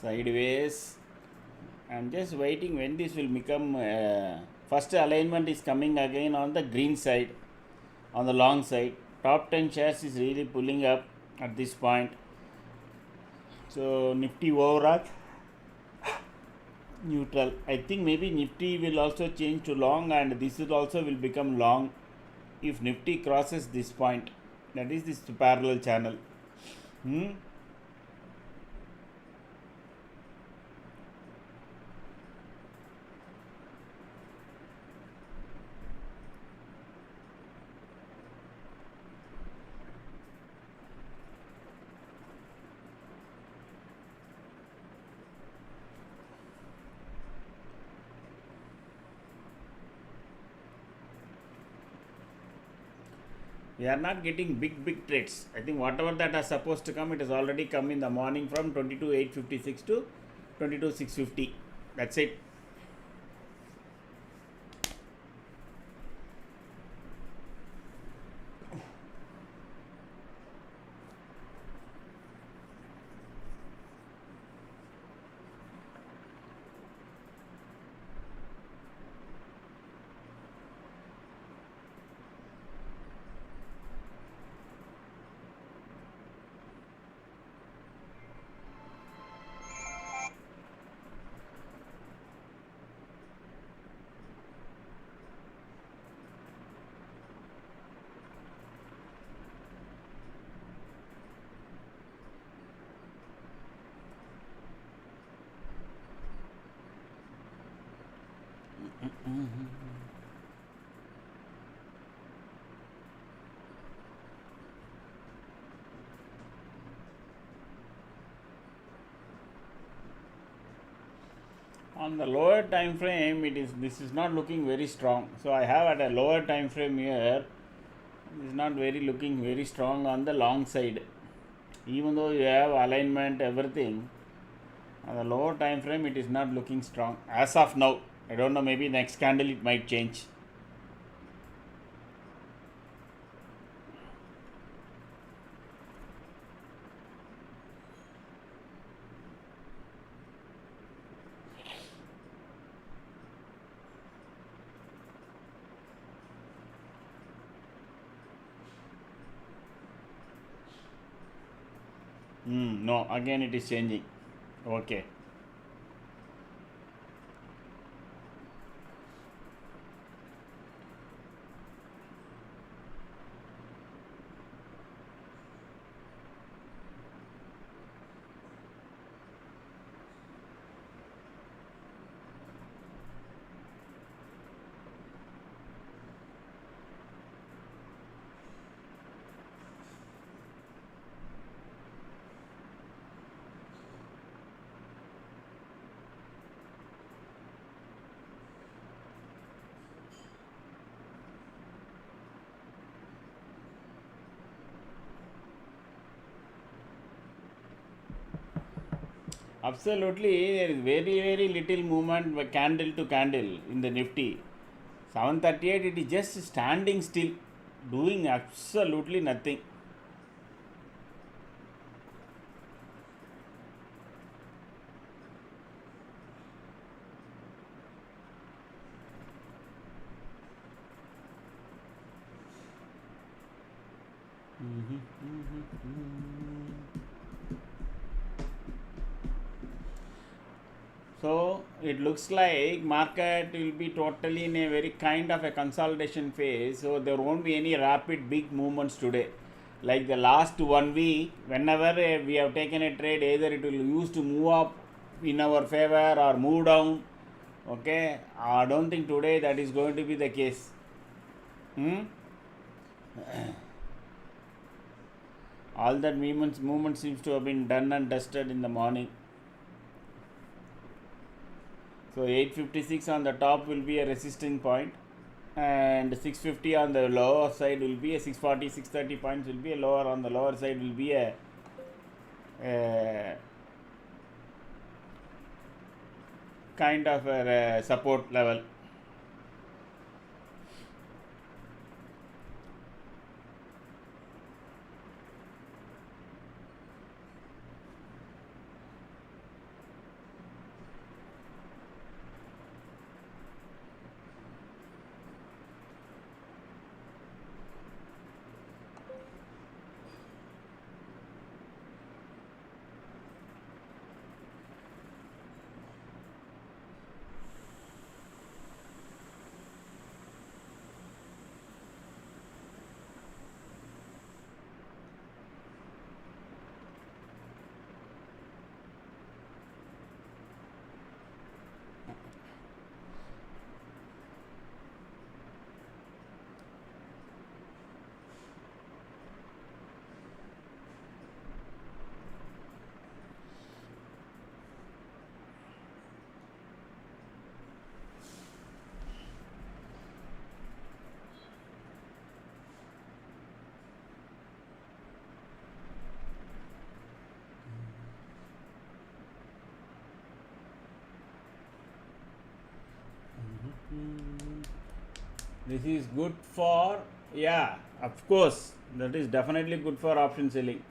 Speaker 1: Sideways. I'm just waiting when this will become first alignment is coming again on the green side, on the long side. Top 10 shares is really pulling up at this point. So Nifty overall neutral. I think maybe Nifty will also change to long, and this will also will become long if Nifty crosses this point. That is this parallel channel. We are not getting big trades. I think whatever that are supposed to come, it has already come in the morning from 22,856 to 22,650. That's it. On the lower time frame, this is not looking very strong. So I have at a lower time frame here. It is not very looking very strong on the long side. Even though you have alignment, everything, on the lower time frame, it is not looking strong as of now. I don't know. Maybe next candle it might change. No, again it is changing. Okay. Absolutely, there is very little movement candle to candle in the Nifty. 738, it is just standing still, doing absolutely nothing. So it looks like market will be totally in a very kind of a consolidation phase. So there won't be any rapid big movements today. Like the last 1 week, whenever we have taken a trade, either it will use to move up in our favor or move down. Okay, I don't think today that is going to be the case. All that movement seems to have been done and dusted in the morning. So 856 on the top will be a resisting point, and 650 on the lower side will be a 640, 630 points will be a lower, on the lower side will be a kind of a support level. This is good for, yeah, of course, that is definitely good for option selling.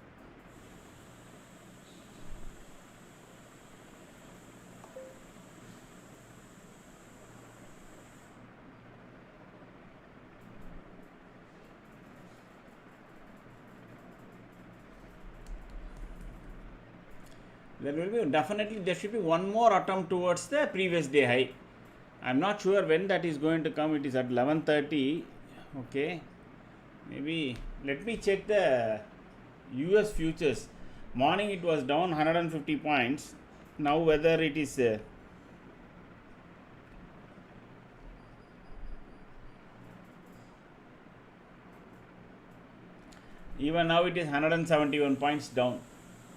Speaker 1: There will be definitely, there should be one more attempt towards the previous day high. I'm not sure when that is going to come. It is at 11:30. Okay, maybe let me check the US futures. Morning it was down 150 points. Now whether it is even now it is 171 points down.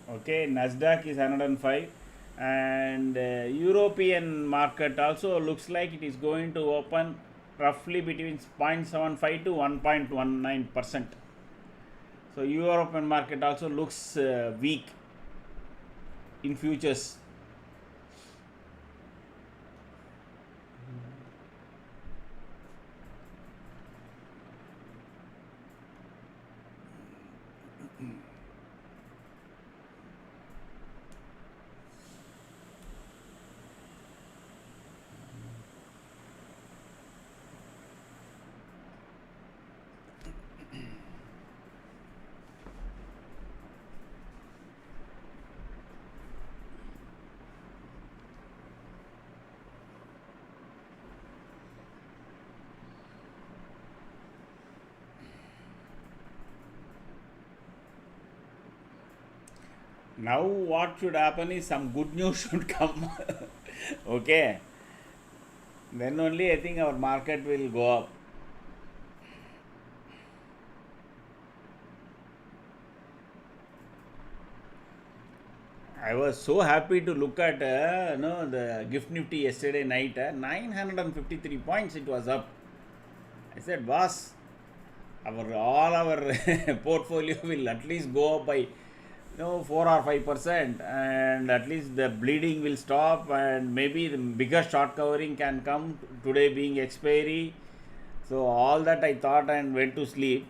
Speaker 1: Okay, Nasdaq is 105. and European market also looks like it is going to open roughly between 0.75 to 1.19%. So European market also looks weak in futures. Now what should happen is some good news should come. Okay, then only I think our market will go up. I was so happy to look at the gift nifty yesterday night, 953 points it was up. I said, boss, all our portfolio will at least go up by 4 or 5%, and at least the bleeding will stop, and maybe the bigger short covering can come today being expiry. So all that I thought and went to sleep.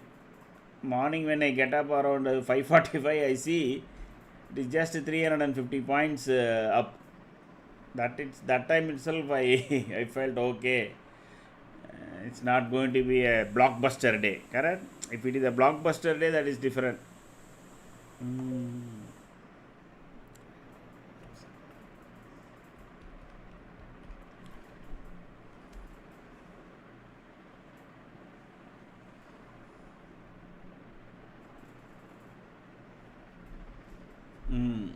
Speaker 1: Morning when I get up around 5:45, I see it is just 350 points up. That time itself I I felt okay. It's not going to be a blockbuster day, correct? If it is a blockbuster day, that is different. Mm. Mm.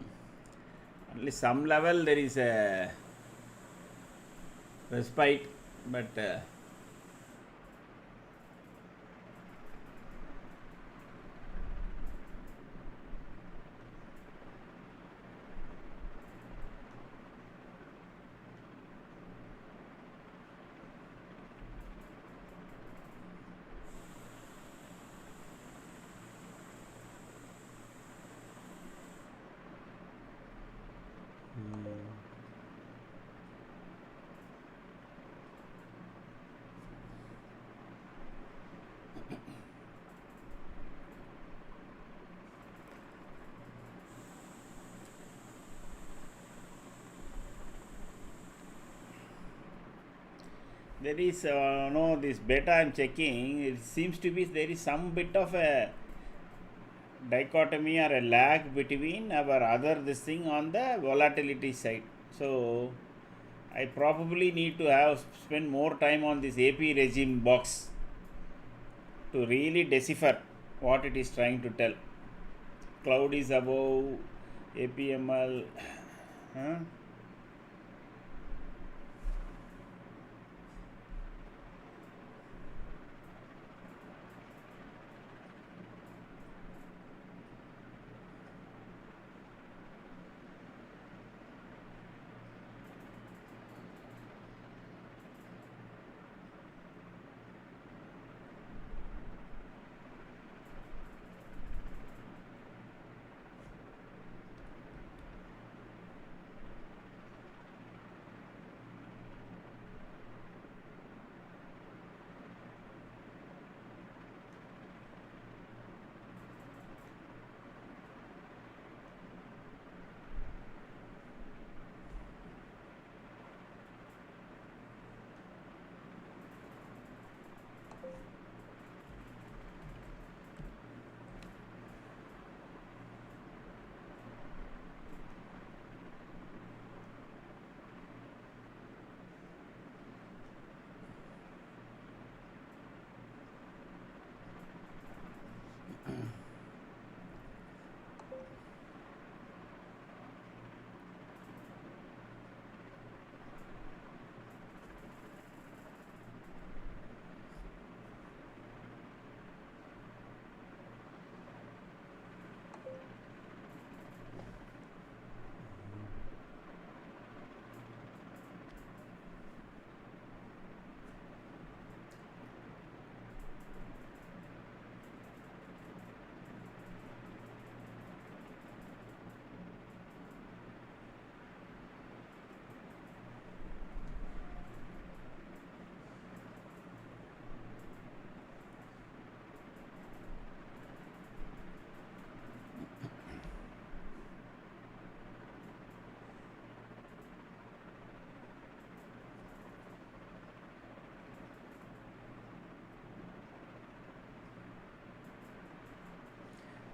Speaker 1: Only some level there is a respite, but there is no this beta I'm checking. It seems to be there is some bit of a dichotomy or a lag between our other this thing on the volatility side. So I probably need to have spend more time on this AP regime box to really decipher what it is trying to tell. Cloud is above APML. Huh?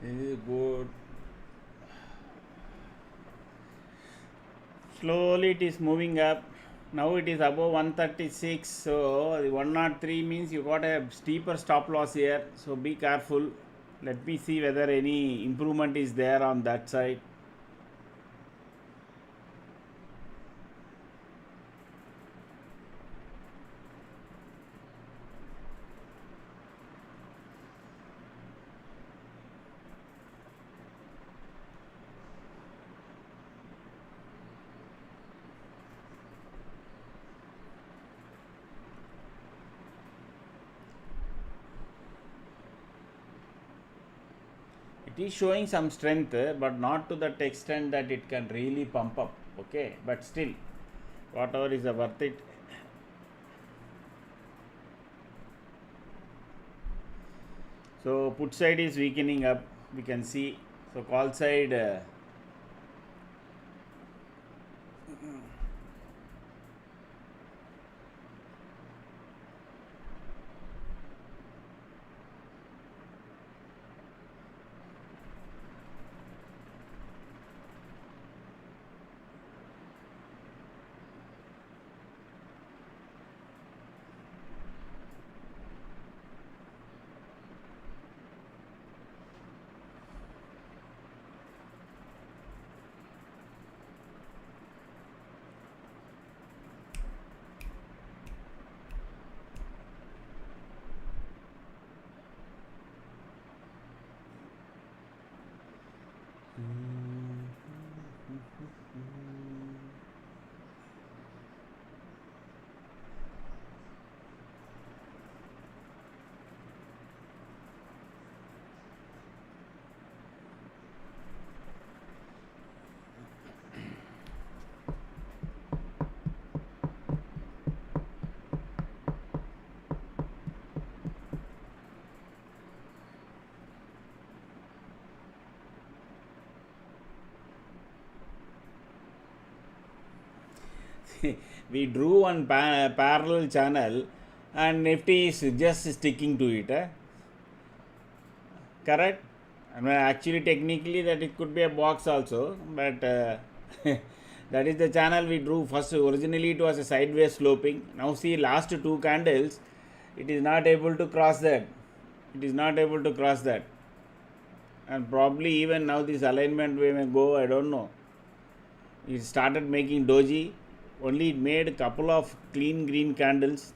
Speaker 1: This is good. Slowly it is moving up. Now it is above 136. So the 103 means you got a steeper stop loss here. So be careful. Let me see whether any improvement is there on that side. It is showing some strength, but not to that extent that it can really pump up. Okay, but still, whatever is worth it. So put side is weakening up. We can see. So call side. We drew one parallel channel and Nifty is just sticking to it. Correct? I mean, actually, technically, that it could be a box also, but that is the channel we drew first. Originally, it was a sideways sloping. Now, see, last two candles, it is not able to cross that. It is not able to cross that. And probably even now, this alignment we may go, I don't know. It started making doji. Only it made a couple of clean green candles.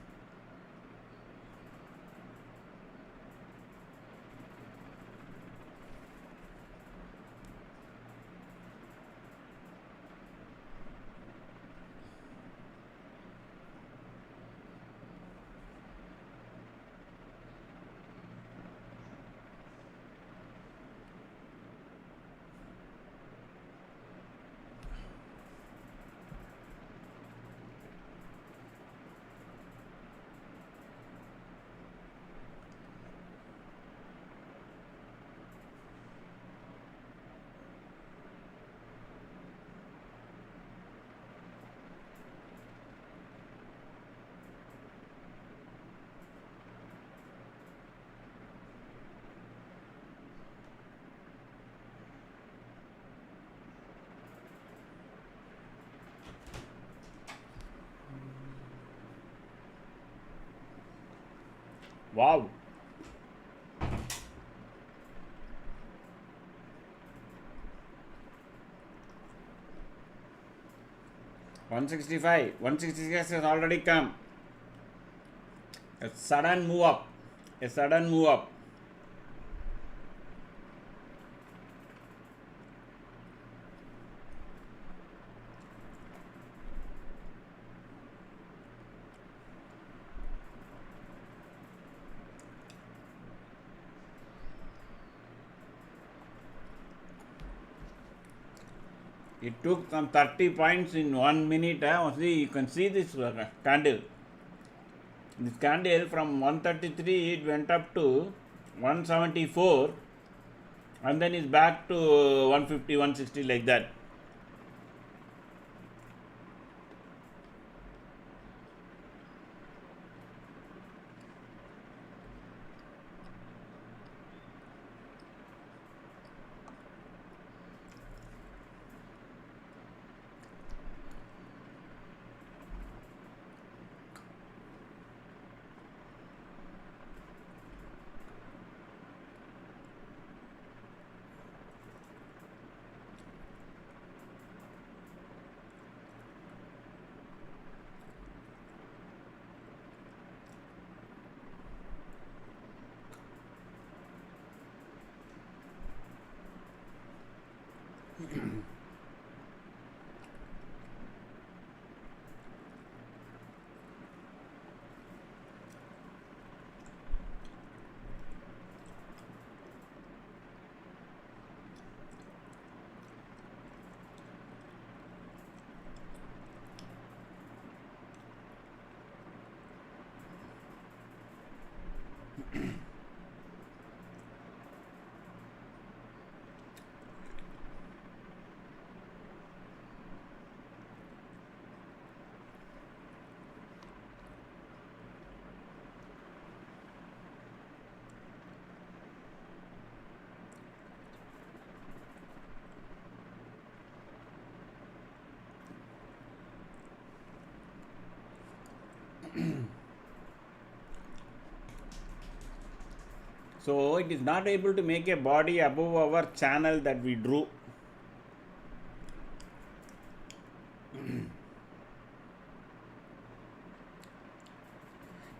Speaker 1: Wow. $165 has already come. A sudden move up. A sudden move up. It took some 30 points in 1 minute. See, you can see this candle. This candle from 133 it went up to 174 and then is back to 150, 160 like that. So it is not able to make a body above our channel that we drew.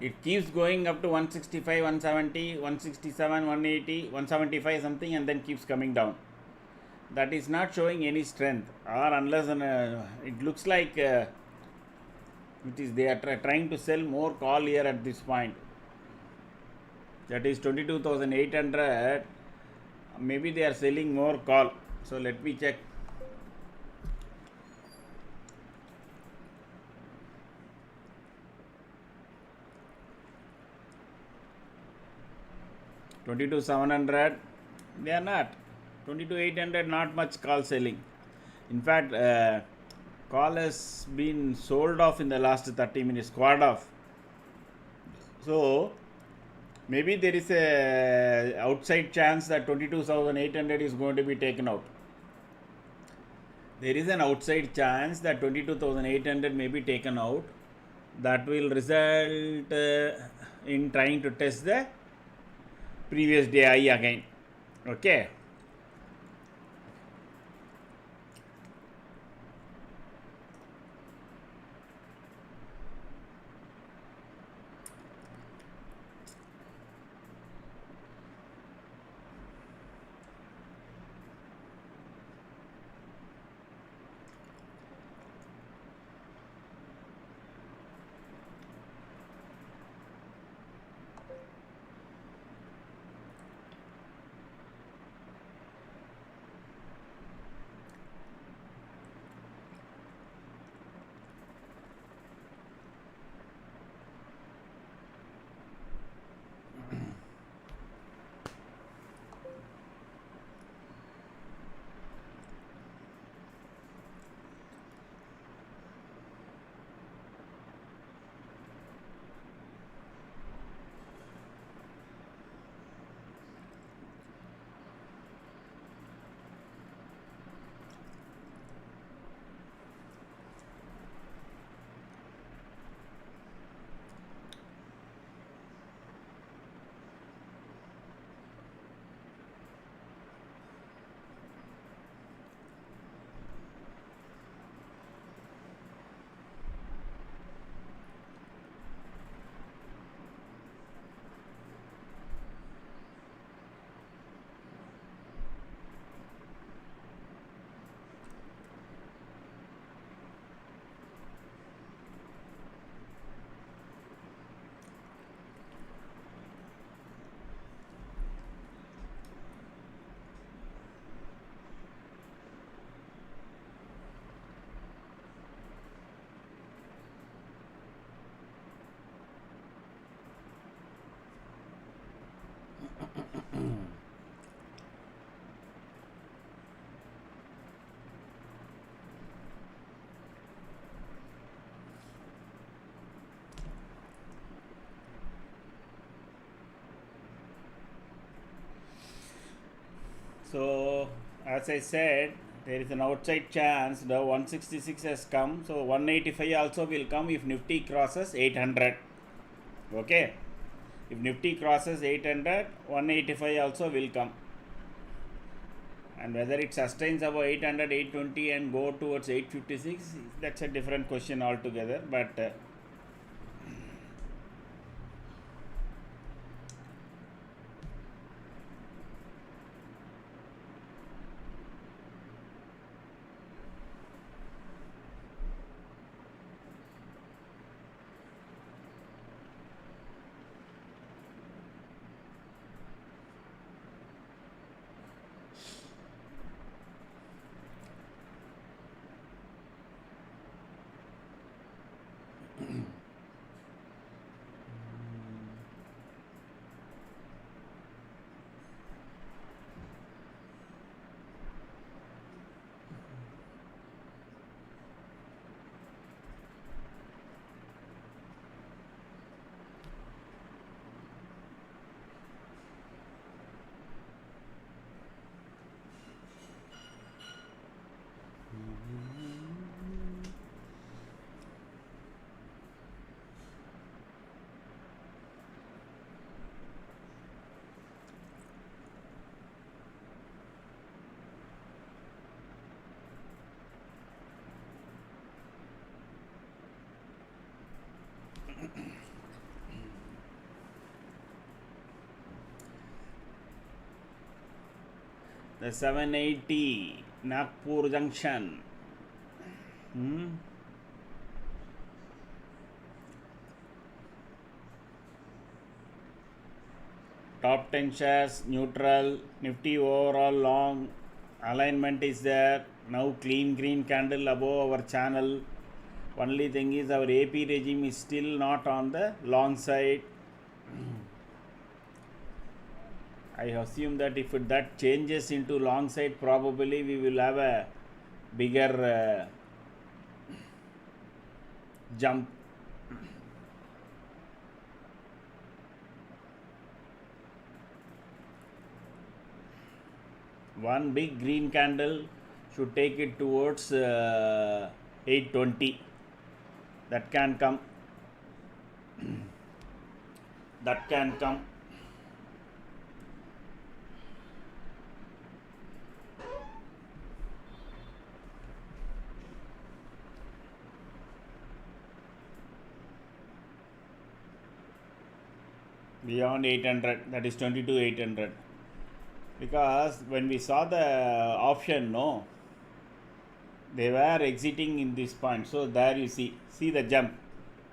Speaker 1: It keeps going up to 165, 170, 167, 180, 175 something, and then keeps coming down. That is not showing any strength, or unless it looks like they are trying to sell more call here at this point. That is 22,800. Maybe they are selling more call. So let me check. $22,700. They are not. 22,800. Not much call selling. In fact, call has been sold off in the last 30 minutes. Squad off. So maybe there is a outside chance that 22,800 is going to be taken out. There is an outside chance that 22,800 may be taken out. That will result in trying to test the previous day high again. Okay. So as I said, there is an outside chance the 166 has come, so 185 also will come if Nifty crosses 800. Okay, if Nifty crosses 800, 185 also will come, and whether it sustains above 800, 820 and go towards 856, that's a different question altogether. But The 780 Nagpur Junction. Top 10 shares neutral. Nifty overall long. Alignment is there. Now clean green candle above our channel. Only thing is our AP regime is still not on the long side. I assume that if that changes into long side, probably we will have a bigger jump. One big green candle should take it towards 820. That can come. That can come. Beyond 800, that is 22,800. Because when we saw the option, no, they were exiting in this point. So there you see the jump.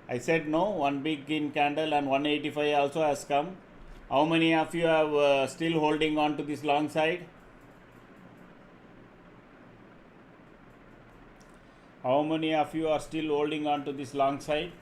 Speaker 1: I said no, one big green candle and 185 also has come. How many of you are still holding on to this long side? How many of you are still holding on to this long side?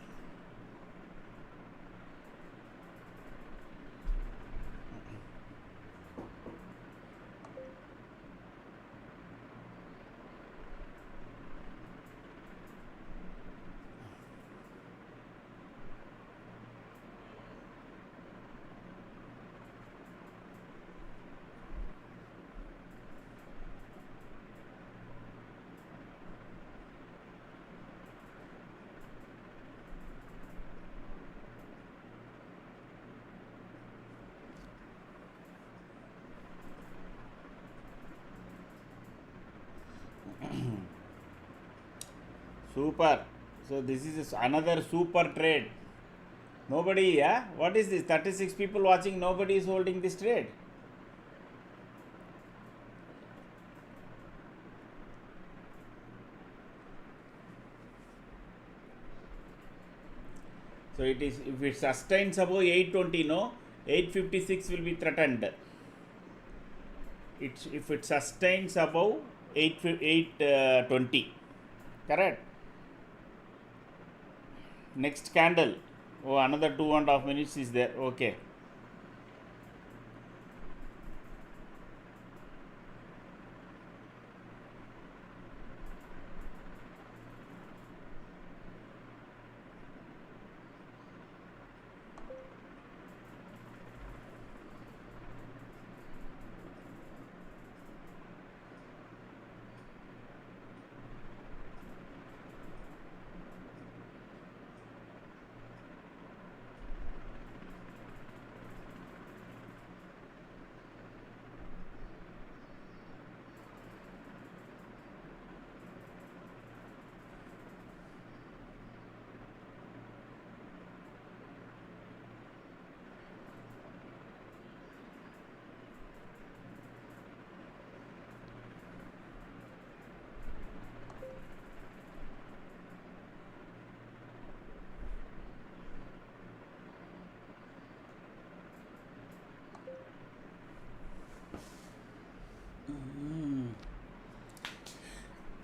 Speaker 1: Super. So this is another super trade. Nobody, yeah? What is this? 36 people watching, nobody is holding this trade. So it is, if it sustains above 820, no, 856 will be threatened. If it sustains above 820, correct? Next candle, oh, another 2.5 minutes is there. Okay.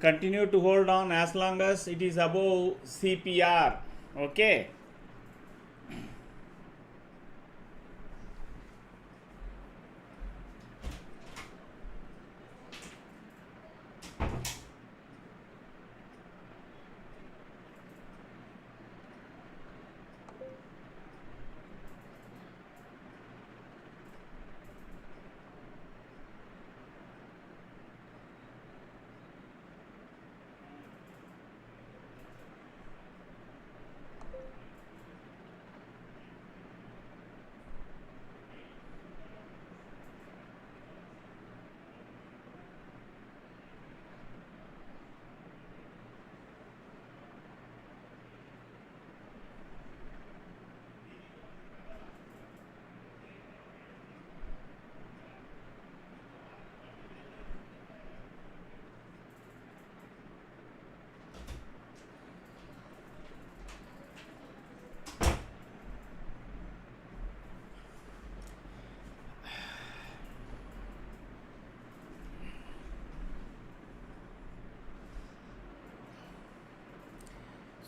Speaker 1: Continue to hold on as long as it is above CPR. Okay.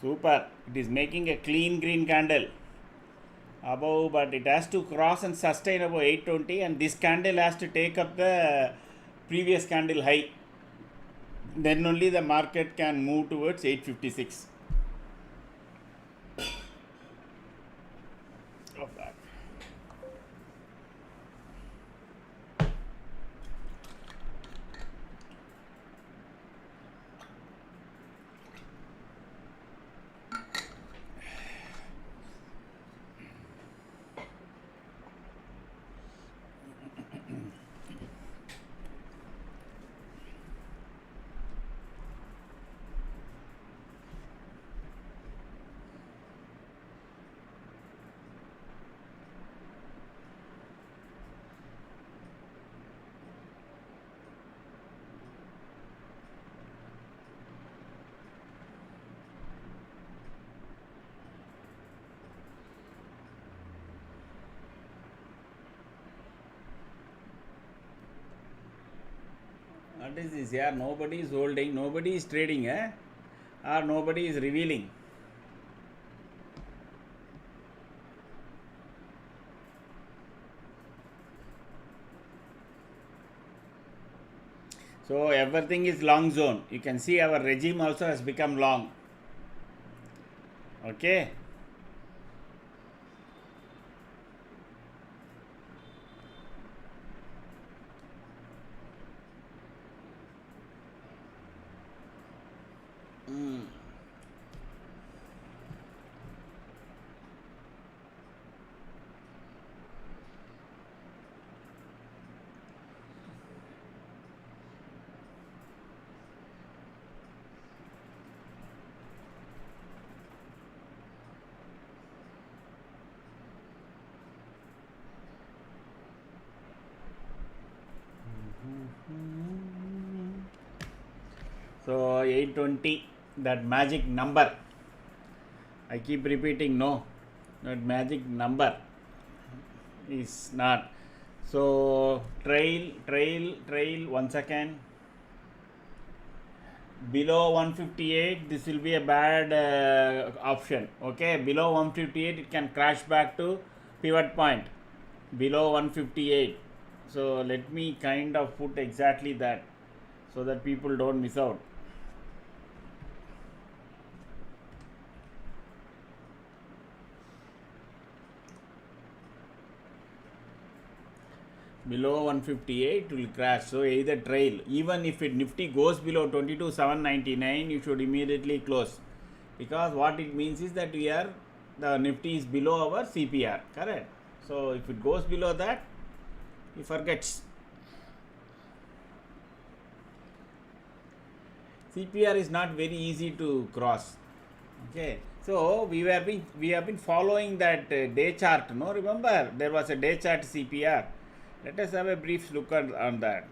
Speaker 1: Super. It is making a clean green candle above, but it has to cross and sustain above 820, and this candle has to take up the previous candle high. Then only the market can move towards 856. Of that. What is this? Yeah, nobody is holding, nobody is trading, or nobody is revealing. So everything is long zone. You can see our regime also has become long. Okay. So 820, that magic number. I keep repeating, no, that magic number is not. So trail once again. Below 158, this will be a bad option. Okay, below 158, it can crash back to pivot point below 158. So let me kind of put exactly that so that people don't miss out. Below 158 will crash. So either trail, even if it Nifty goes below 22,799, you should immediately close, because what it means is that the Nifty is below our CPR, correct? So if it goes below that, he forgets. CPR is not very easy to cross. Okay, so we have been following that day chart. No, remember there was a day chart CPR. Let us have a brief look on that.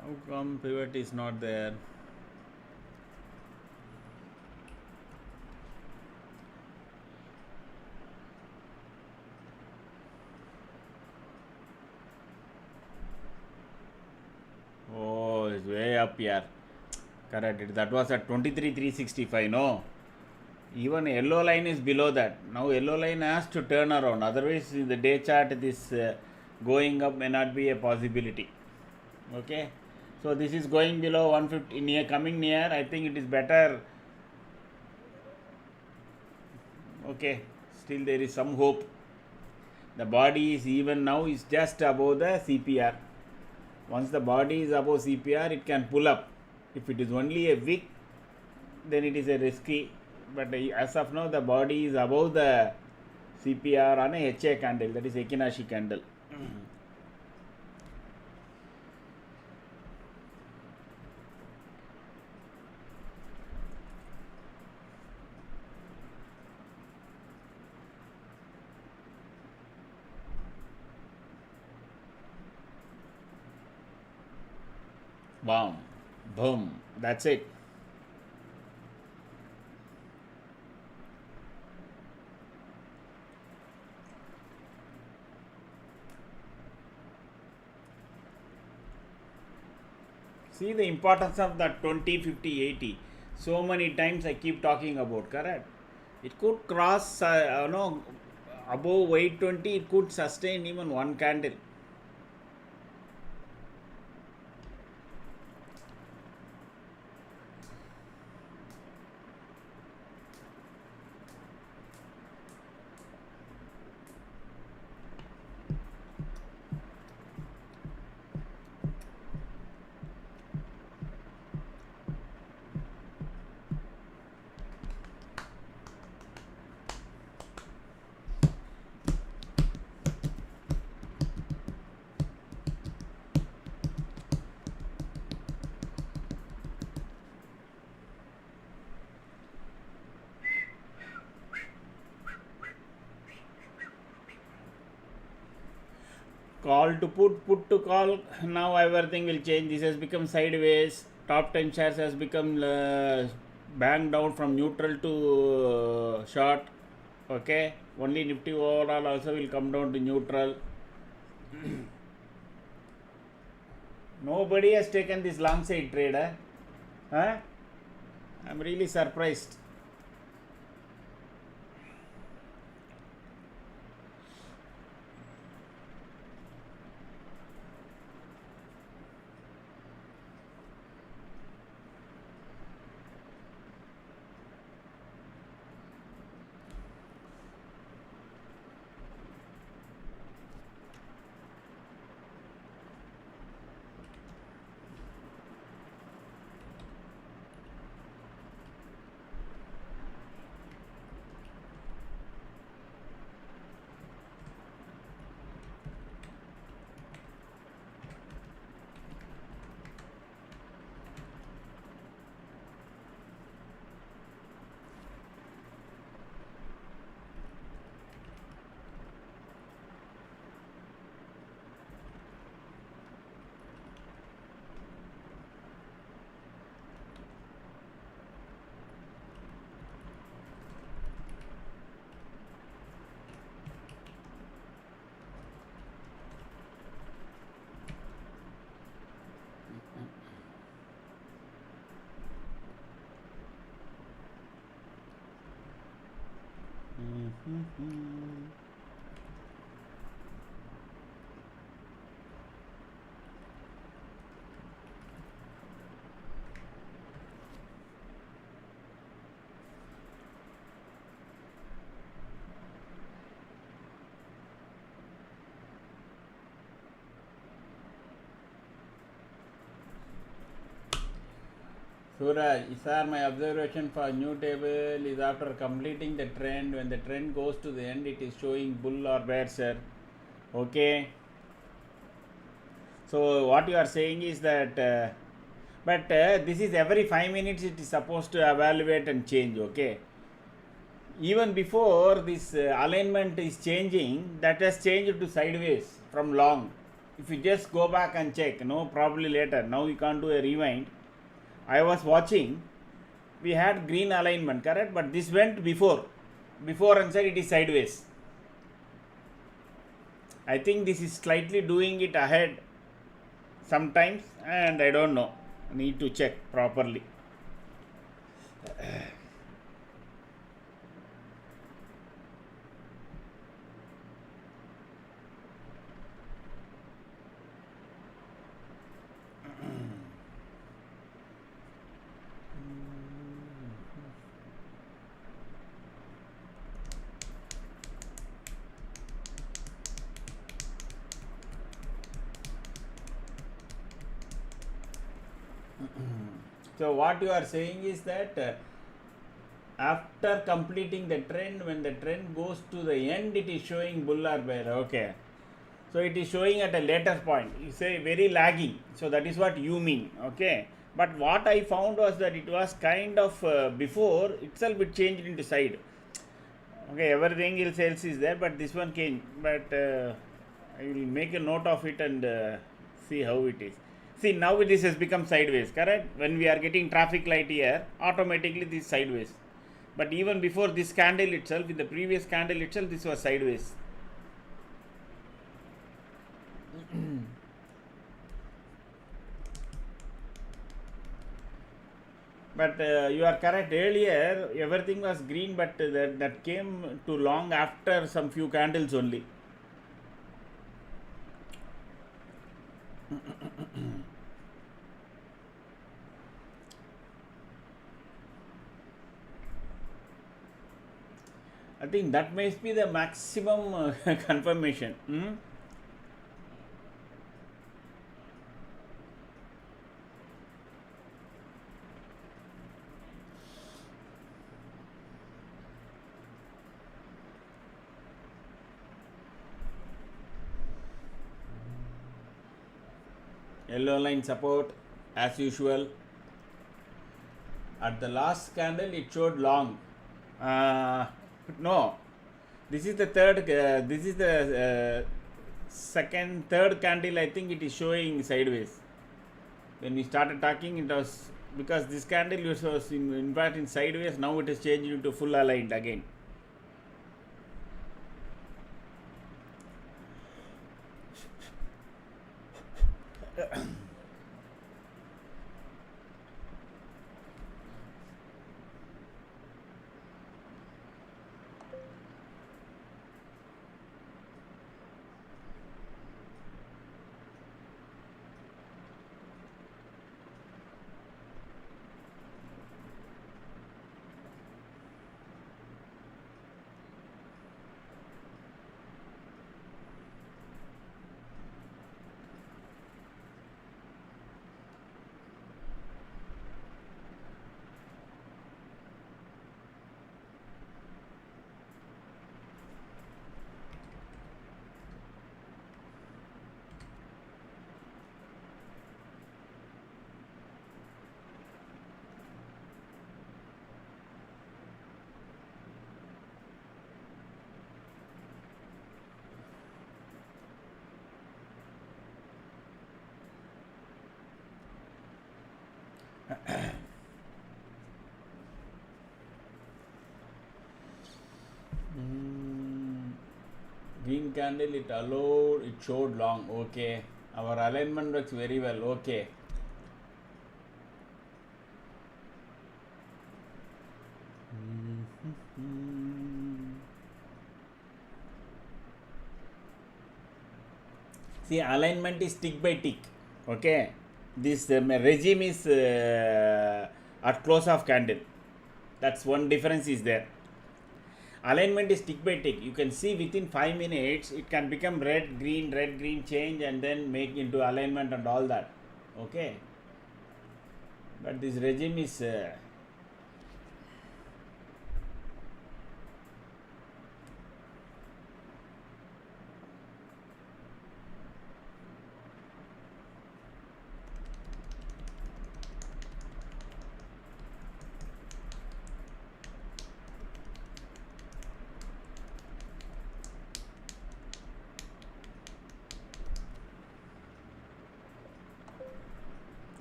Speaker 1: How come pivot is not there? Oh, it's way up here. Correct. That was at 23,365. No, even yellow line is below that. Now yellow line has to turn around. Otherwise, in the day chart, this going up may not be a possibility. Okay. So this is going below 150, near, coming near. I think it is better. Okay, still there is some hope. The body is even now is just above the CPR. Once the body is above CPR, it can pull up. If it is only a wick, then it is a risky. But as of now, the body is above the CPR on a HA candle, that is Ekinashi candle. Boom, boom. That's it. See the importance of the 20, 50, 80. So many times I keep talking about, correct? It could cross, above 820, it could sustain even one candle. Call to put to call. Now everything will change. This has become sideways. Top 10 shares has become banged down from neutral to short. Okay, only Nifty overall also will come down to neutral. Nobody has taken this long side trade. Huh? I'm really surprised. Suraj, sir, my observation for new table is after completing the trend, when the trend goes to the end, it is showing bull or bear, sir. Okay. So what you are saying is that, but this is every 5 minutes it is supposed to evaluate and change. Okay. Even before this alignment is changing, that has changed to sideways from long. If you just go back and check, no, probably later. Now you can't do a rewind. I was watching, we had green alignment, correct? But this went before and said it is sideways. I think this is slightly doing it ahead sometimes, and I don't know. I need to check properly. So what you are saying is that after completing the trend, when the trend goes to the end, it is showing bull or bear. Okay. So it is showing at a later point. You say very lagging. So that is what you mean. Okay. But what I found was that it was kind of before itself it changed into side. Okay, everything else is there, but this one came. But I will make a note of it and see how it is. See, now this has become sideways, correct? When we are getting traffic light here, automatically this is sideways. But even before this candle itself, in the previous candle itself, this was sideways. But you are correct. Earlier, everything was green, but that came to long after some few candles only. I think that must be the maximum confirmation. Yellow line support as usual. At the last candle, it showed long. No, this is the third. This is the third candle. I think it is showing sideways. When we started talking, it was because this candle was in fact in sideways. Now it is changed into full aligned again. Green candle, it allowed, it showed long. Okay, our alignment works very well. Okay. See, alignment is tick by tick. Okay, this regime is at close of candle. That's one difference is there. Alignment is tick by tick. You can see within 5 minutes it can become red green change and then make into alignment and all that. Okay, but this regime is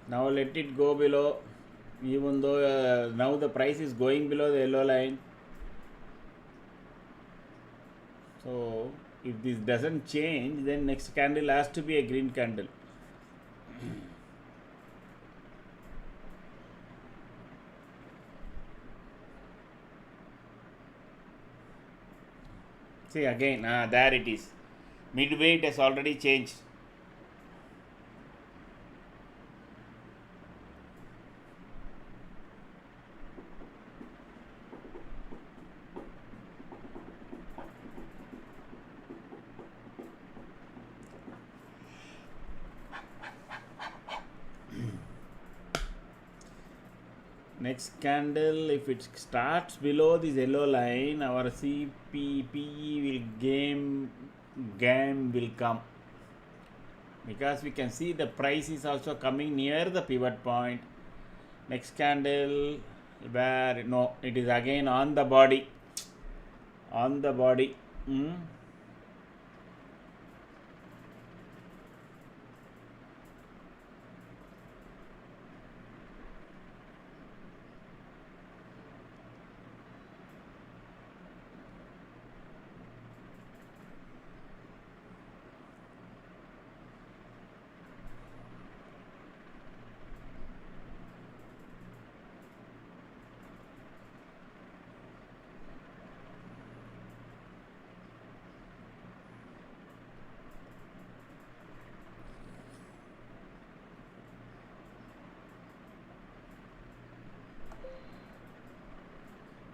Speaker 1: now let it go below, even though now the price is going below the yellow line. So if this doesn't change, then next candle has to be a green candle. See again, there it is. Midway it has already changed. Next candle, if it starts below this yellow line, our CPE will game will come, because we can see the price is also coming near the pivot point. Next candle, where no, it is again on the body,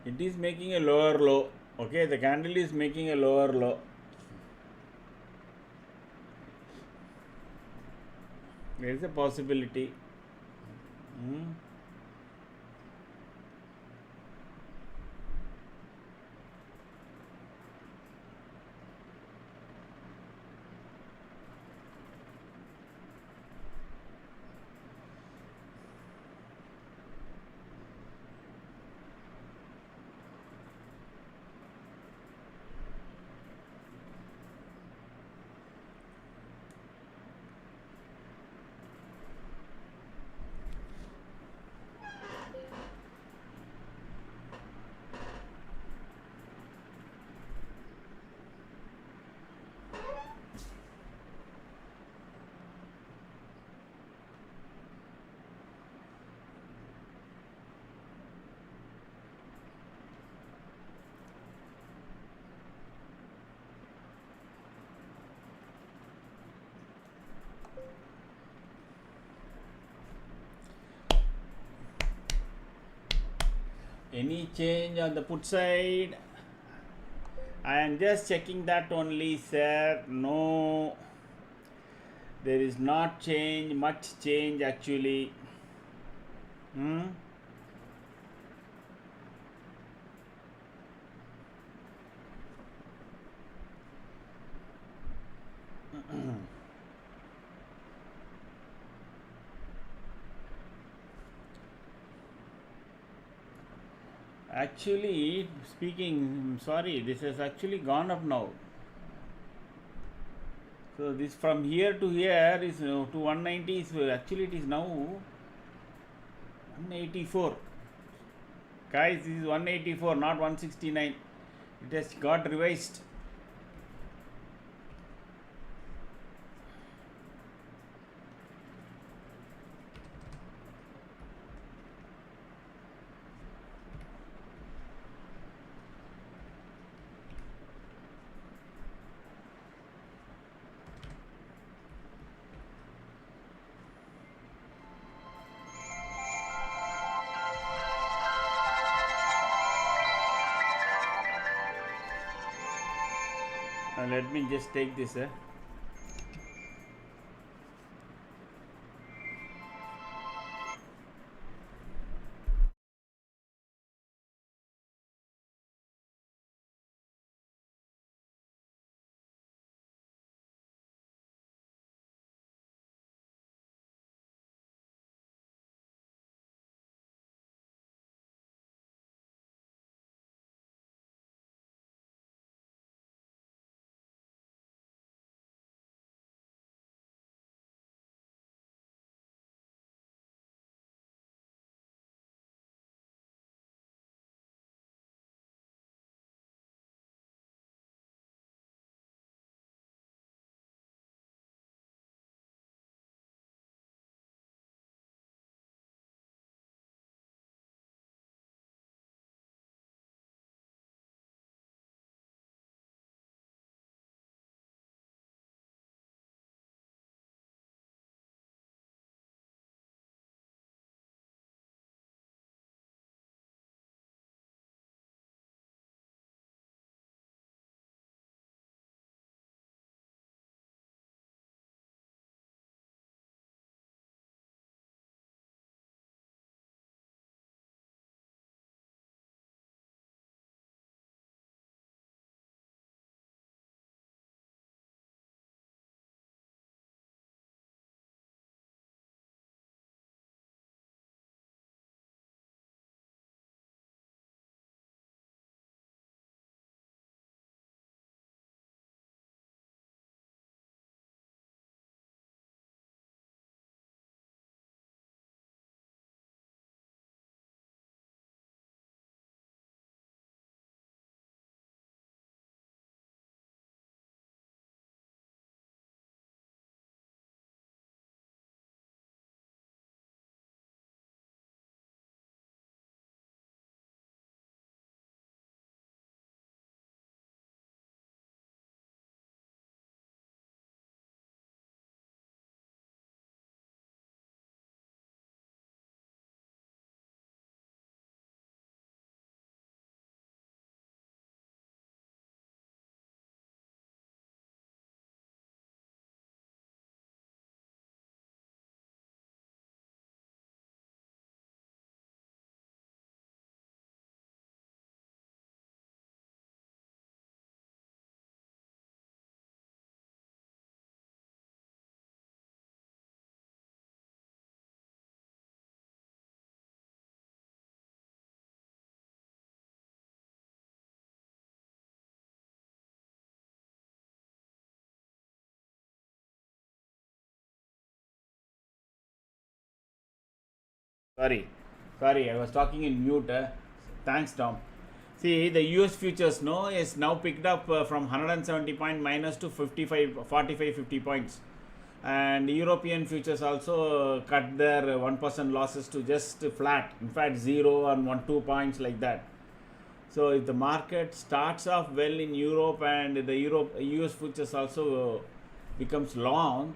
Speaker 1: It is making a lower low. Okay, the candle is making a lower low. There is a possibility. Hmm. Any change on the put side? I am just checking that only, sir. No, there is not change, much change actually. Hmm? Actually, speaking, sorry, this has actually gone up now. So this from here to here is to 190 is actually it is now 184. Guys, this is 184, not 169. It has got revised. Let me just take this. Sorry, I was talking in mute. Thanks, Tom. See, the US futures no is now picked up from 170 point minus to 50 points, and European futures also cut their 1% losses to just flat. In fact, 0 and 1 2 points like that. So if the market starts off well in Europe and the US futures also becomes long,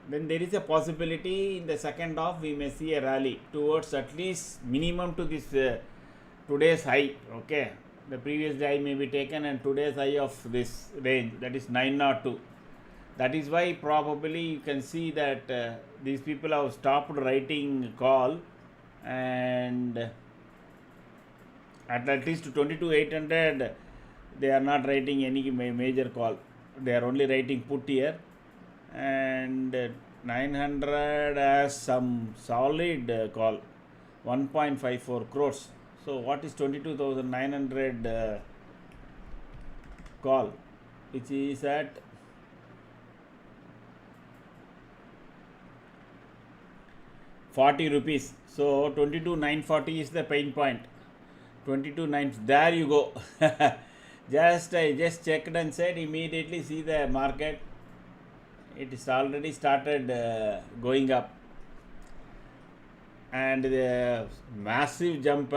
Speaker 1: then there is a possibility in the second half we may see a rally towards at least minimum to this today's high. Okay, the previous high may be taken and today's high of this range, that is 902. That is why probably you can see that these people have stopped writing call, and at least 22,800 they are not writing any major call. They are only writing put here, and 900 has some solid call, 1.54 crores. So what is 22,900 call, which is at 40 rupees. So 22,940 is the pain point. 22,9, there you go. I just checked and said immediately see the market. It is already started going up, and the massive jump.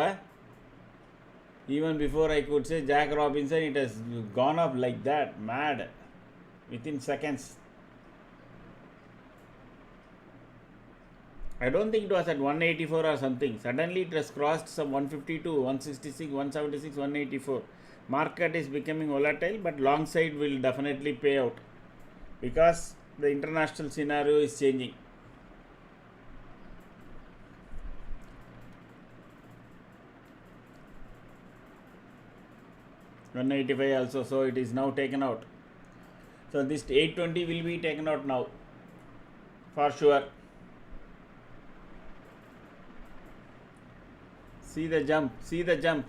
Speaker 1: Even before I could say Jack Robinson, it has gone up like that, mad, within seconds. I don't think it was at 184 or something. Suddenly it has crossed some 152, 166, 176, 184. Market is becoming volatile, but long side will definitely pay out because the international scenario is changing. $185 also, so it is now taken out. So this 820 will be taken out now for sure. See the jump, see the jump.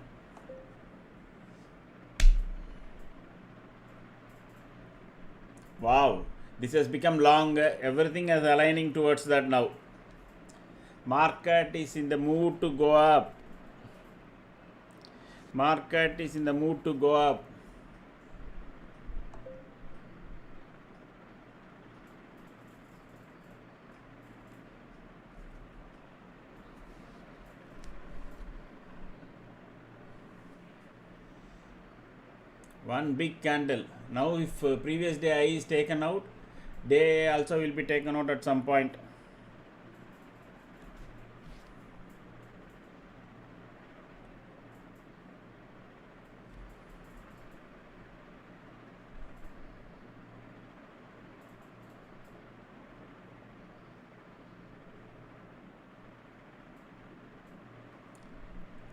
Speaker 1: Wow, this has become long. Everything is aligning towards that now. Market is in the mood to go up. Market is in the mood to go up. One big candle. Now if previous day high is taken out, they also will be taken out at some point.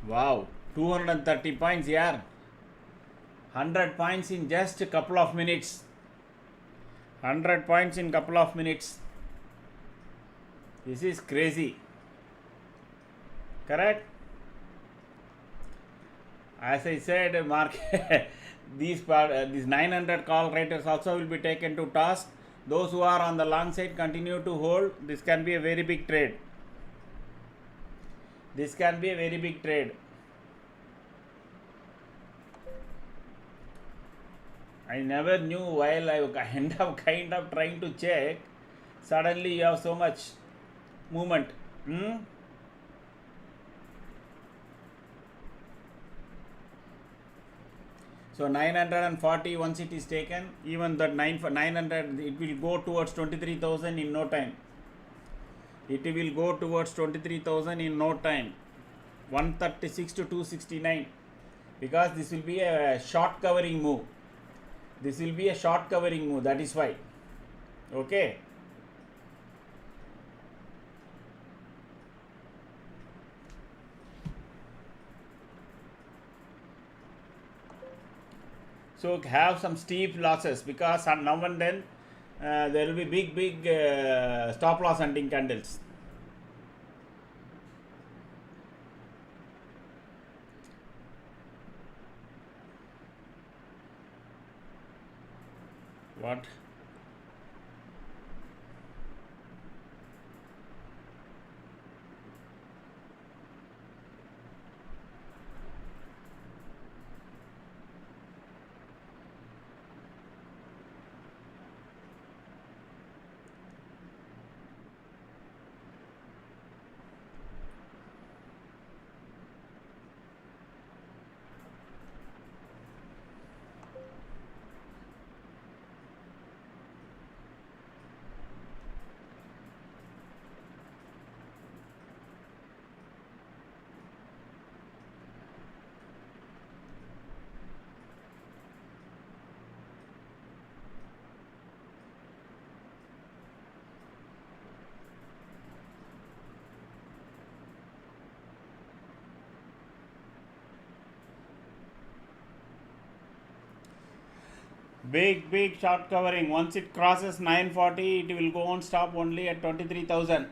Speaker 1: Wow, 230 points here. 100 points in just a couple of minutes. 100 points in couple of minutes. This is crazy. Correct? As I said, market these 900 call writers also will be taken to task. Those who are on the long side continue to hold. This can be a very big trade. This can be a very big trade. I never knew while I kind of trying to check. Suddenly you have so much movement. So 940 once it is taken, even that 900 it will go towards 23,000 in no time. It will go towards 23,000 in no time. 136 to 269, because this will be a short covering move. This will be a short covering move, that is why. Okay. So have some steep losses, because now and then there will be big stop loss hunting candles. What? Big short covering. Once it crosses 940, it will go on stop only at 23,000.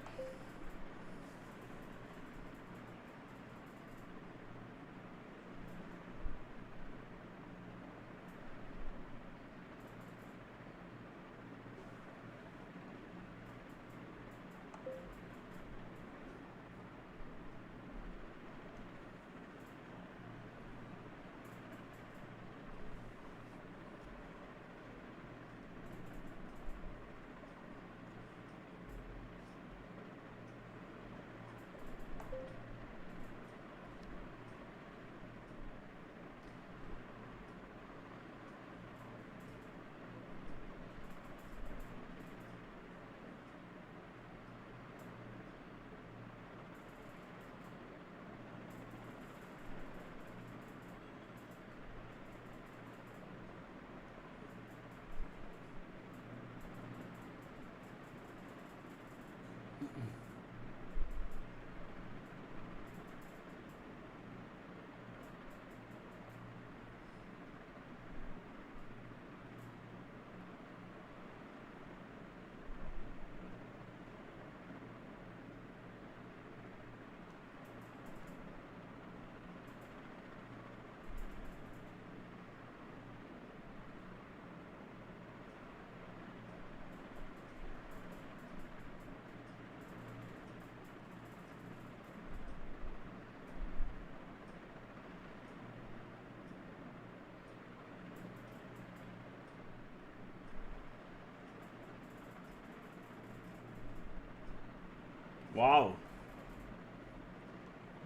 Speaker 1: Wow.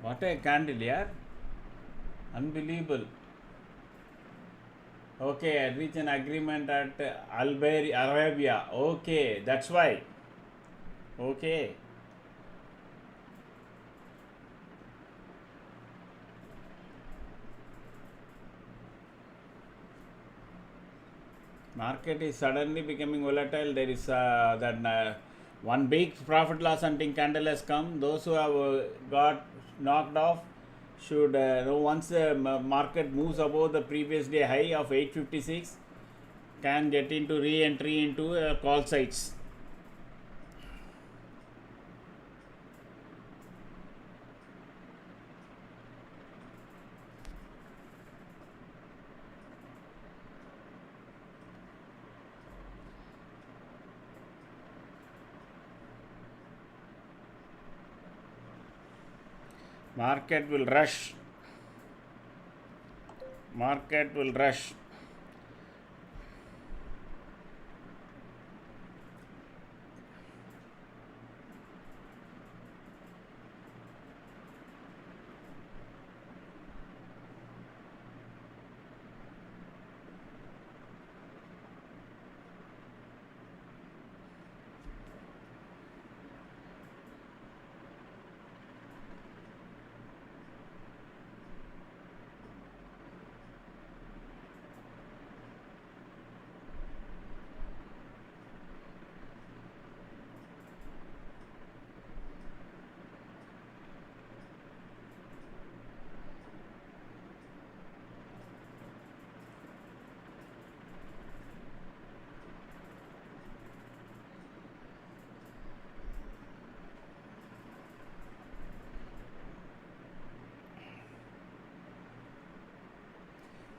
Speaker 1: What a candle, yeah. Unbelievable. Okay, I reached an agreement at Arabia. Okay, that's why. Okay. Market is suddenly becoming volatile. There is that one big profit loss hunting candle has come. Those who have got knocked off should once the market moves above the previous day high of 856, can get into re-entry into call sites. Market will rush. Market will rush.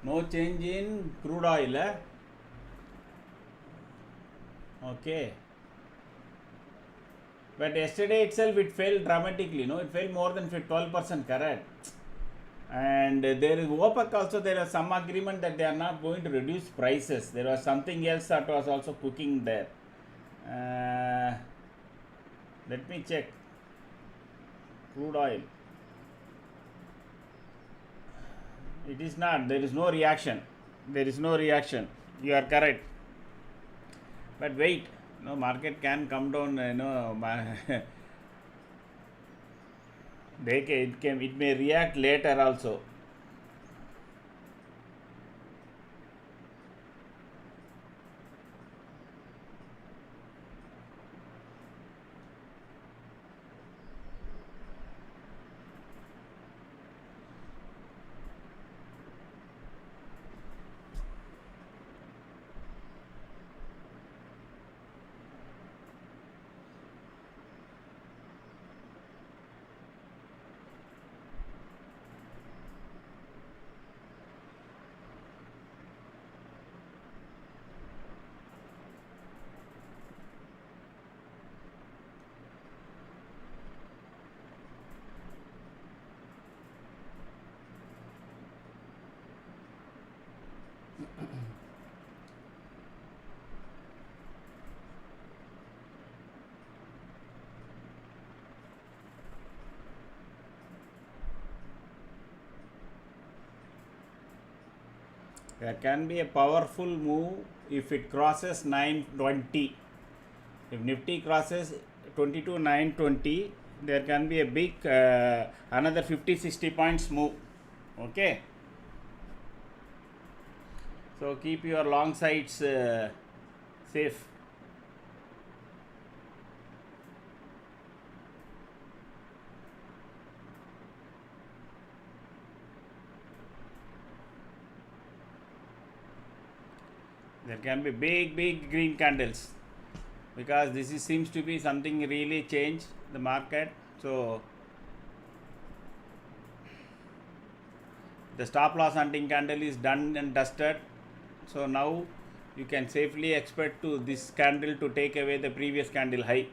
Speaker 1: No change in crude oil. Okay. But yesterday itself it fell dramatically. No, it fell more than 12%. Correct. And there is OPEC also. There was some agreement that they are not going to reduce prices. There was something else that was also cooking there. Let me check. Crude oil. It is not. There is no reaction. There is no reaction. You are correct. But wait. No, market can come down. It may react later also. There can be a powerful move if it crosses 920. If Nifty crosses 22,920, there can be a big another 50-60 points move. Okay. So keep your long sides safe. There can be big green candles because this seems to be something really changed the market. So the stop loss hunting candle is done and dusted. So now you can safely expect to this candle to take away the previous candle high.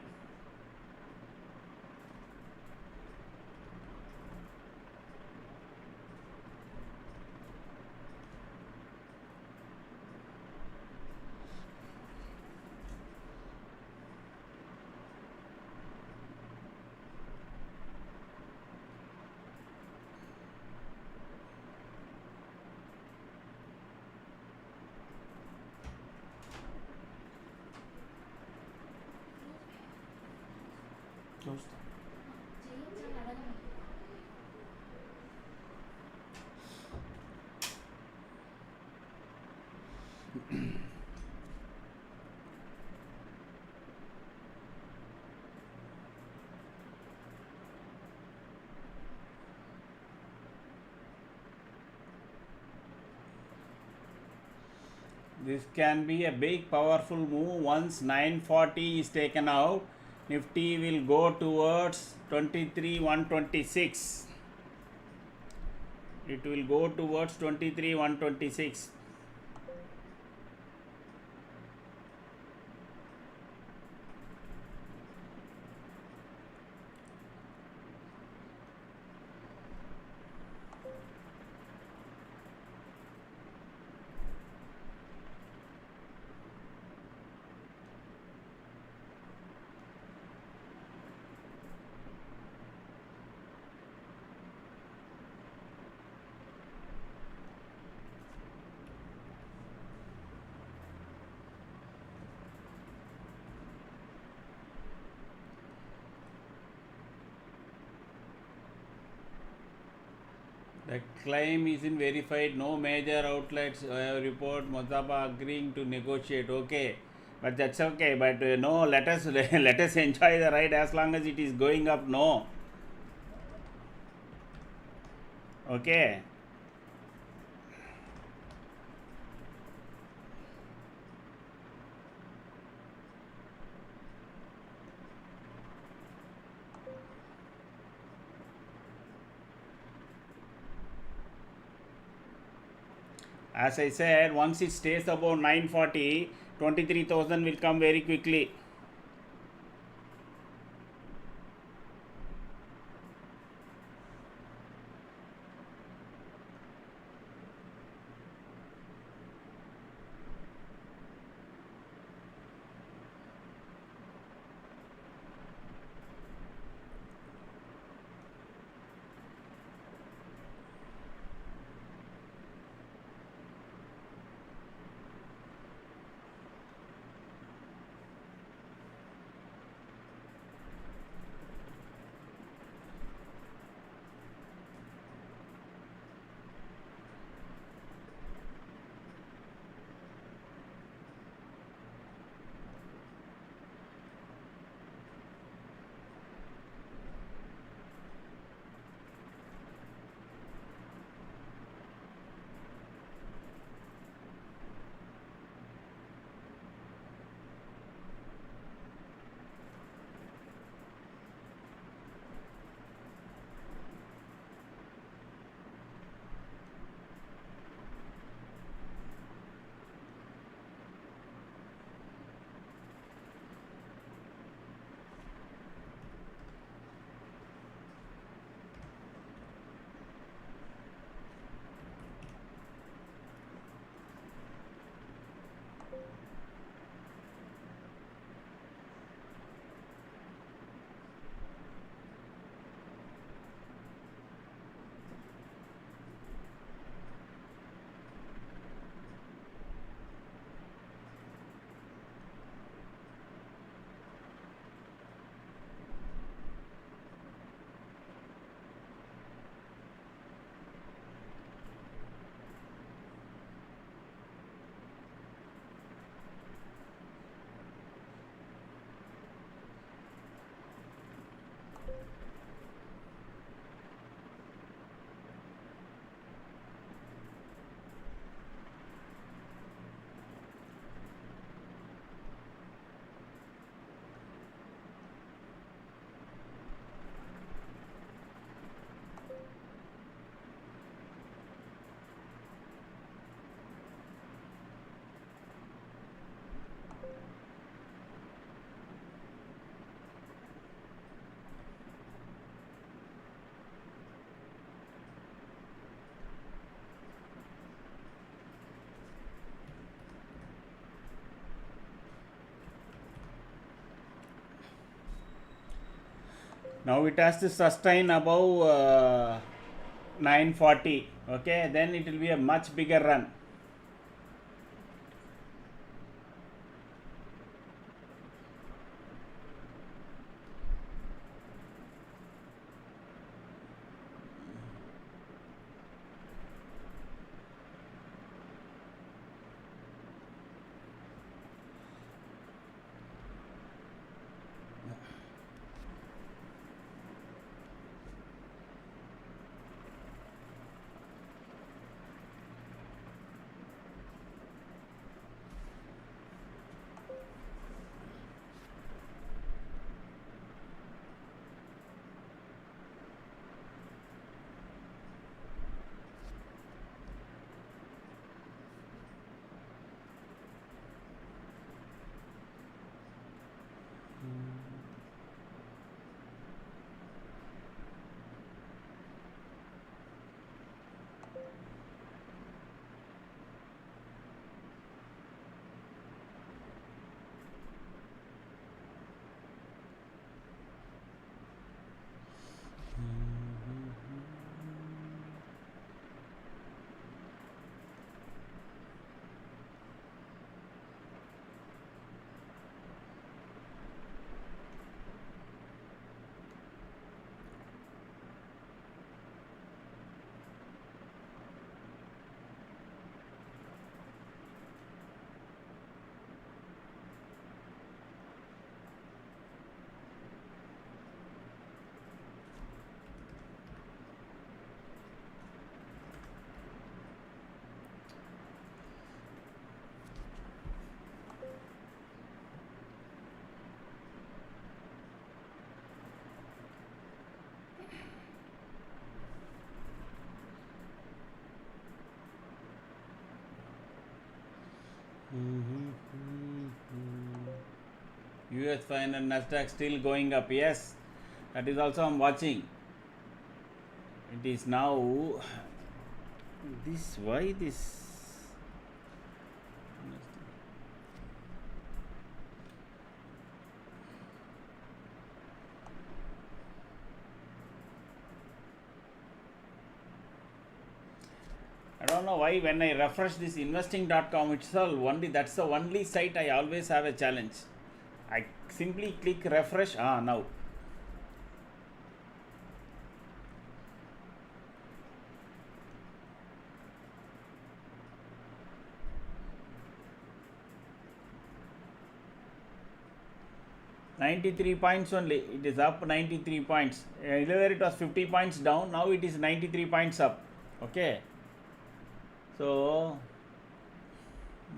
Speaker 1: This can be a big powerful move. Once 940 is taken out, Nifty will go towards 23,126. It will go towards 23,126. The claim isn't verified. No major outlets report Mozaba agreeing to negotiate. Okay, but that's okay. But no, let us let us enjoy the ride as long as it is going up. No, okay. As I said, once it stays above 940, 23,000 will come very quickly. Now it has to sustain above 940. Okay, then it will be a much bigger run.
Speaker 2: US 500 Nasdaq still going up. Yes, that is also I'm watching.
Speaker 1: It is now this. Why this? I don't know why when I refresh this investing.com itself, only that's the only site I always have a challenge. I simply click refresh. Now. $93 points only. It is up 93 points. Earlier it was 50 points down. Now it is 93 points up. Okay. So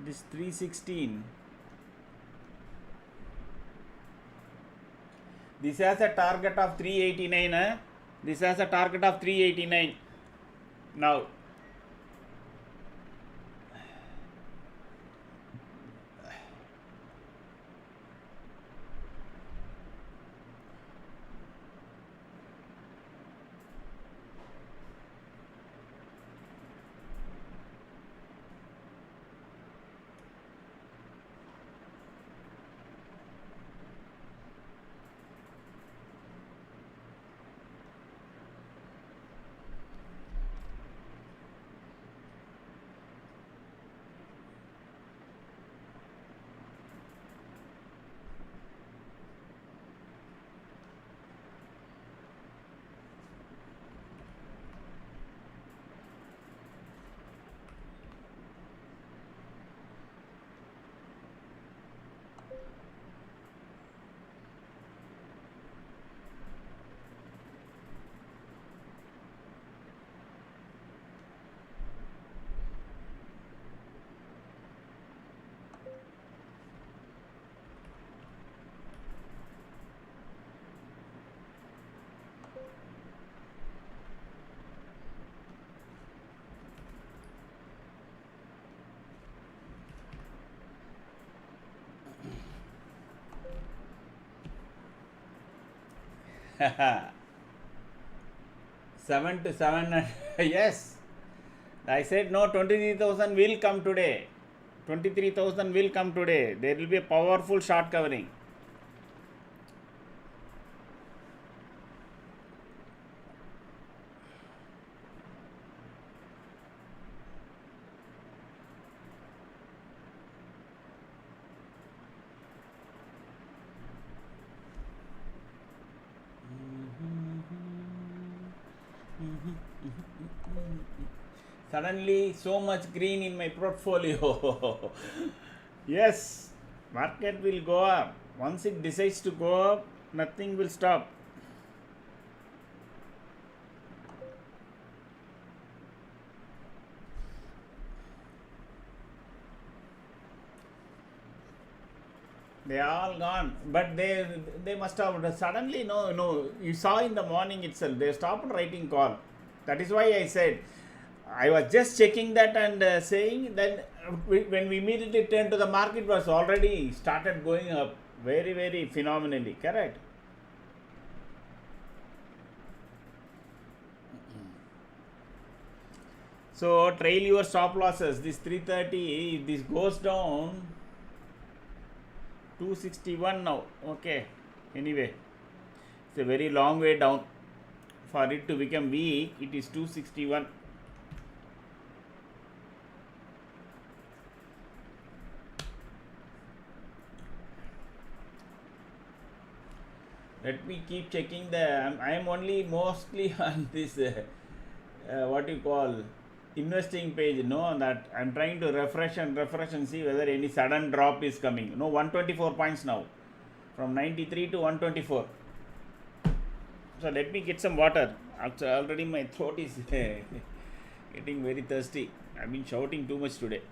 Speaker 1: this 316. This has a target of 389. This has a target of 389. Now. Seven to 7. Yes, I said no. 23,000 will come today. 23,000 will come today. There will be a powerful short covering. Suddenly, so much green in my portfolio. Yes, market will go up. Once it decides to go up, nothing will stop. They are all gone, but they must have suddenly no. You saw in the morning itself they stopped writing call. That is why I said I was just checking that and saying that when we immediately turned to the market was already started going up very phenomenally. Correct. So trail your stop losses. This 330. If this goes down 261 now. Okay. Anyway, it's a very long way down. For it to become weak, it is 261. Let me keep checking the. I am only mostly on this what you call investing page. No, that I'm trying to refresh and see whether any sudden drop is coming. No, 124 points now, from 93 to 124. So let me get some water. Already my throat is getting very thirsty. I've been shouting too much today.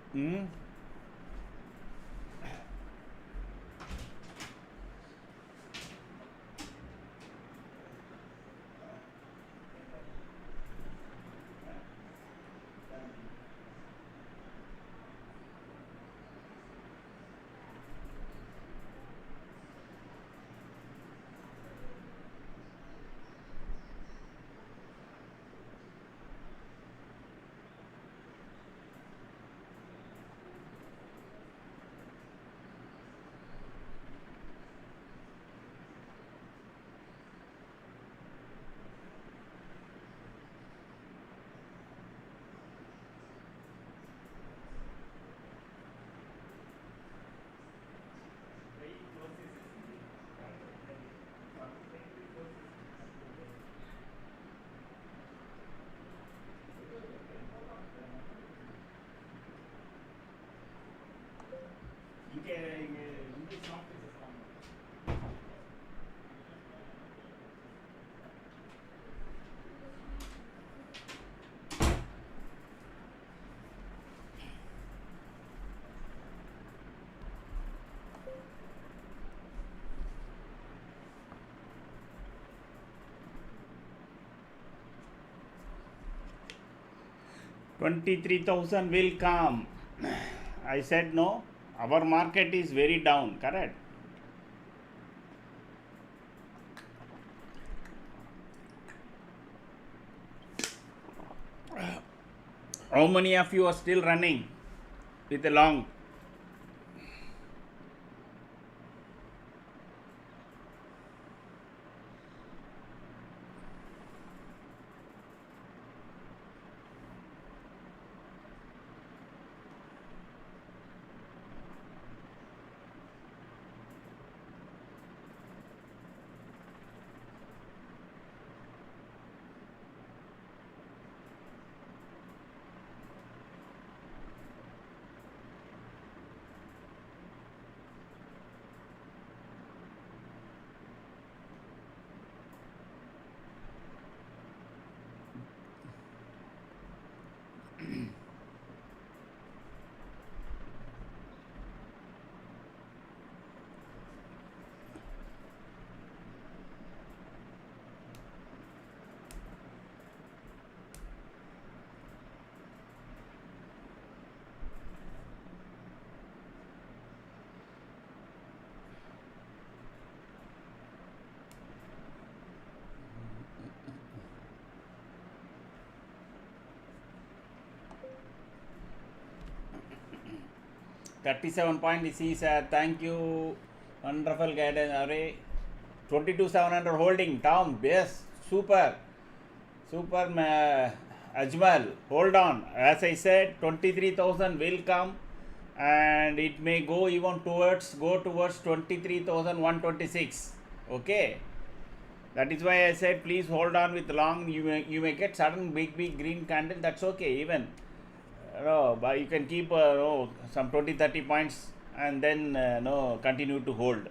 Speaker 1: 23,000 will come. I said no. Our market is very down. Correct. How many of you are still running with a long? $37 points is thank you, wonderful guidance. Array 22,700 holding. Tom, yes, super, Ajmal, hold on. As I said, 23,000 will come, and it may go even towards 23,126. Okay, that is why I said please hold on with long. You may get sudden big green candle. That's okay even. no, but you can keep no, some 20-30 points and then no, continue to hold.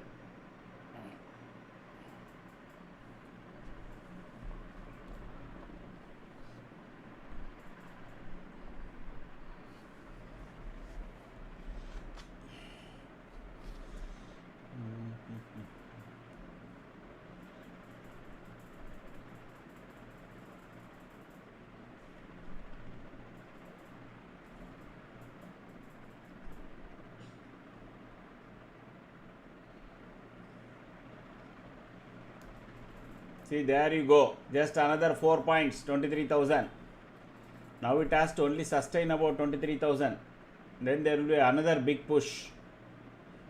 Speaker 1: See, there you go. Just another 4 points, 23,000. Now it has to only sustain about 23,000. Then there will be another big push.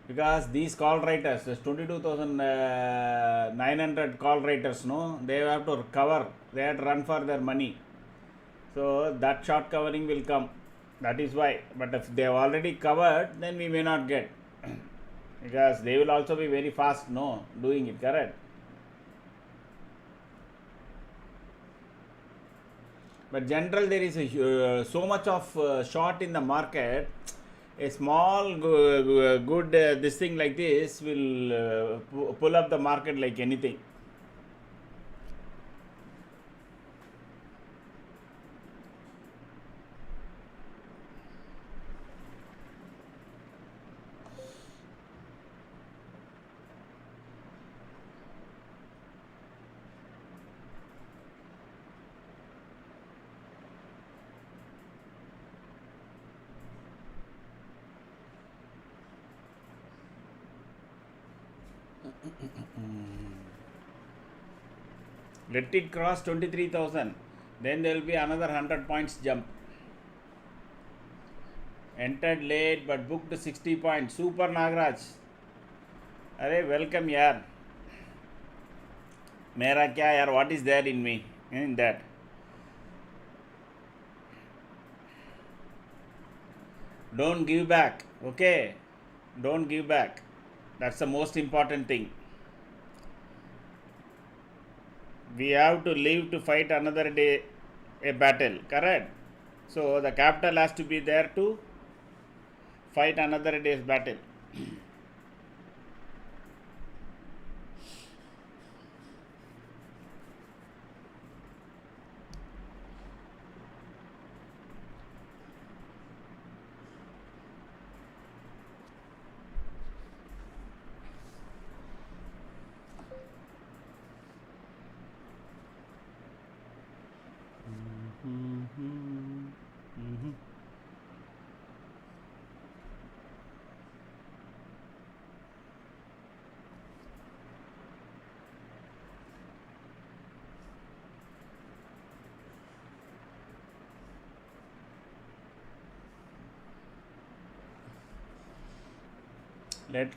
Speaker 1: Because these call writers, there's 22,900 call writers, no? They have to cover. They have to run for their money. So that short covering will come. That is why. But if they have already covered, then we may not get. Because they will also be very fast, no? Doing it, correct? But general there is so much of short in the market. A small good this thing like this will pull up the market like anything. Let it cross 23,000, then there will be another 100 points jump. Entered late but booked 60 points. Super Nagraj. Arey, welcome yaar. Mera kya yaar, what is there in me? In that. Don't give back, okay? Don't give back. That's the most important thing. We have to live to fight another day a battle, correct? So the capital has to be there to fight another day's battle.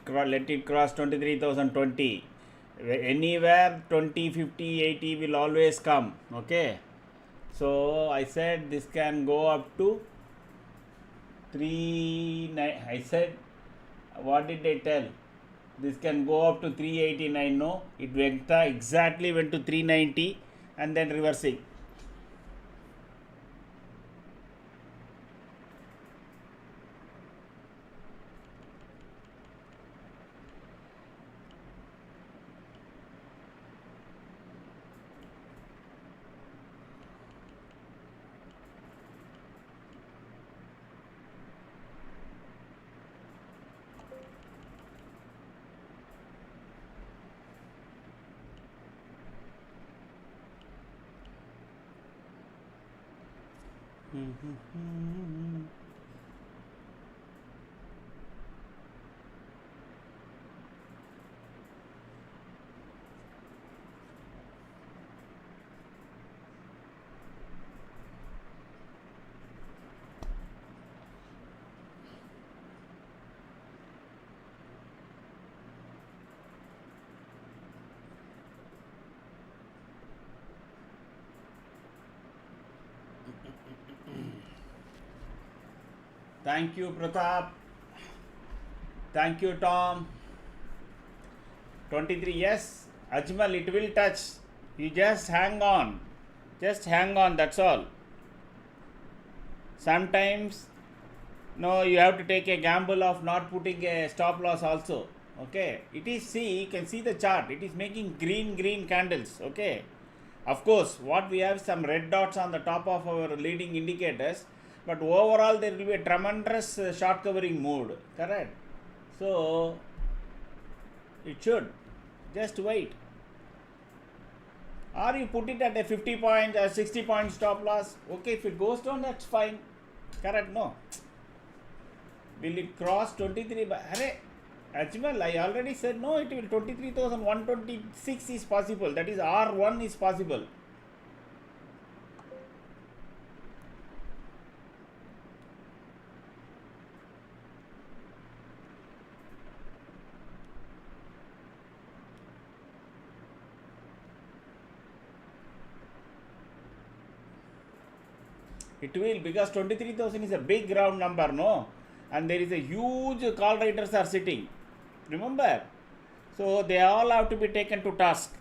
Speaker 1: Let it cross 23,020. Anywhere 20, 50, 80 will always come. Okay. So I said this can go up to 3. I said, what did I tell? This can go up to 389. No, it went exactly went to 390 and then reversing. Thank you, Pratap. Thank you, Tom. 23. Yes, Ajmal, it will touch. You just hang on. Just hang on, that's all. Sometimes no, you have to take a gamble of not putting a stop loss also. Okay, it is, see, you can see the chart, it is making green candles. Okay, of course what we have some red dots on the top of our leading indicators, but overall there will be a tremendous short covering mood, correct? So it should just wait, or you put it at a 50 point or 60 point stop loss. Okay, if it goes down, that's fine, correct? No, will it cross 23 by Ajmal, I already said no, it will 23,126 is possible, that is R1 is possible. It will, because 23,000 is a big round number, no? And there is a huge call writers are sitting, remember? So they all have to be taken to task.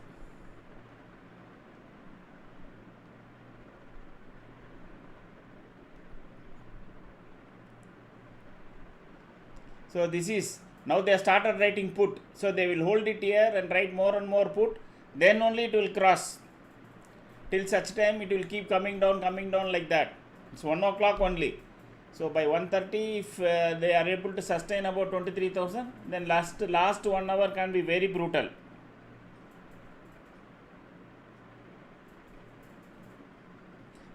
Speaker 1: So this is, now they have started writing put, so they will hold it here and write more and more put, then only it will cross. Till such time it will keep coming down like that. It's 1 o'clock only. So by 1:30, if they are able to sustain about 23,000, then last 1 hour can be very brutal.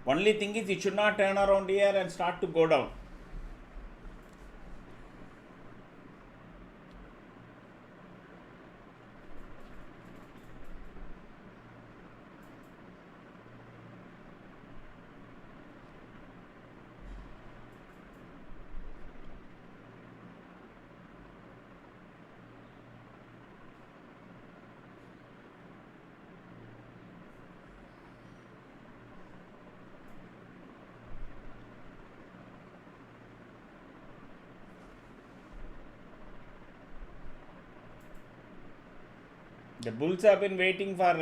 Speaker 1: Only thing is, it should not turn around here and start to go down. The bulls have been waiting for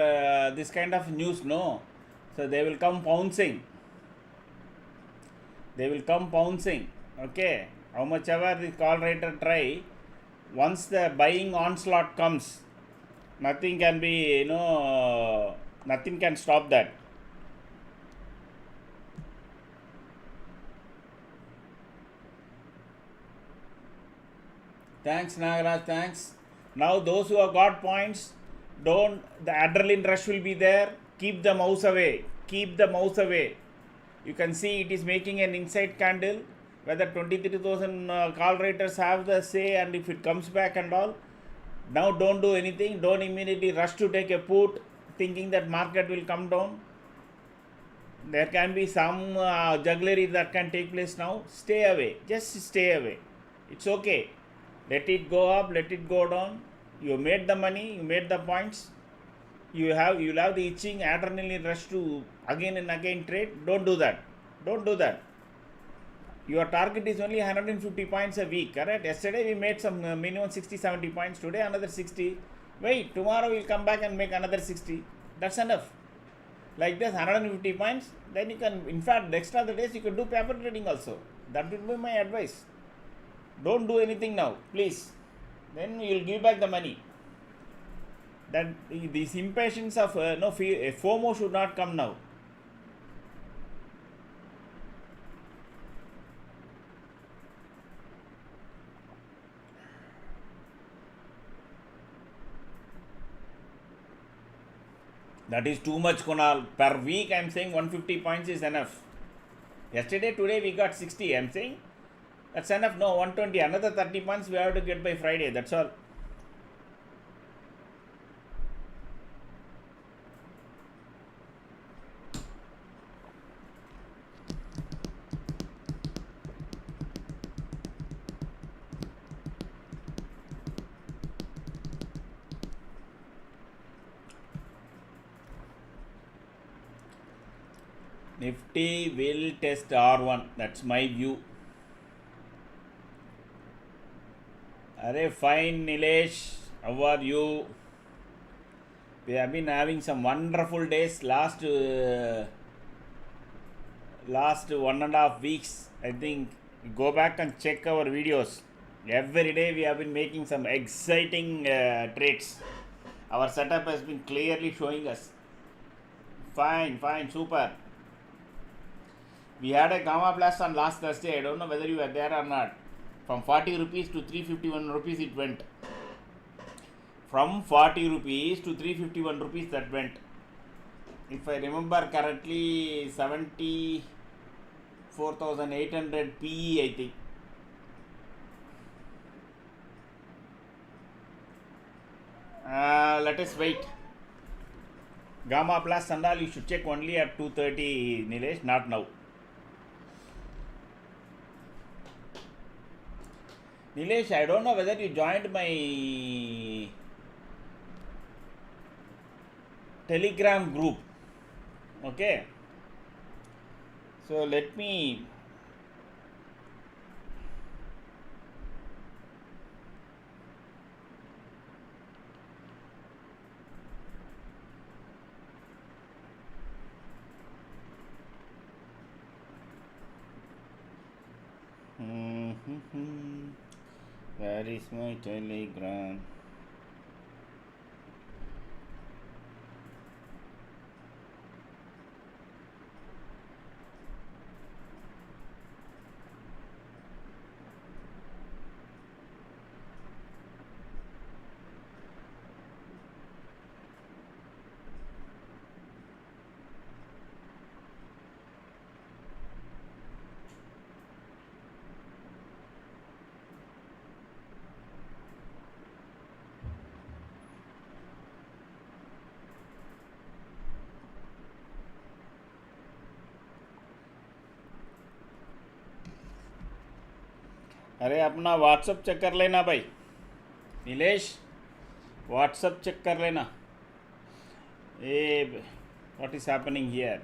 Speaker 1: this kind of news, no? So they will come pouncing. They will come pouncing. Okay, how much ever the call writer try, once the buying onslaught comes, nothing can be, nothing can stop that. Thanks, Nagaraj, thanks. Now those who have got points, don't, the adrenaline rush will be there. Keep the mouse away. Keep the mouse away. You can see it is making an inside candle. Whether 23,000 call writers have the say, and if it comes back and all. Now don't do anything. Don't immediately rush to take a put thinking that market will come down. There can be some jugglery that can take place now. Stay away. Just stay away. It's okay. Let it go up, let it go down. You made the money, you made the points. You'll have the itching adrenaline rush to again and again trade. Don't do that. Don't do that. Your target is only 150 points a week, correct? Yesterday we made some minimum 60-70 points. Today another 60. Wait, tomorrow we'll come back and make another 60. That's enough. Like this, 150 points. Then you can, in fact, next other days you can do paper trading also. That would be my advice. Don't do anything now, please. Then you will give back the money. That this impatience of FOMO should not come now. That is too much, Kunal. Per week I am saying 150 points is enough. Yesterday, today we got 60. I am saying that's enough. No, 120. Another 30 points we have to get by Friday. That's all. Nifty will test R1. That's my view. Arey, fine, Nilesh. How are you? We have been having some wonderful days last last 1.5 weeks. I think go back and check our videos. Every day we have been making some exciting trades. Our setup has been clearly showing us. Fine, fine, super. We had a gamma blast on last Thursday. I don't know whether you were there or not. From 40 rupees to 351 rupees it went. From 40 rupees to 351 rupees that went. If I remember correctly, 74,800 PE, I think. Let us wait. Gamma plus and all you should check only at 2:30, Nilesh, not now. Nilesh, I don't know whether you joined my Telegram group. Okay. So let me. Where is my Telegram? अरे अपना WhatsApp check कर लेना भाई Nilesh WhatsApp check कर लेना ए what is happening here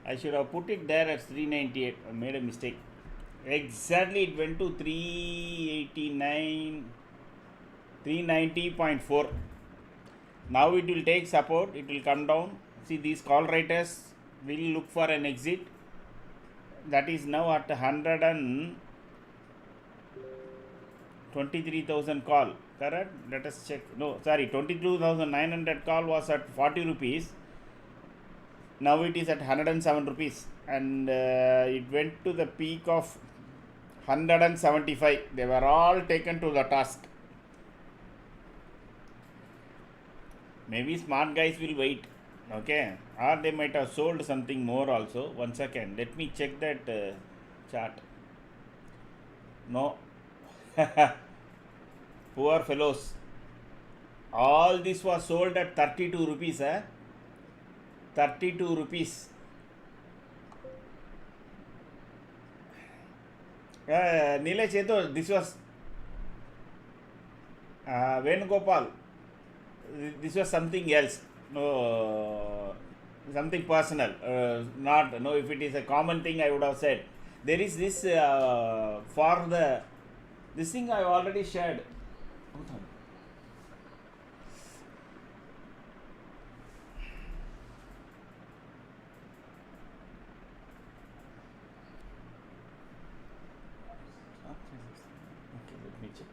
Speaker 1: I should have put it there at 398. I made a mistake. Exactly, it went to 389, 390.4. Now it will take support, it will come down. See, these call writers will look for an exit. That is now at 123,000 call. Correct? Let us check. No, sorry, 22,900 call was at 40 rupees. Now it is at 107 rupees. And it went to the peak of 175. They were all taken to the task. Maybe smart guys will wait. Okay, or they might have sold something more also. 1 second, let me check that chart. No. Poor fellows, all this was sold at 32 rupees. 32 rupees. Nilesh Cheto, this was Venugopal. This was something else. No, something personal. Not, no, if it is a common thing, I would have said. There is this for the. This thing I already shared. Okay, let me check.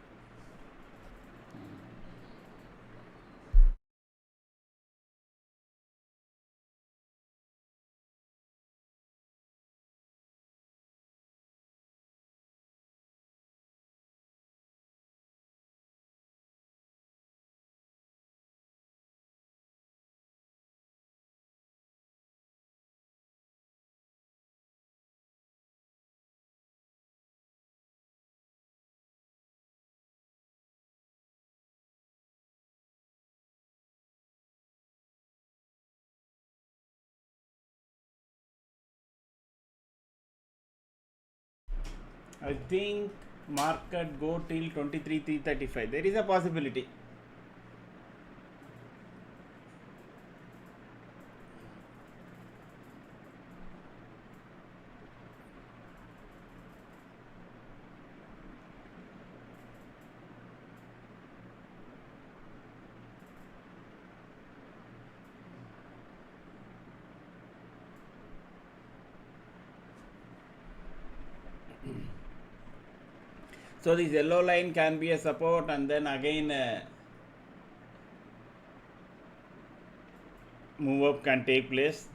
Speaker 1: I think market go till 23,335. There is a possibility.
Speaker 2: So this yellow line can be a support, and then again
Speaker 1: move up can take place.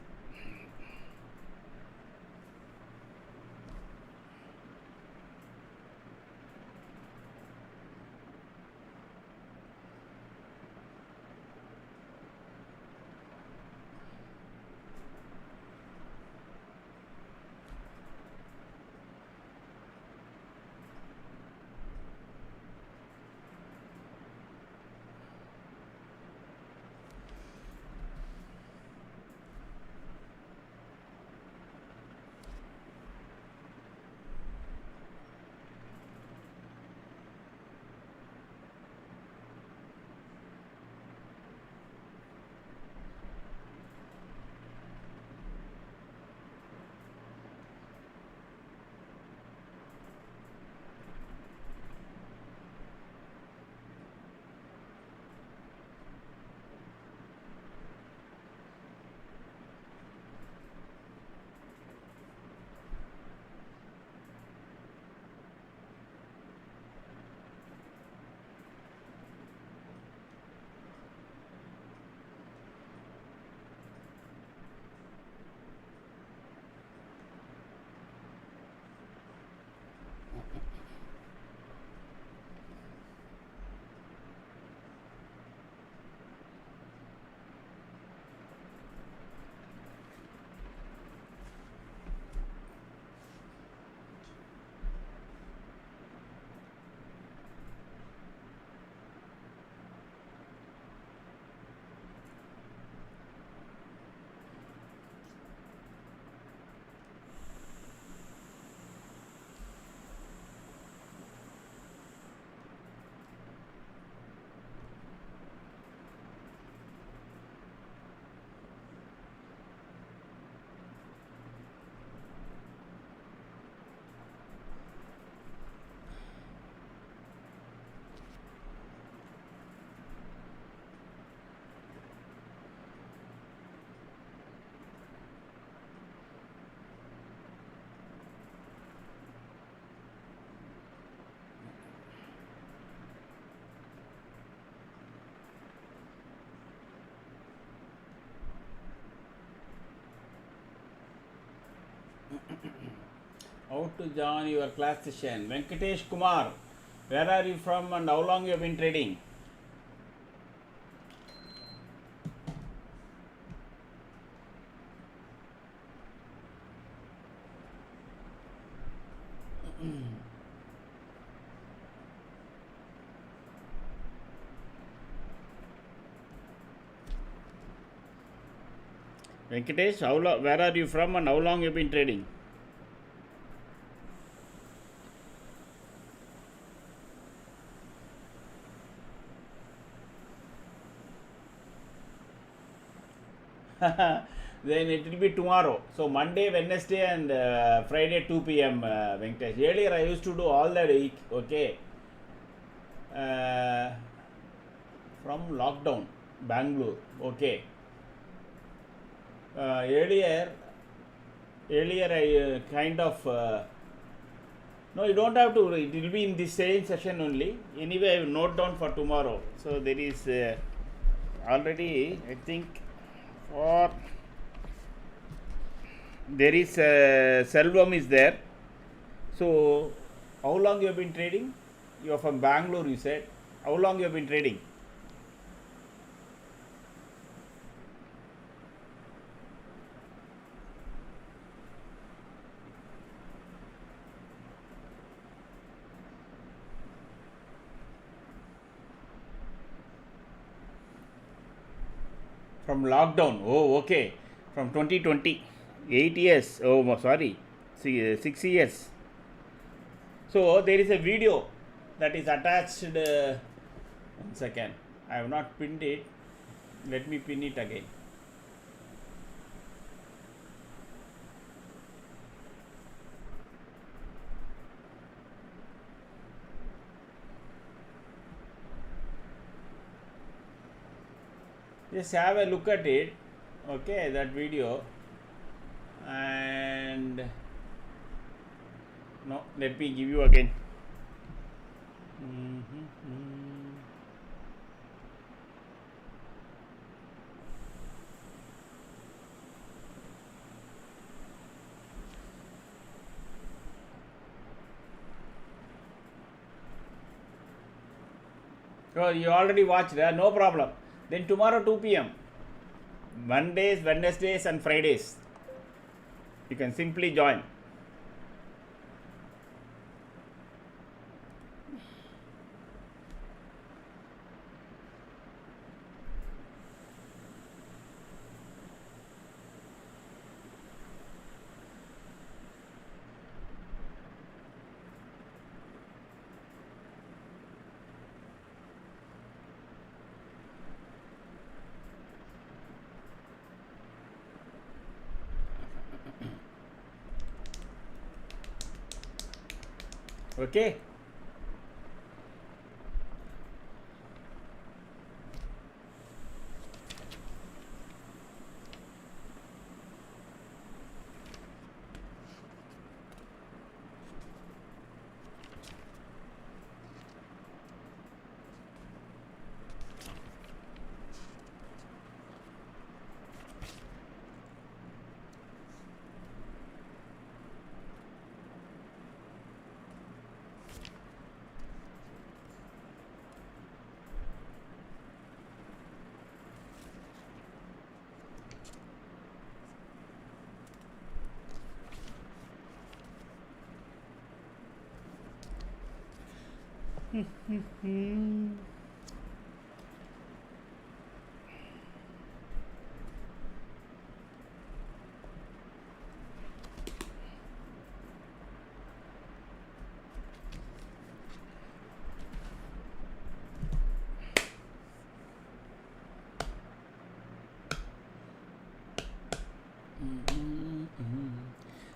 Speaker 2: how to join your class session. Venkatesh Kumar, where are you from and how long you have been trading?
Speaker 1: Venkatesh, where are you from and how long you been trading? Then it will be tomorrow. So Monday, Wednesday, and Friday 2 p.m. Venkatesh. Earlier I used to do all the week. Okay. Uh, from lockdown, Bangalore. Okay. Earlier I kind of no, you don't have to. It will be in the same session only. Anyway, I will note down for tomorrow. So there is already, I think, for there is Selvam is there. So how long you have been trading? You are from Bangalore, you said. How long you have been trading? From lockdown. Oh, okay. From 2020. 8 years. Oh, sorry. 6 years. So there is a video that is attached. 1 second. I have not pinned it. Let me pin it again. Just have a look at it. Okay, that video. And No, let me give you again. So you already watched, no problem. Then tomorrow 2 p.m. Mondays, Wednesdays and Fridays. You can simply join. Okay.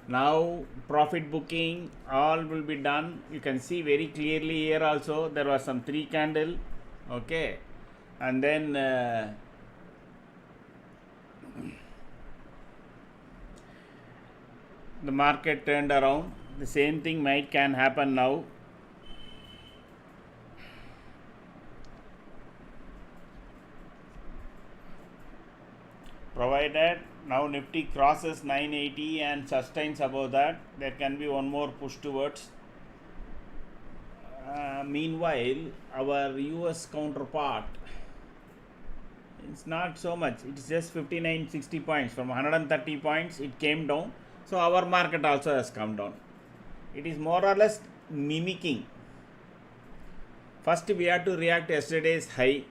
Speaker 1: Now profit booking all will be done. You can see very clearly here also there was some 3 candle, okay, and then the market turned around. The same thing can happen now. Provided now Nifty crosses 980 and sustains above that, there can be one more push towards. Meanwhile, our US counterpart, it's not so much, it's just 59-60 points. From 130 points it came down, so our market also has come down. It is more or less mimicking. First we have to react yesterday's high,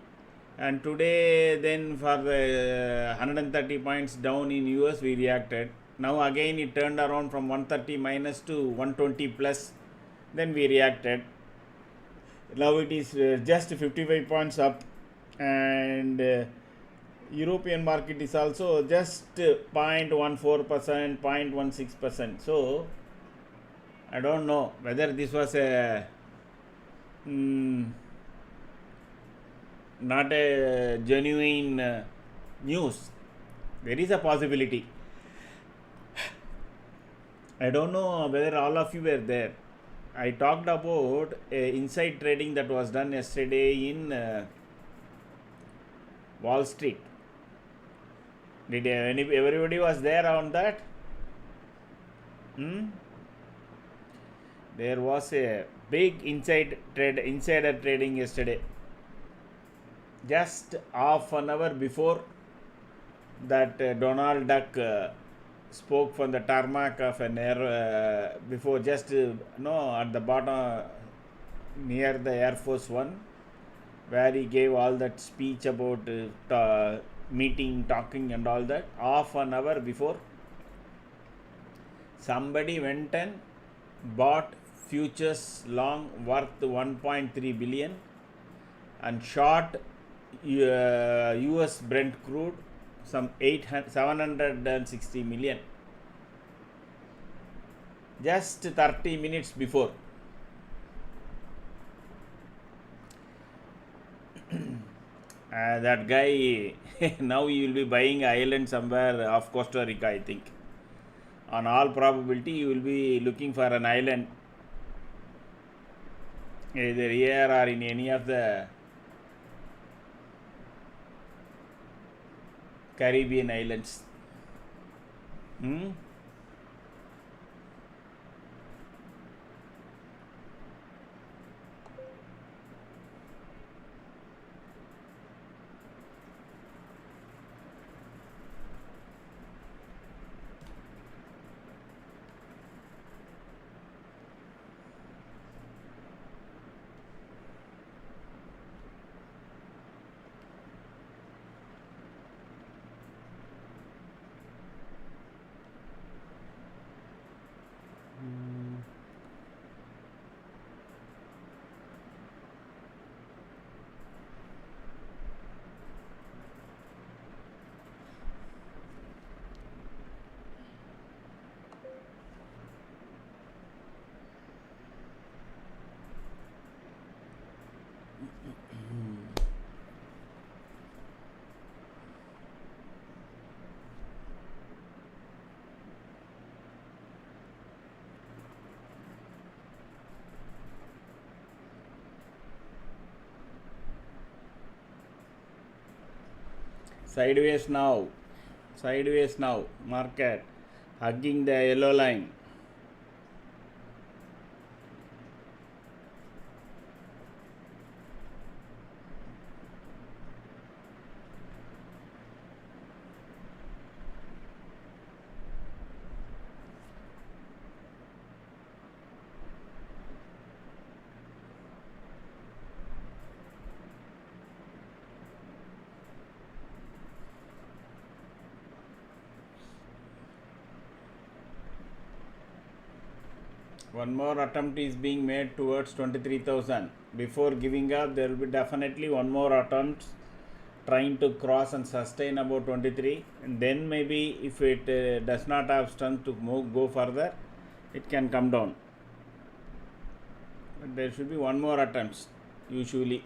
Speaker 1: and today then for the 130 points down in US we reacted. Now again it turned around from 130 minus to 120 plus, then we reacted. Now it is just 55 points up, and European market is also just 0.14%, 0.16%. So I don't know whether this was a not a genuine news. There is a possibility. I don't know whether all of you were there. I talked about inside trading that was done yesterday in Wall Street. Did everybody was there on that? There was a big insider trading yesterday. Just half an hour before that, Donald Duck spoke from the tarmac of an air, before just at the bottom near the Air Force One, where he gave all that speech about meeting, talking and all that. Half an hour before, somebody went and bought futures long worth 1.3 billion and short US Brent crude some 760 million just 30 minutes before. That guy now he will be buying an island somewhere off Costa Rica, I think. On all probability, you will be looking for an island either here or in any of the Caribbean islands. Sideways now, market hugging the yellow line. One more attempt is being made towards 23,000. Before giving up, there will be definitely one more attempt trying to cross and sustain about 23, and then maybe if it does not have strength to go further, it can come down. But there should be one more attempt usually.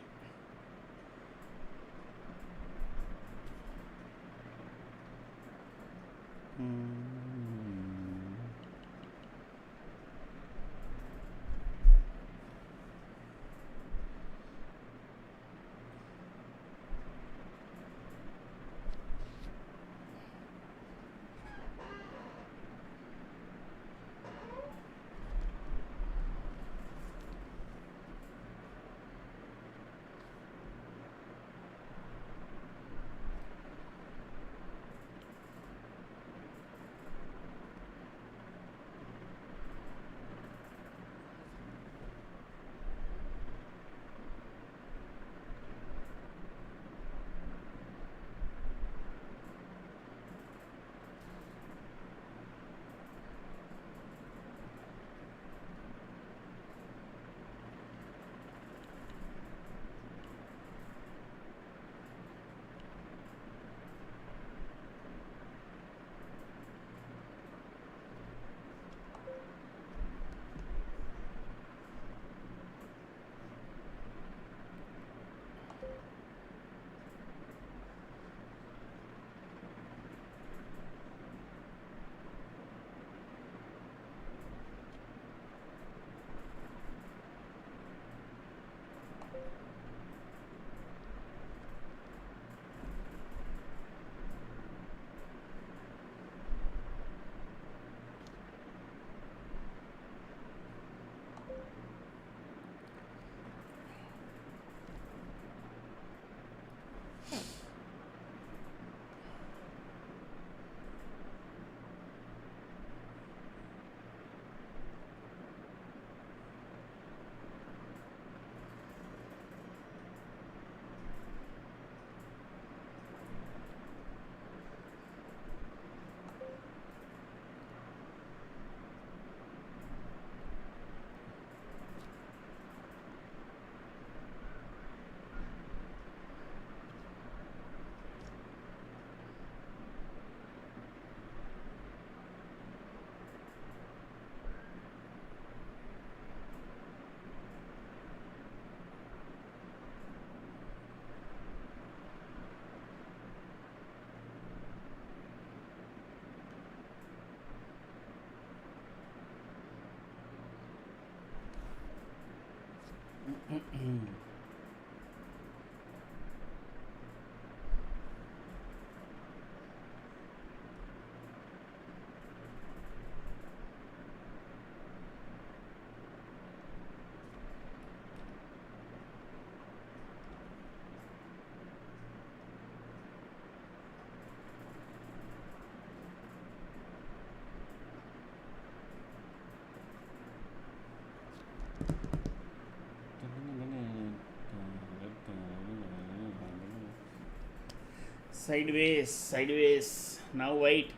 Speaker 1: Sideways. Now wait.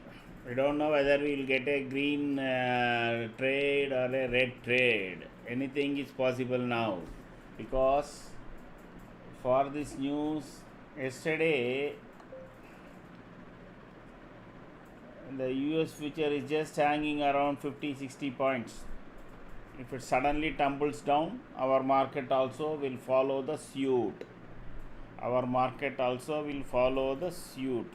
Speaker 1: We don't know whether we will get a green trade or a red trade. Anything is possible now, because for this news yesterday the US future is just hanging around 50-60 points. If it suddenly tumbles down, our market also will follow the suit. Our market also will follow the suit.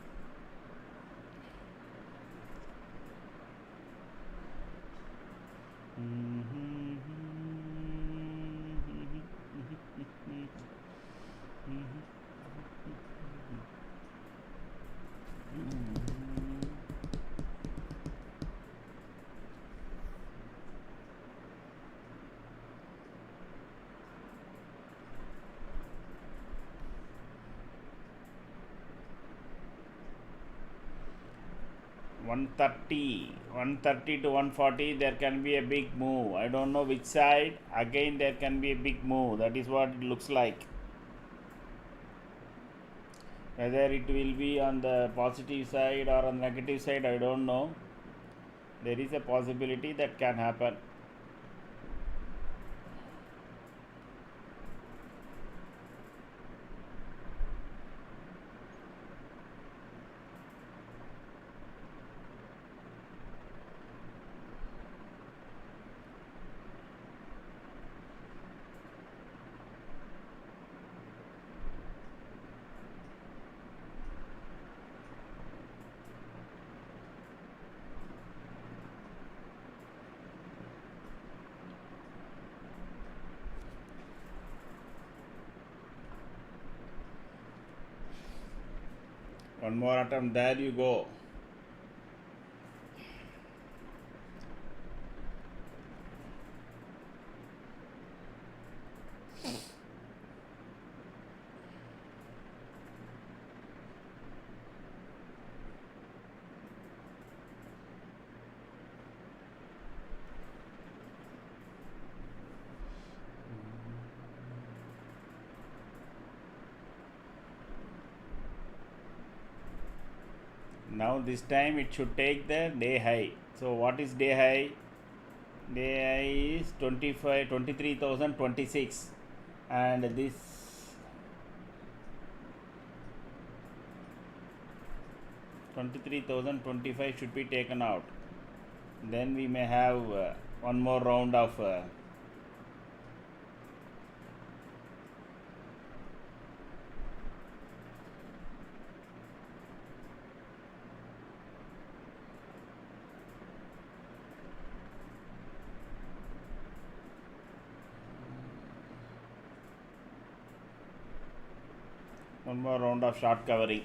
Speaker 1: One thirty to 140, there can be a big move. I don't know which side. Again, there can be a big move. That is what it looks like. Whether it will be on the positive side or on the negative side, I don't know. There is a possibility that can happen. One more attempt. There you go. Now this time it should take the day high. So what is day high? Day high is 23,026, and this 23,025 should be taken out. Then we may have one more round of short covering.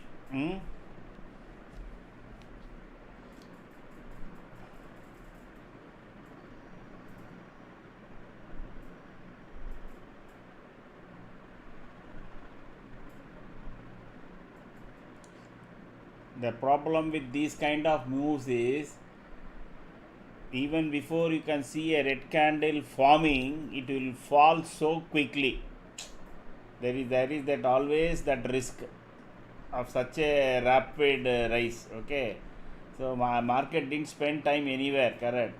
Speaker 1: The problem with these kind of moves is, even before you can see a red candle forming, it will fall so quickly. There is that always that risk of such a rapid rise. Okay, so my market didn't spend time anywhere, correct?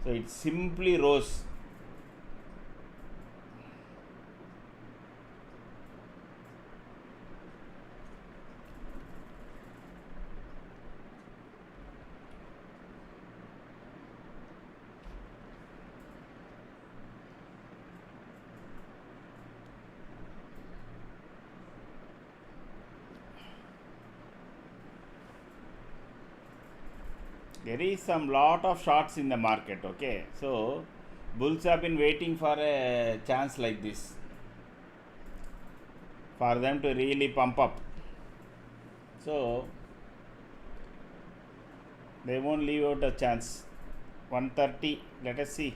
Speaker 1: So it simply rose. There is some lot of shorts in the market. Okay, so Bulls have been waiting for a chance like this for them to really pump up. So they won't leave out a chance. 130, let us see.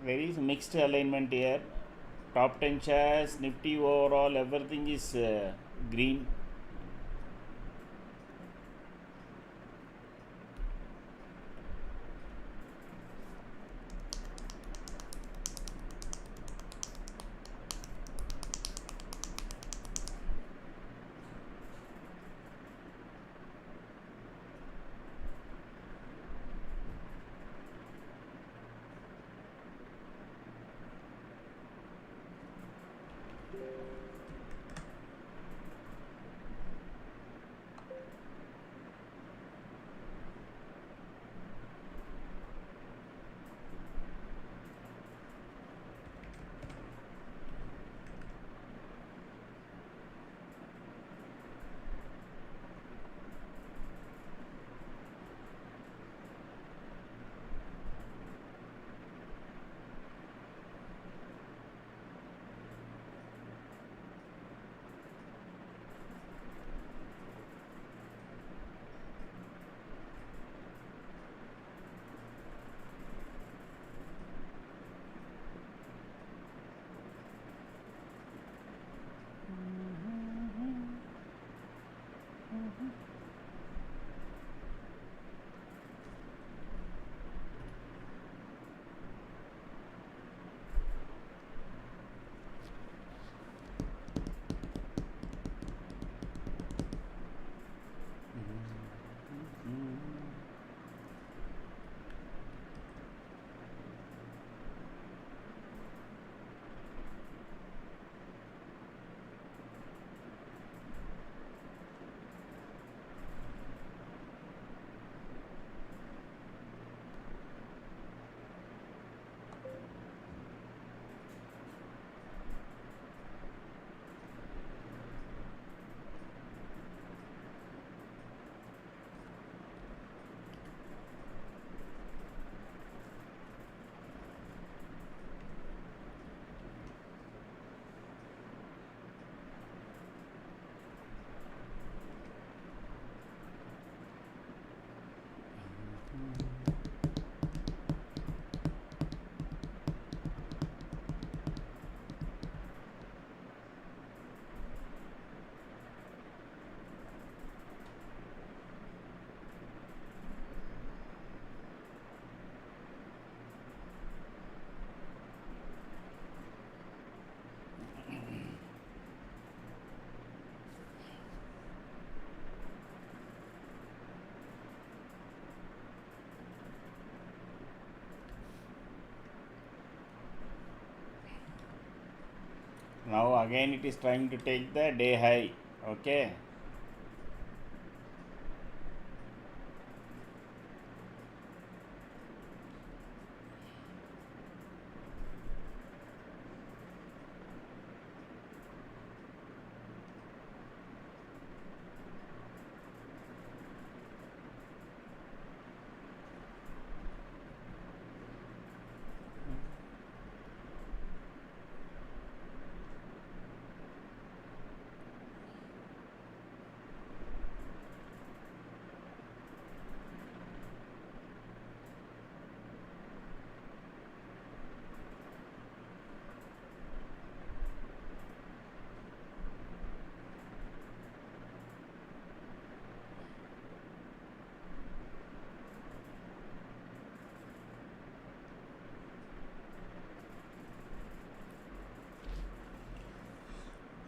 Speaker 1: Very mixed alignment here. Top 10 shares, Nifty overall, everything is green. Now again it is trying to take the day high. Okay.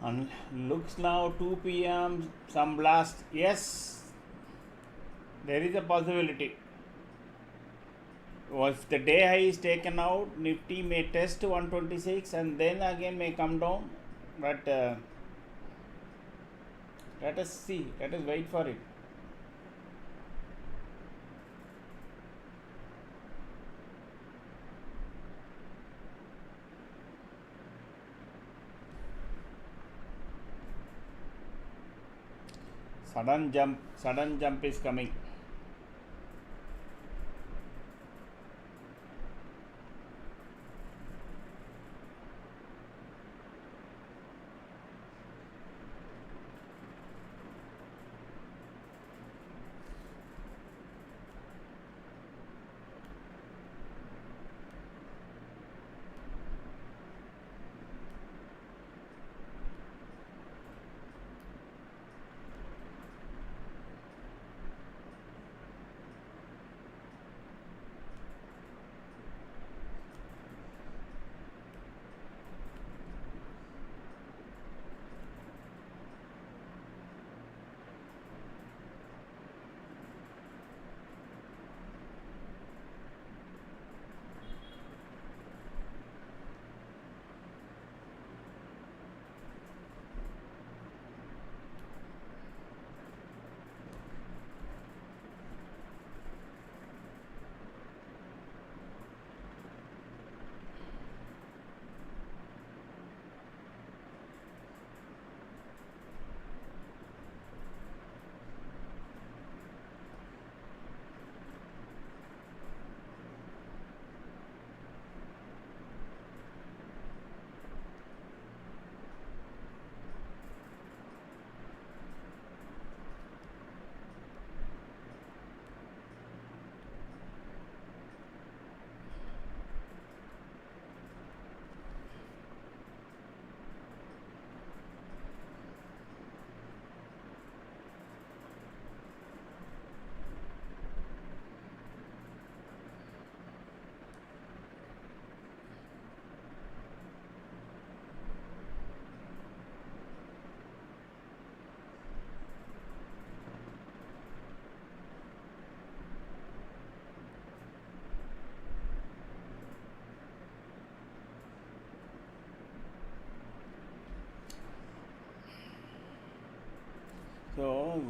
Speaker 1: And looks now 2 p.m. some blast. Yes, there is a possibility. If the day high is taken out, Nifty may test 126 and then again may come down. But let us see. Let us wait for it. Sudden jump is coming. So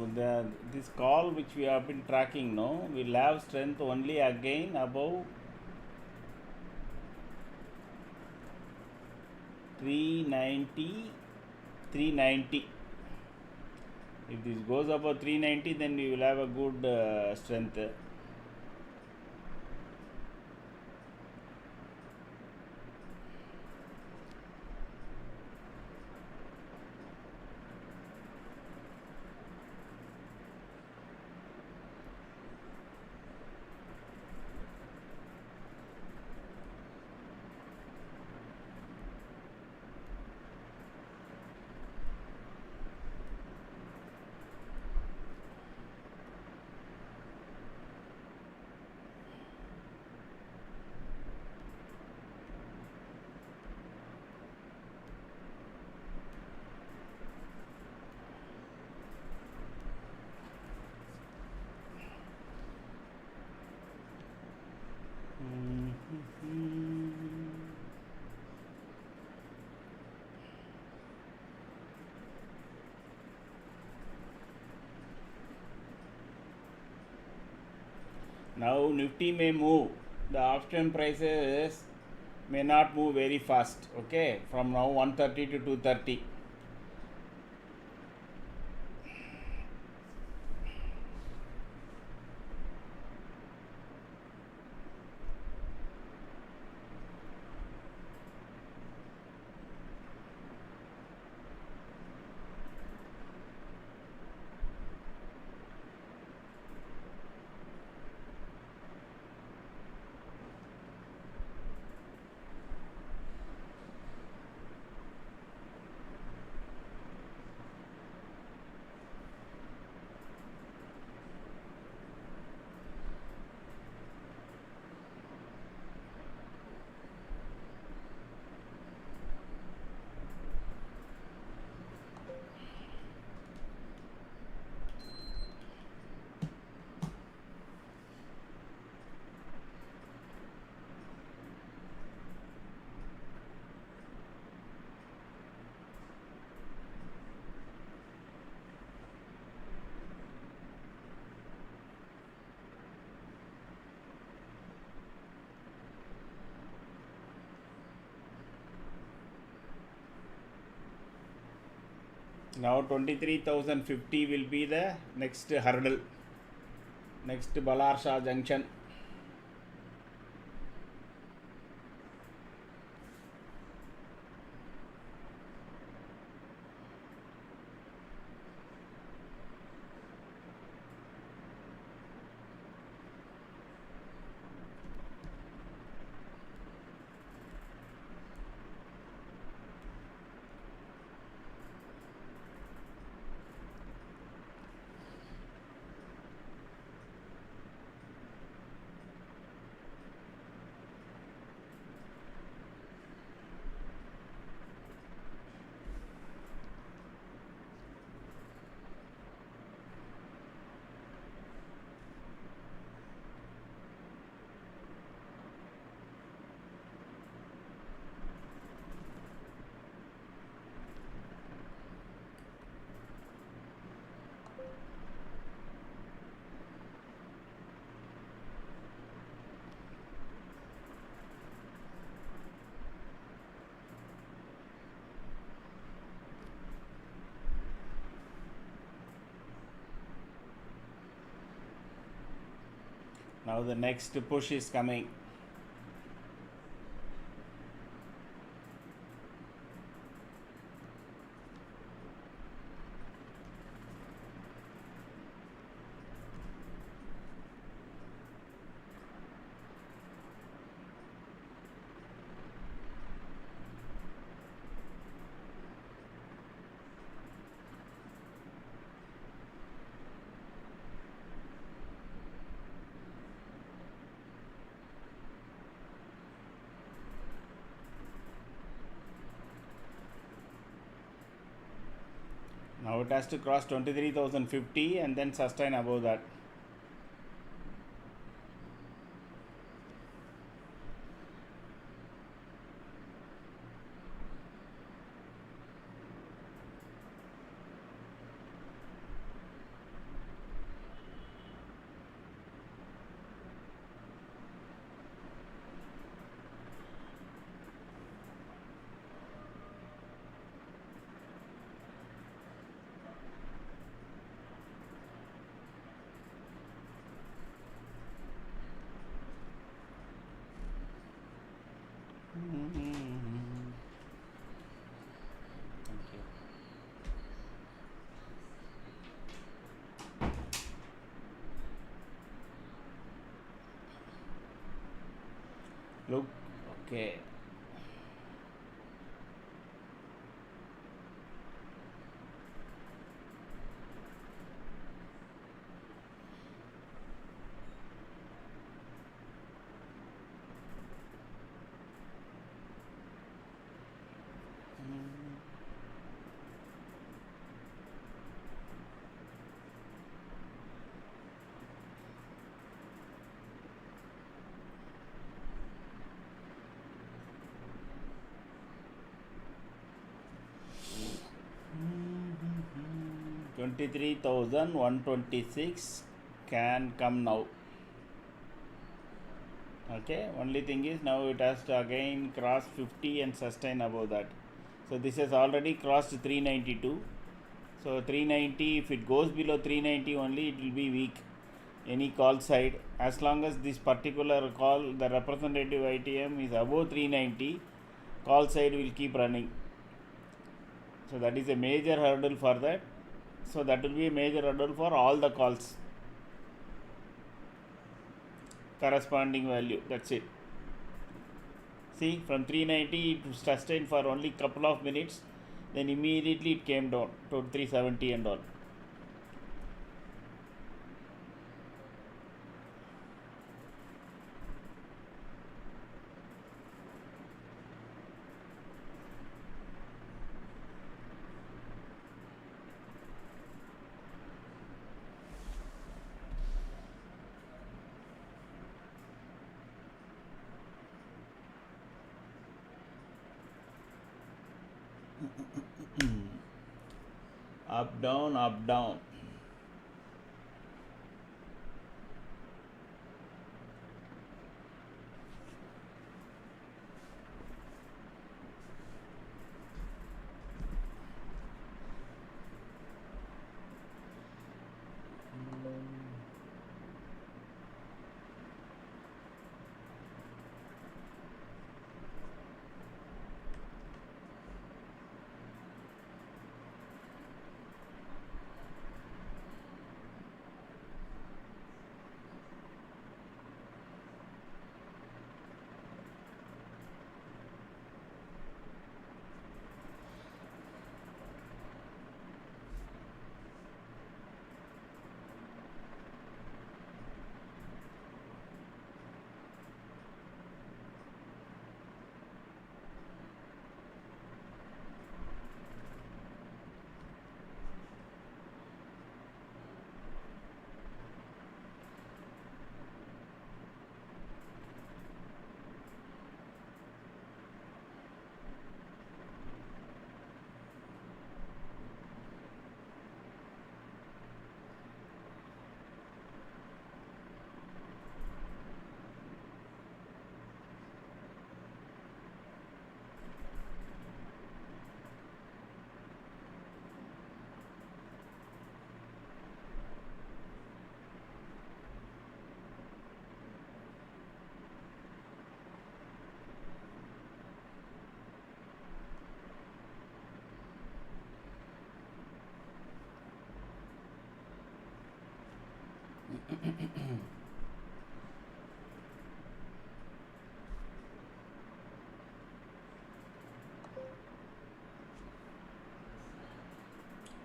Speaker 1: this call which we have been tracking, no, will have strength only again above 390, 390. If this goes above 390, then we will have a good strength. Now Nifty may move. The option prices may not move very fast. Okay, from now 130 to 230. Now 23,050 will be the next hurdle, next Balar junction. Now the next push is coming. Now it has to cross 23,050 and then sustain above that.
Speaker 2: Thank you.
Speaker 1: Look, okay. Mm-hmm. 23,126 can come now. Okay, only thing is now it has to again cross 50 and sustain above that. So this has already crossed 392. So 390, if it goes below 390 only, it will be weak. Any call side, as long as this particular call, the representative ITM is above 390, call side will keep running. So that is a major hurdle for that. So that will be a major hurdle for all the calls. Corresponding value, that's it. See, from 390 it sustained for only couple of minutes, then immediately it came down to 370 and all. Up, down, up, down.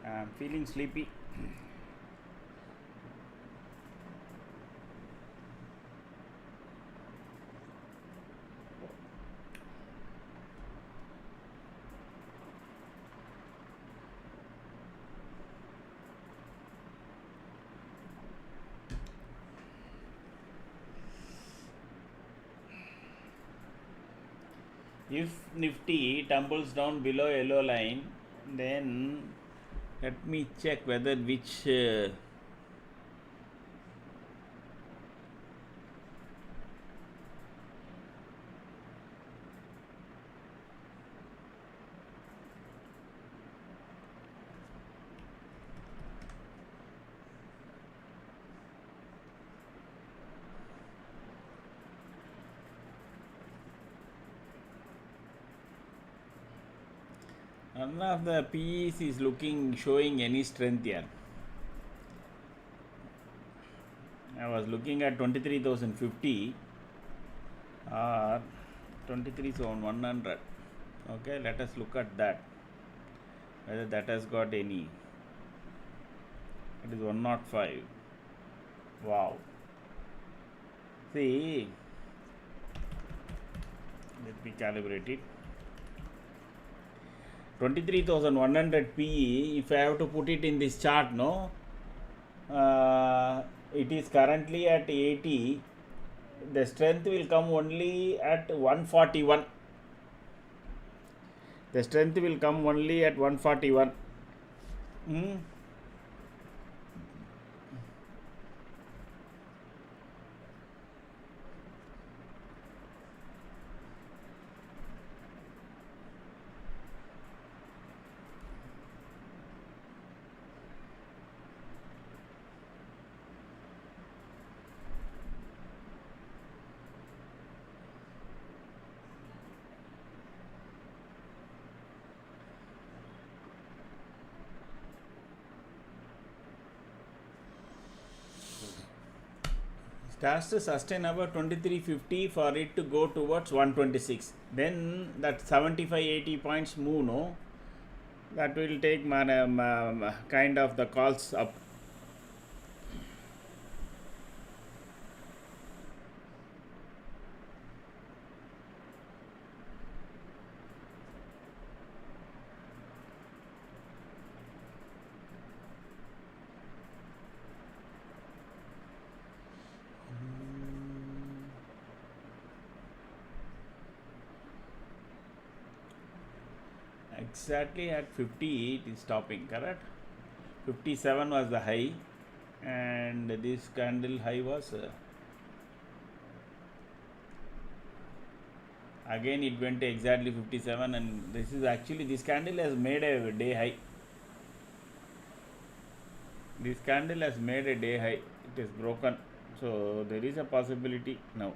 Speaker 1: I'm feeling sleepy. If Nifty tumbles down below yellow line, then let me check whether which None of the PEs is showing any strength here. I was looking at 23,050 or 23,100. Okay, let us look at that, whether that has got any. It is 105. Wow. See, let me calibrate it. 23,100 PE, if I have to put it in this chart, no, it is currently at 80. The strength will come only at 141. The strength will come only at 141. It has to sustain about 2350 for it to go towards 126. Then that 75-80 points move, no, that will take kind of the calls up. Exactly at 50 it is stopping, correct? 57 was the high, and this candle high was again it went to exactly 57, and this is actually, this candle has made a day high. This candle has made a day high. It is broken, so there is a possibility now.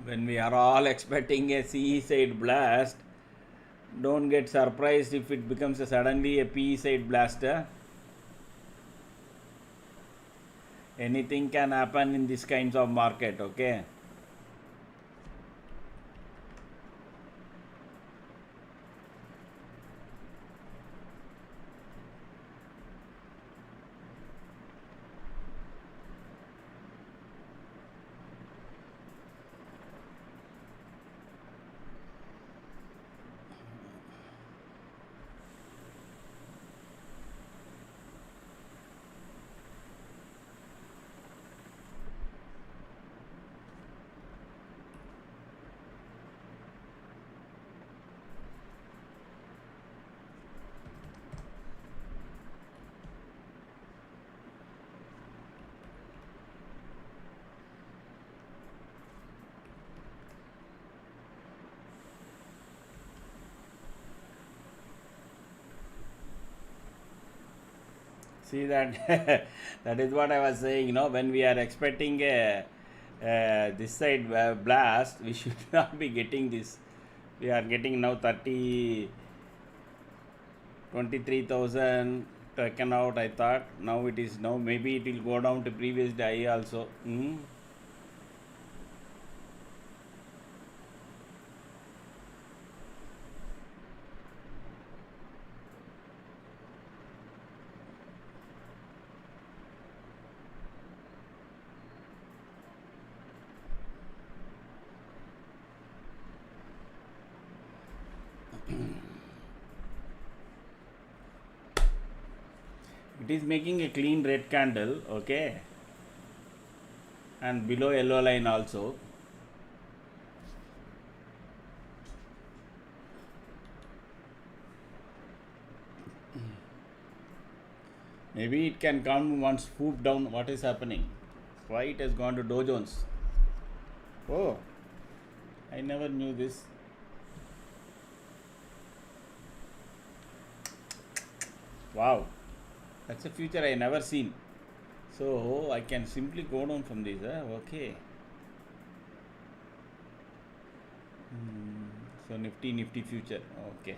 Speaker 1: When we are all expecting a CE side blast, don't get surprised if it becomes suddenly a PE side blaster. Anything can happen in this kinds of market, okay? See that that is what I was saying. When we are expecting a this side blast, we should not be getting this. We are getting now 23,000 taken out. I thought now it is now maybe it will go down to previous day also. It is making a clean red candle, okay, and below yellow line also. Maybe it can come one swoop down. What is happening? Why it has gone to Dow Jones? Oh, I never knew this. Wow, that's a future I never seen. So I can simply go down from this. Okay. So Nifty future. Okay.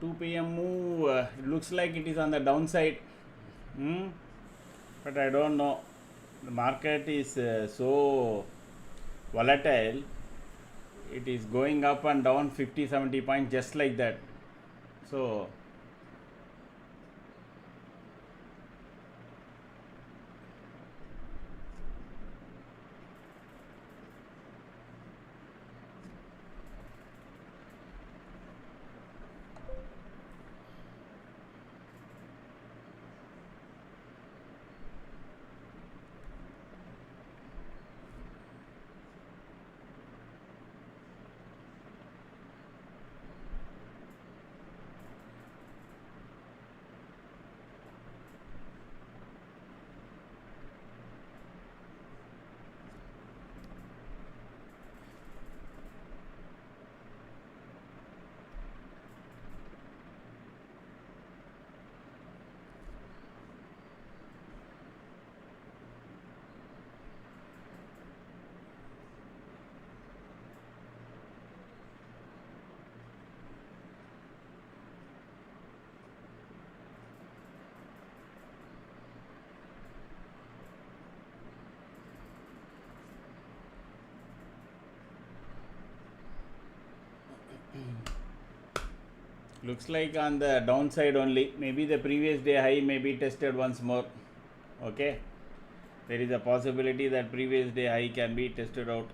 Speaker 1: 2 p.m. move, it looks like it is on the downside. But I don't know. The market is so volatile. It is going up and down 50-70 points just like that. So Looks like on the downside only. Maybe the previous day high may be tested once more. Okay, there is a possibility that previous day high can be tested out.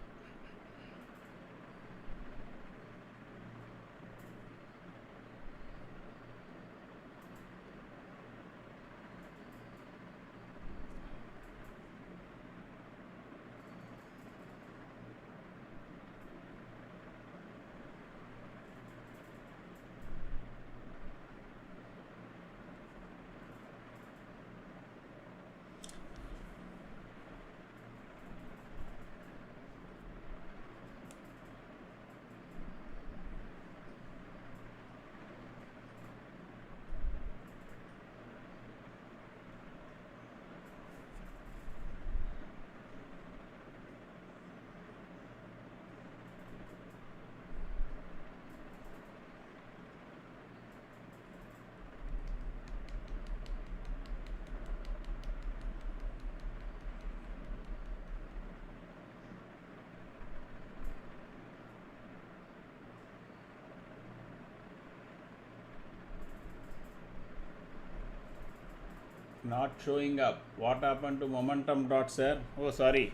Speaker 1: Not showing up. What happened to momentum dot, sir? Oh, sorry.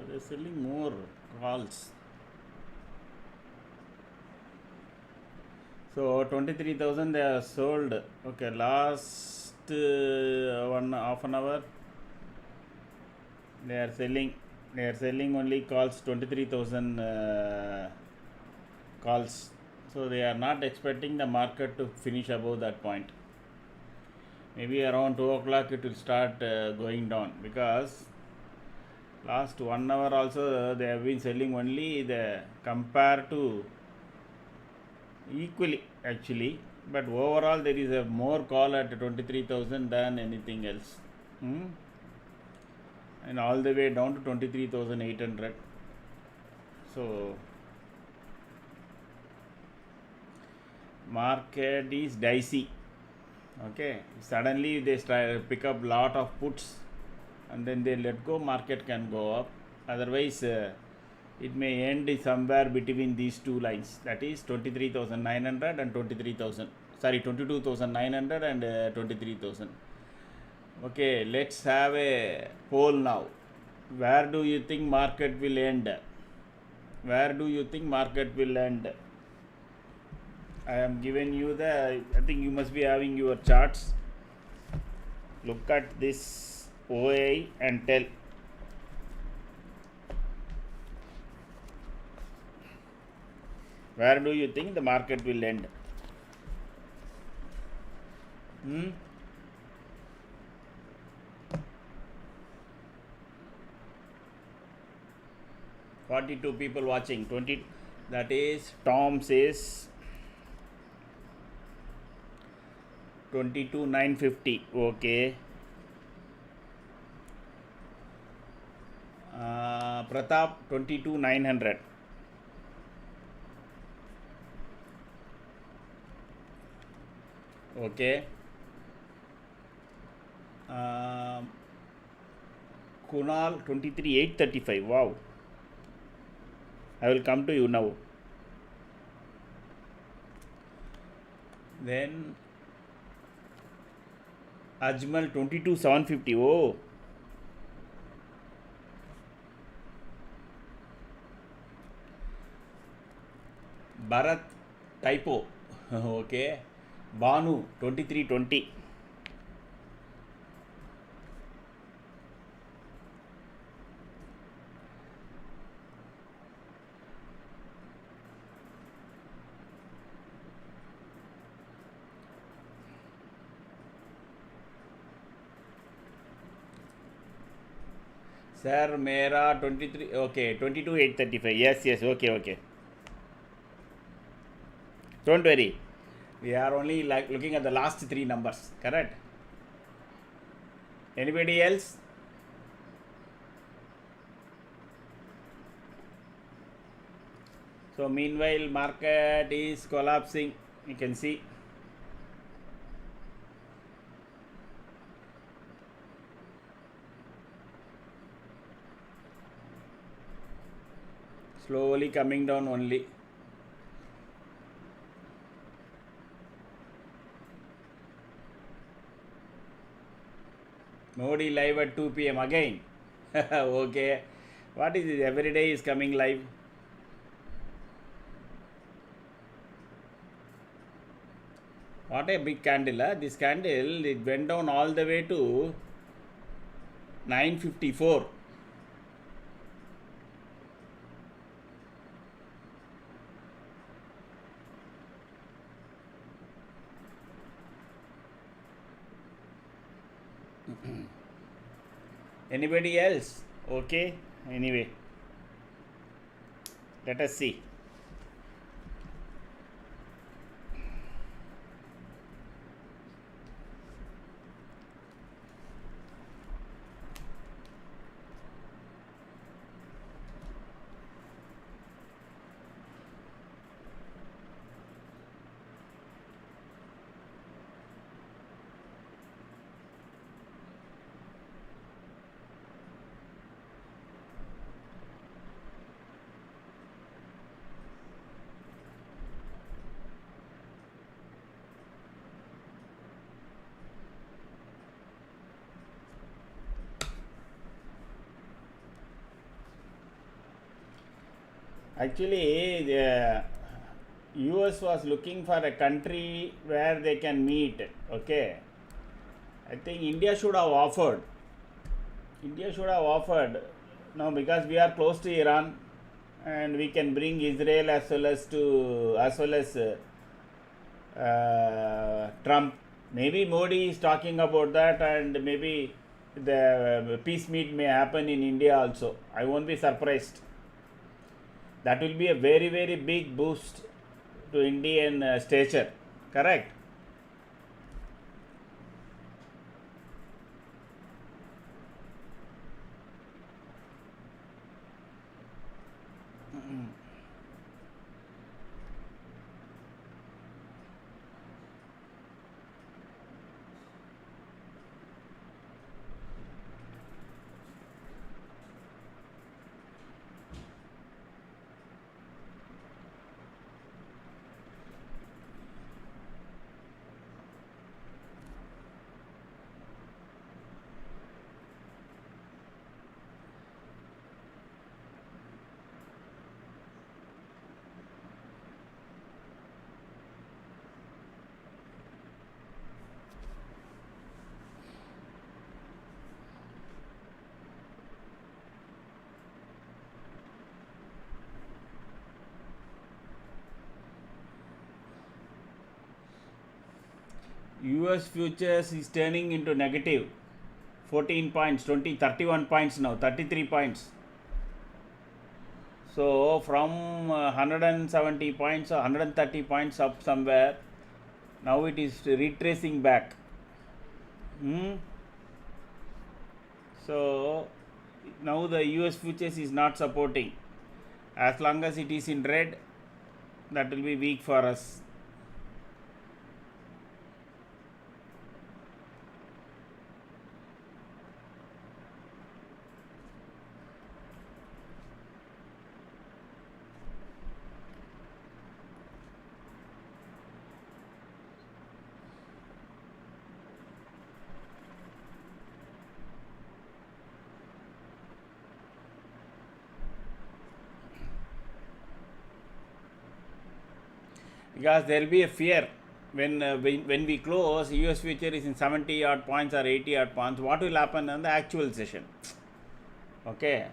Speaker 1: They're selling more calls. So 23,000 they are sold. Okay, last one half an hour they are selling. They are selling only calls 23,000 calls. So they are not expecting the market to finish above that point. Maybe around 2 o'clock it will start going down, because last 1 hour also they have been selling only the compared to equally actually, but overall there is a more call at 23,000 than anything else. And all the way down to 23,800. So market is dicey. Okay, suddenly they pick up lot of puts and then they let go, market can go up. Otherwise it may end somewhere between these two lines, that is 23,900 and 23,000, sorry 22,900 and 23,000. Okay, let's have a poll now. Where do you think market will end? Where do you think market will end? I am giving you the, I think you must be having your charts. Look at this OI and tell. Where do you think the market will end? 42 people watching. 20, that is Tom says 22,950. Okay. Pratap 22,900. Okay. Kunal 23,835. Wow. I will come to you now. Then Ajmal 22,750. Oh. Bharat typo. Okay. Banu 2320. Sir, Mera 23. Okay, 22,835. Yes, yes. Okay, okay. Don't worry. We are only like looking at the last three numbers. Correct? Anybody else? So meanwhile, market is collapsing. You can see. Slowly coming down only. Modi live at 2 p.m. again. Okay. What is this? Every day is coming live. What a big candle. Huh? This candle, it went down all the way to 954. Anybody else? Okay. Anyway, let us see. Actually, the US was looking for a country where they can meet. Okay. I think India should have offered. India should have offered. Now, because we are close to Iran and we can bring Israel as well as Trump. Maybe Modi is talking about that, and maybe the peace meet may happen in India also. I won't be surprised. That will be a very, very big boost to Indian stature. Correct? US futures is turning into negative 14 points, 20, 31 points now, 33 points. So from 170 points or 130 points up somewhere, now it is retracing back. So now the US futures is not supporting. As long as it is in red, that will be weak for us. because there will be a fear when we close US future is in 70 odd points or 80 odd points. What will happen on the actual session? Okay.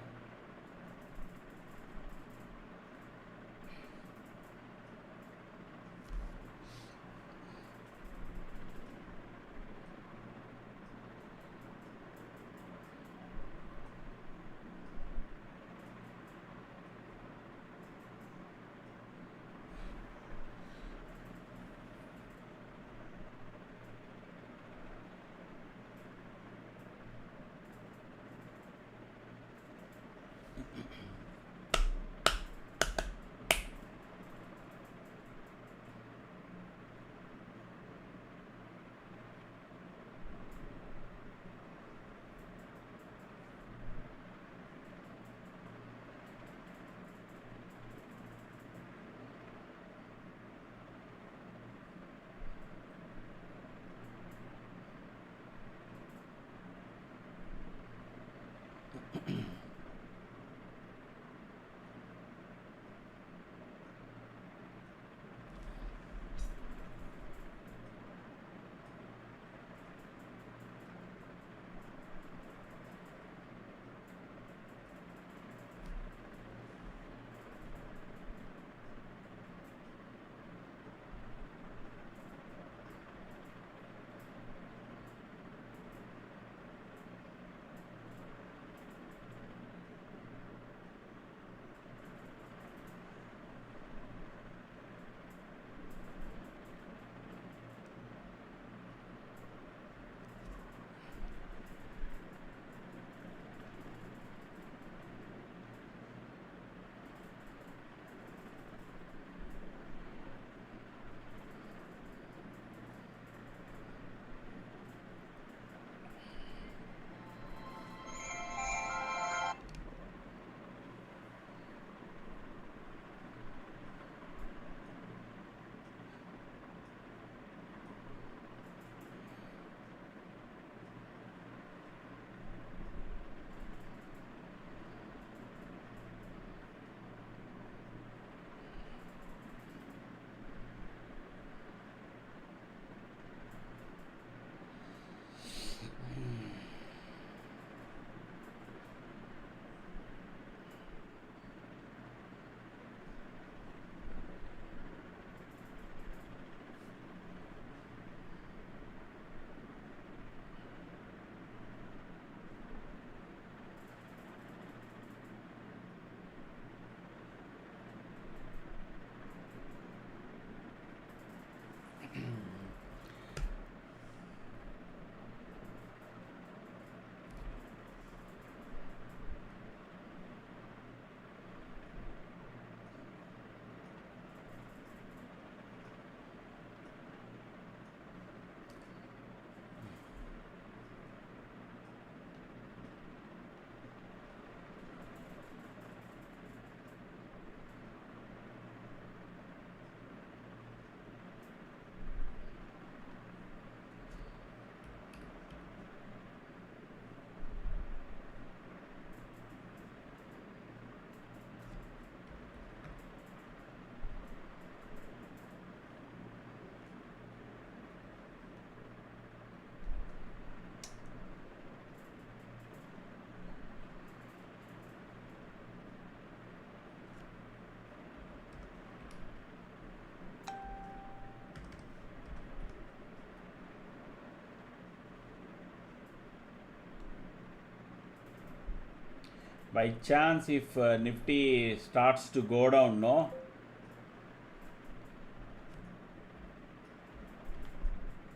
Speaker 1: By chance, if Nifty starts to go down, no?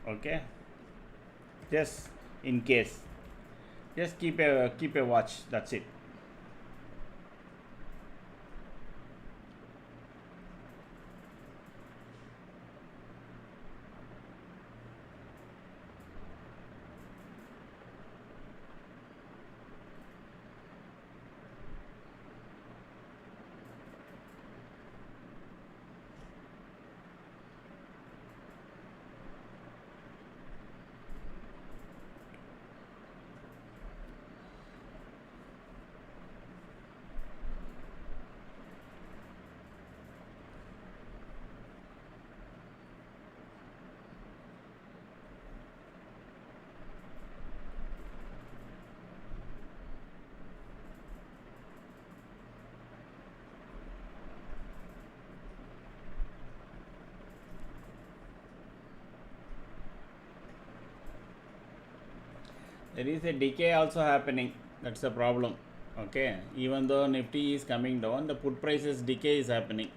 Speaker 1: Okay, just in case, just keep a watch. That's it. there is a decay also happening. That's the problem. Okay, even though Nifty is coming down, the put prices decay is happening.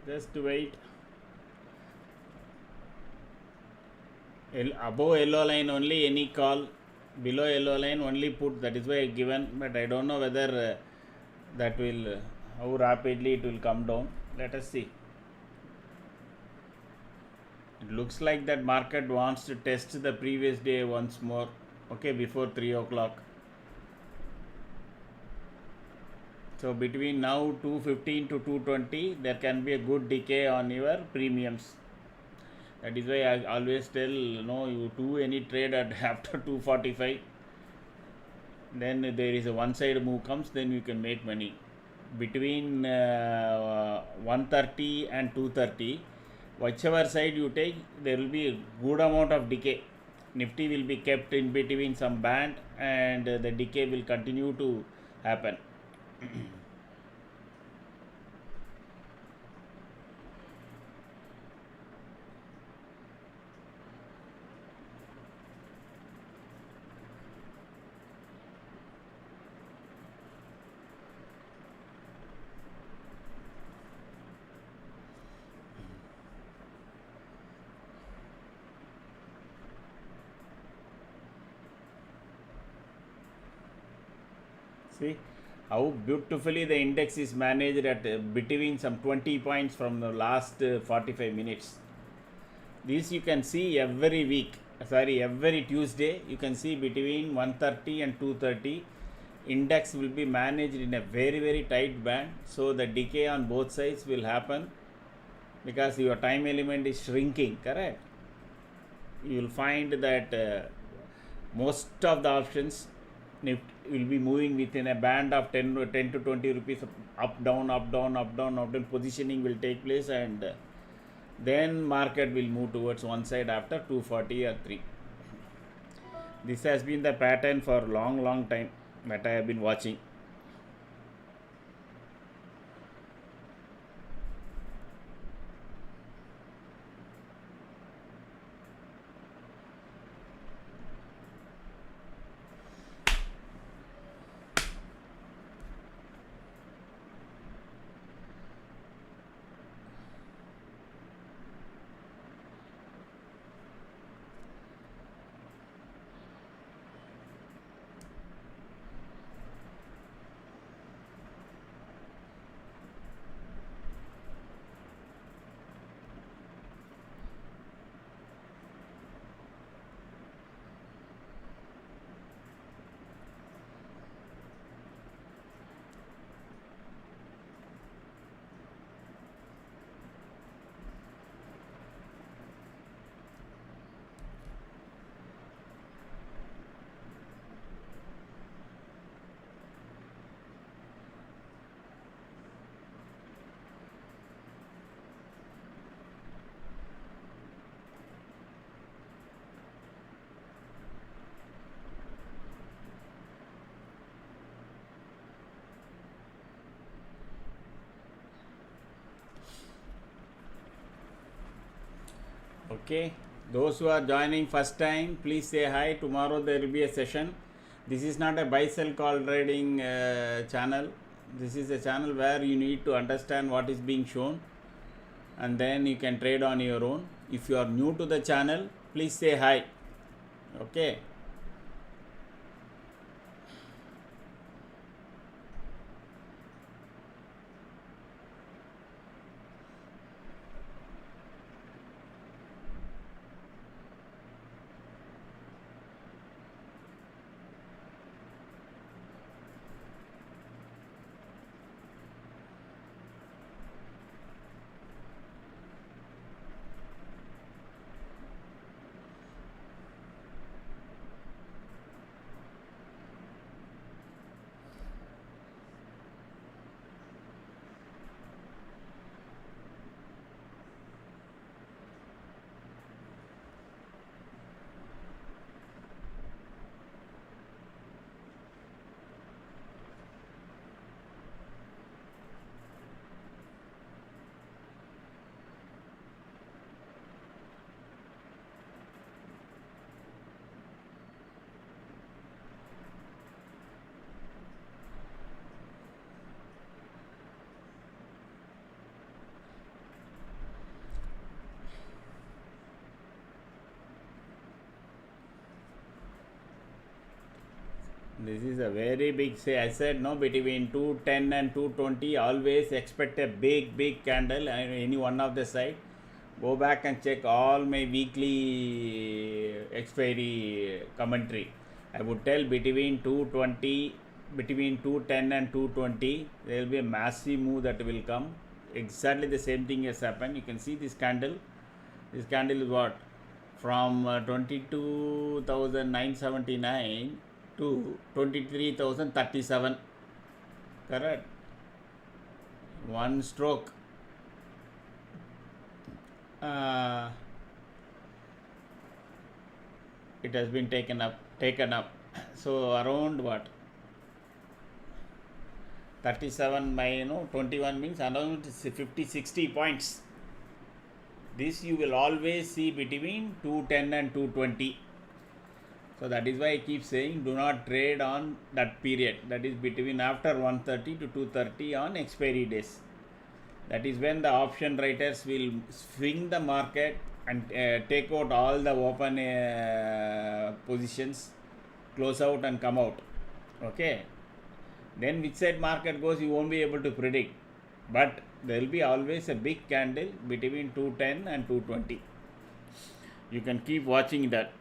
Speaker 1: Just wait. Above yellow line only any call, below yellow line only put. That is why I given, but I don't know whether that will how rapidly it will come down. Let us see. It looks like that market wants to test the previous day once more. Okay, before 3 o'clock. So between now 215 to 220, there can be a good decay on your premiums. That is why I always tell, you do any trade at after 245. Then there is a one side move comes, then you can make money. Between 130 and 230, whichever side you take, there will be a good amount of decay. Nifty will be kept in between some band, and the decay will continue to happen. See how beautifully the index is managed at between some 20 points from the last 45 minutes. This you can see every week, every Tuesday. You can see between 130 and 230, index will be managed in a very, very tight band. So the decay on both sides will happen because your time element is shrinking, correct? You will find that most of the options will be moving within a band of 10 to 20 rupees up down, up down, up down, up down. Positioning will take place, and then market will move towards one side after 240 or 3. This has been the pattern for long time that I have been watching. Okay, those who are joining first time, please say hi. Tomorrow there will be a session. This is not a buy sell call trading channel. This is a channel where you need to understand what is being shown and then you can trade on your own. If you are new to the channel, please say hi. Okay. This is a very big say. I said no, between 210 and 220, always expect a big candle and any one of the side. Go back and check all my weekly expiry commentary. I would tell between 220, between 210 and 220, there will be a massive move that will come. Exactly the same thing has happened. You can see this candle. This candle is what? From 22,979 to 23,037. Correct? One stroke. It has been taken up. So around what? 37 by 21 means around 50-60 points. This you will always see between 210 and 220. So that is why I keep saying do not trade on that period. That is between after 130 to 230 on expiry days. That is when the option writers will swing the market and take out all the open positions, close out and come out. Okay. Then which side market goes you won't be able to predict. But there will be always a big candle between 210 and 220. You can keep watching that.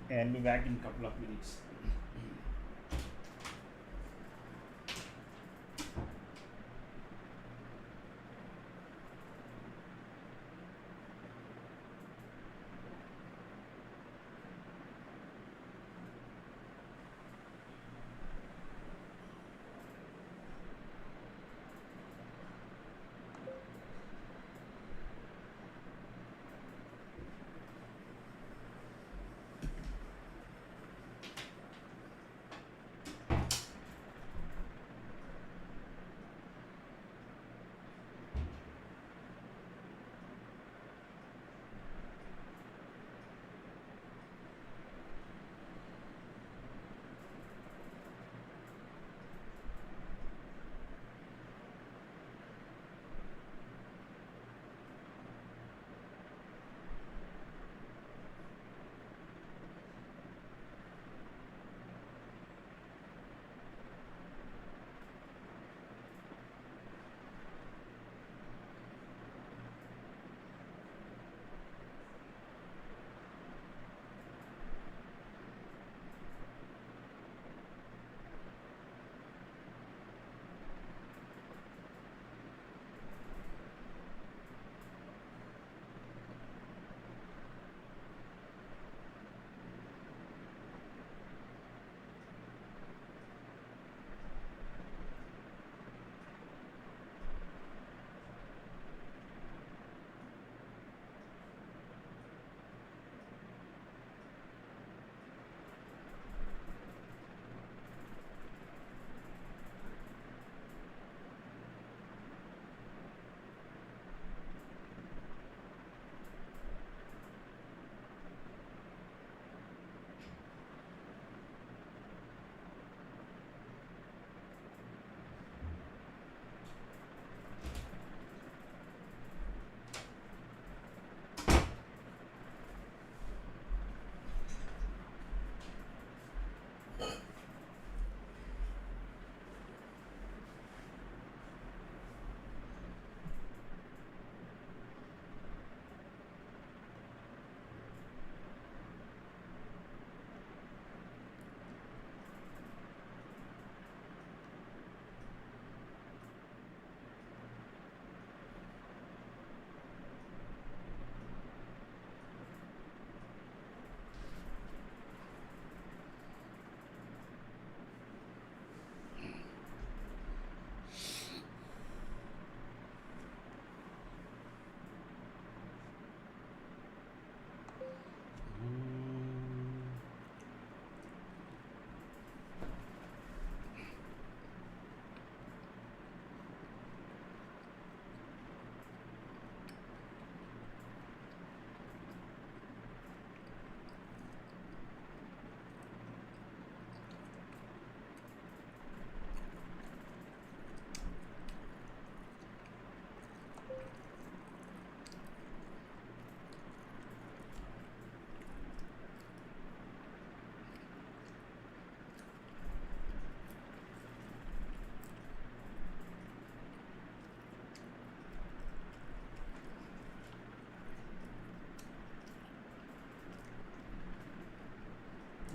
Speaker 1: I'll be back in a couple of minutes.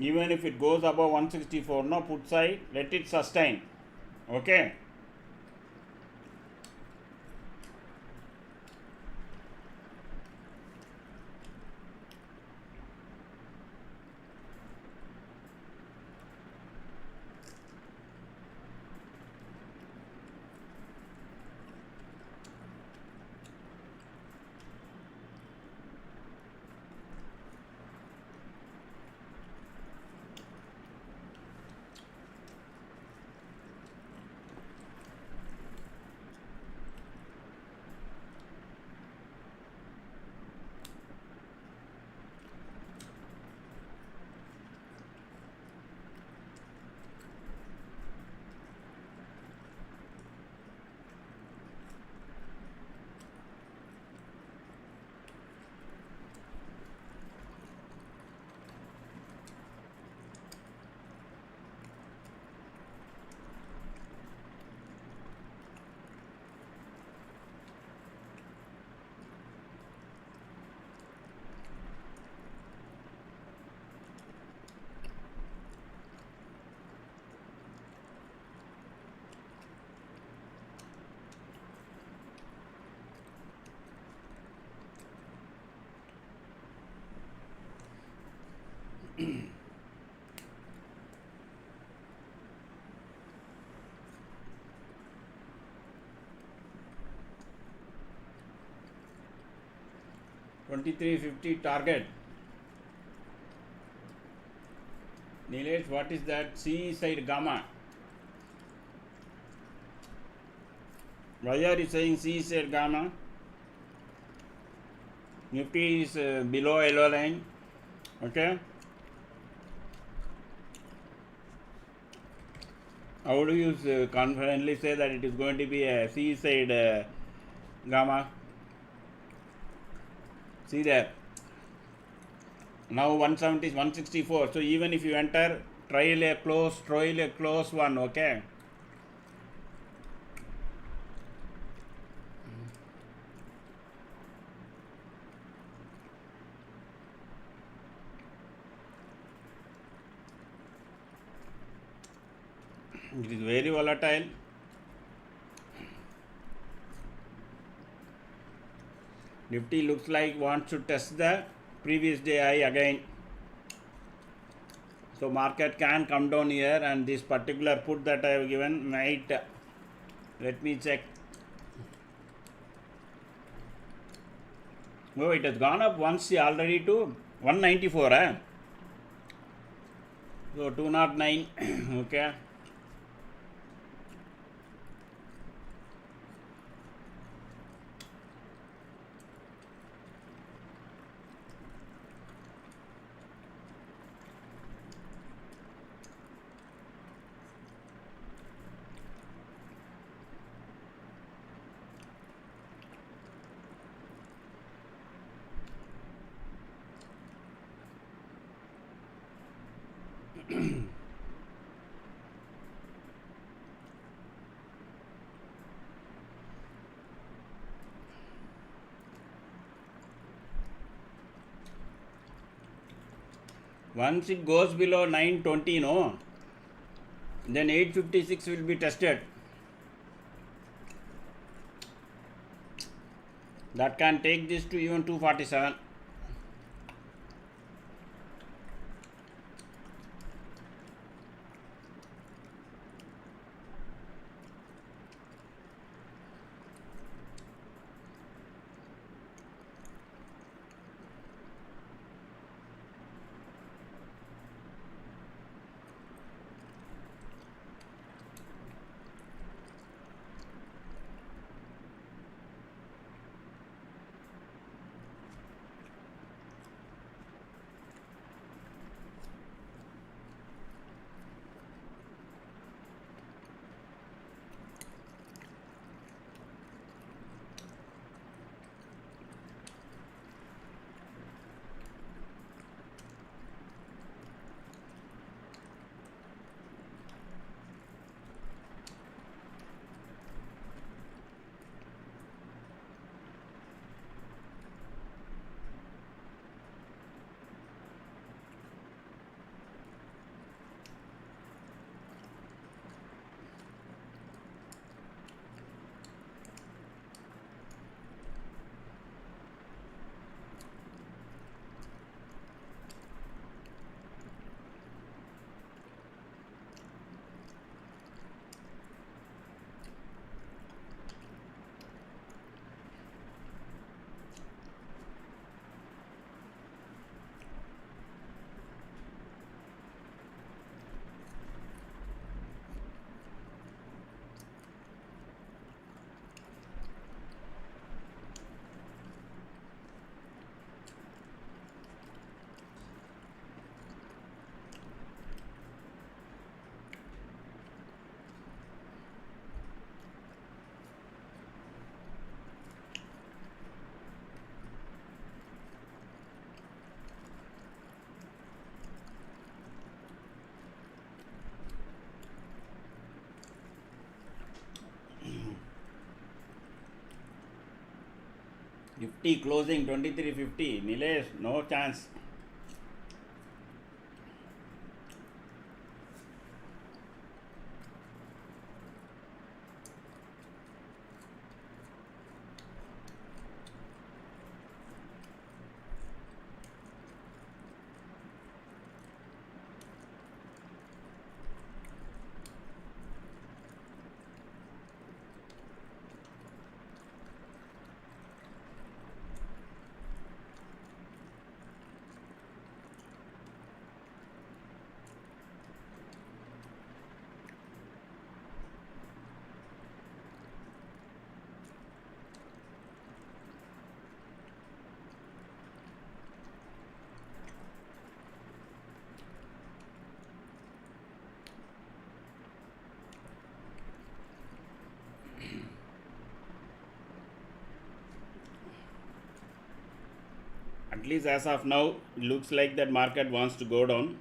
Speaker 1: Even if it goes above 164, no, put side, let it sustain. Okay. $23.50 target. Nilesh, what is that? C side gamma. Why are you saying C side gamma? Nifty is below yellow line. Okay. How do you confidently say that it is going to be a C side gamma? See there. Now 170 is 164. So even if you enter, trial a close one. Okay. It is very volatile. Nifty looks like wants to test the previous day high again. So market can come down here, and this particular put that I have given might, let me check. Oh, it has gone up once already to 194. So 209. Okay. Once it goes below 920, no, then 856 will be tested. That can take this to even 247. Nifty closing 2350. Nilesh, no chance. At least as of now, it looks like that market wants to go down.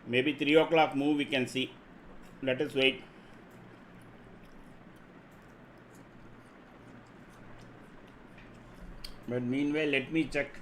Speaker 1: Maybe 3 o'clock move we can see. Let us wait. But meanwhile, let me check.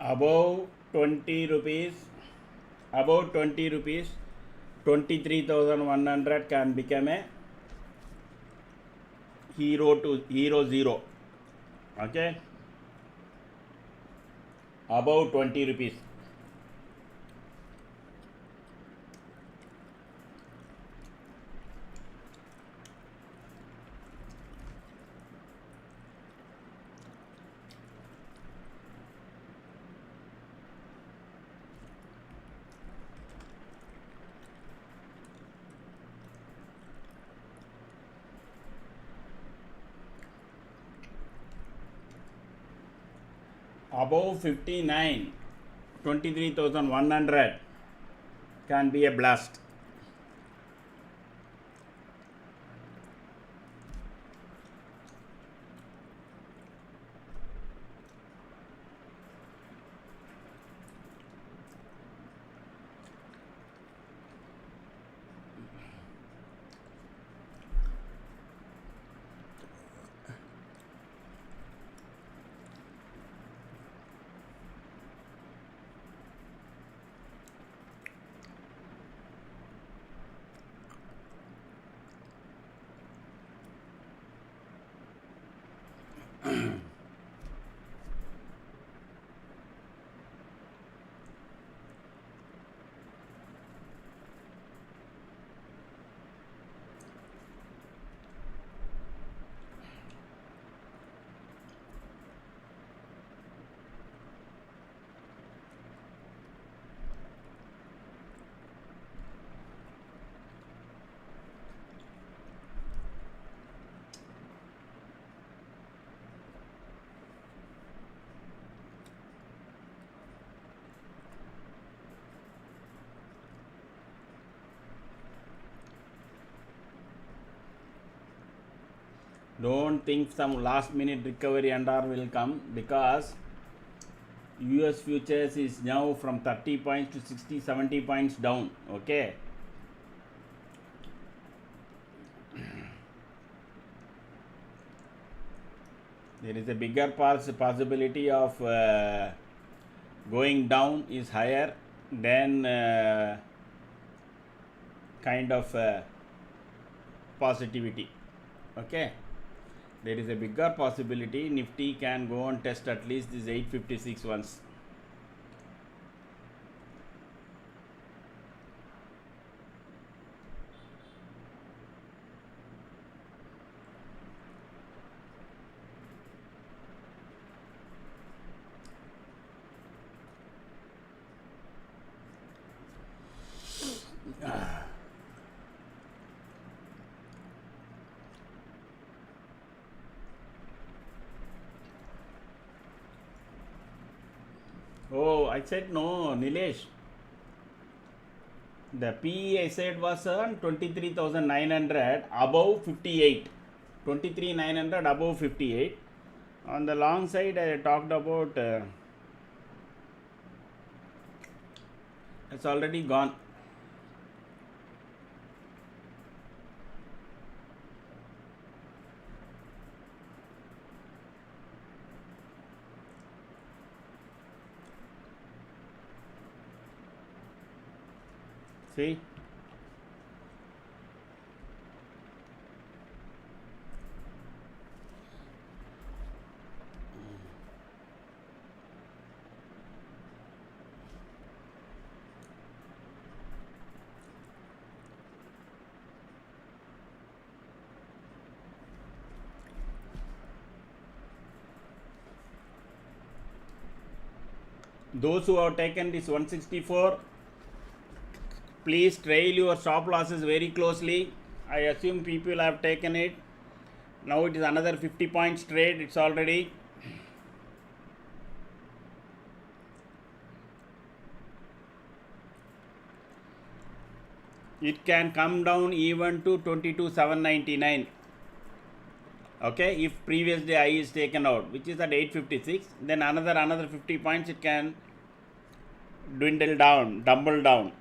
Speaker 1: Above 20 rupees, above 20 rupees, 23,100 can become a hero zero. Okay, above 20 rupees. Above 59, 23,100 can be a blast. Don't think some last minute recovery and all will come, because US futures is now from 30 points to 60 70 points down. Okay, there is a bigger possibility of going down is higher than kind of positivity. Okay, there is a bigger possibility Nifty can go and test at least this 856 once. Oh, I said no, Nilesh. The PE I said was on 23,900 above 58. 23,900 above 58. On the long side, I talked about it's already gone. See? Those who have taken this 164, please trail your stop losses very closely. I assume people have taken it. Now it is another 50 points trade. It's already. It can come down even to 22,799. Okay, if previous day high is taken out, which is at 856, then another 50 points it can dwindle down, tumble down.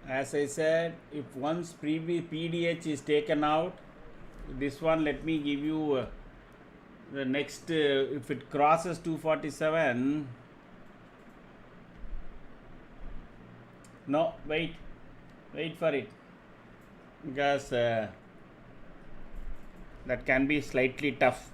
Speaker 1: As I said, if once previous PDH is taken out, this one, let me give you the next, if it crosses 247, no, wait for it, because that can be slightly tough.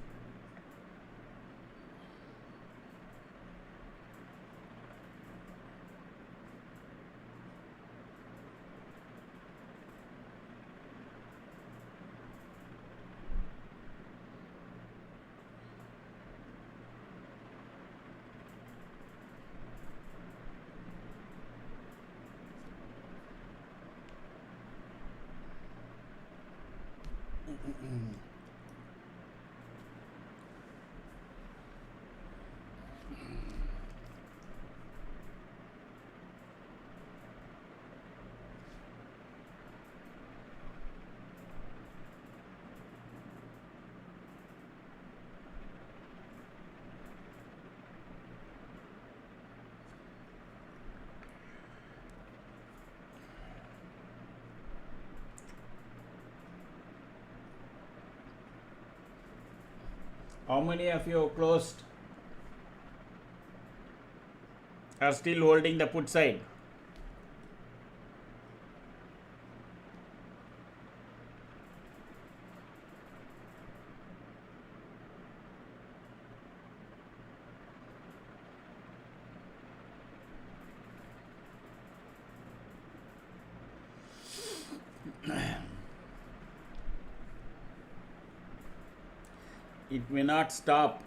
Speaker 1: How many of you closed are still holding the put side? It may not stop.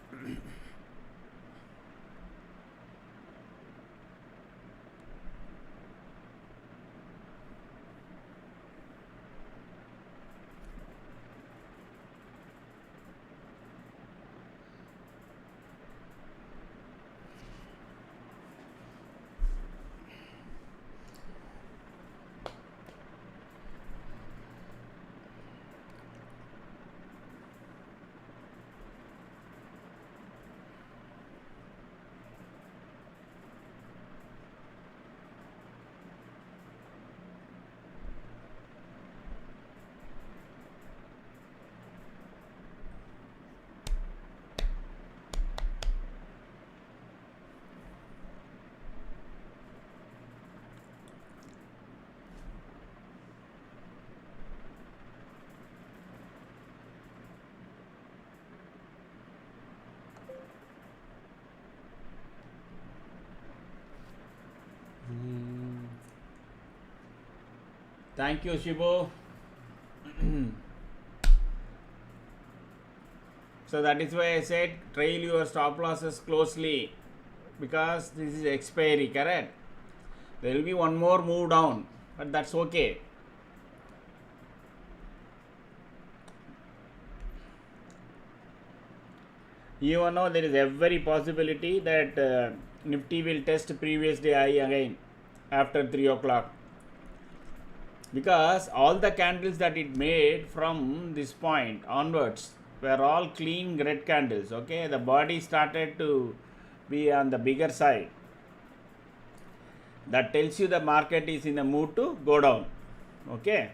Speaker 1: Thank you, Shibu. So that is why I said trail your stop losses closely, because this is expiry, correct? There will be one more move down, but that's okay. Even though there is every possibility that Nifty will test previous day high again after 3 o'clock, because all the candles that it made from this point onwards were all clean red candles. Okay, the body started to be on the bigger side. That tells you the market is in a mood to go down. Okay.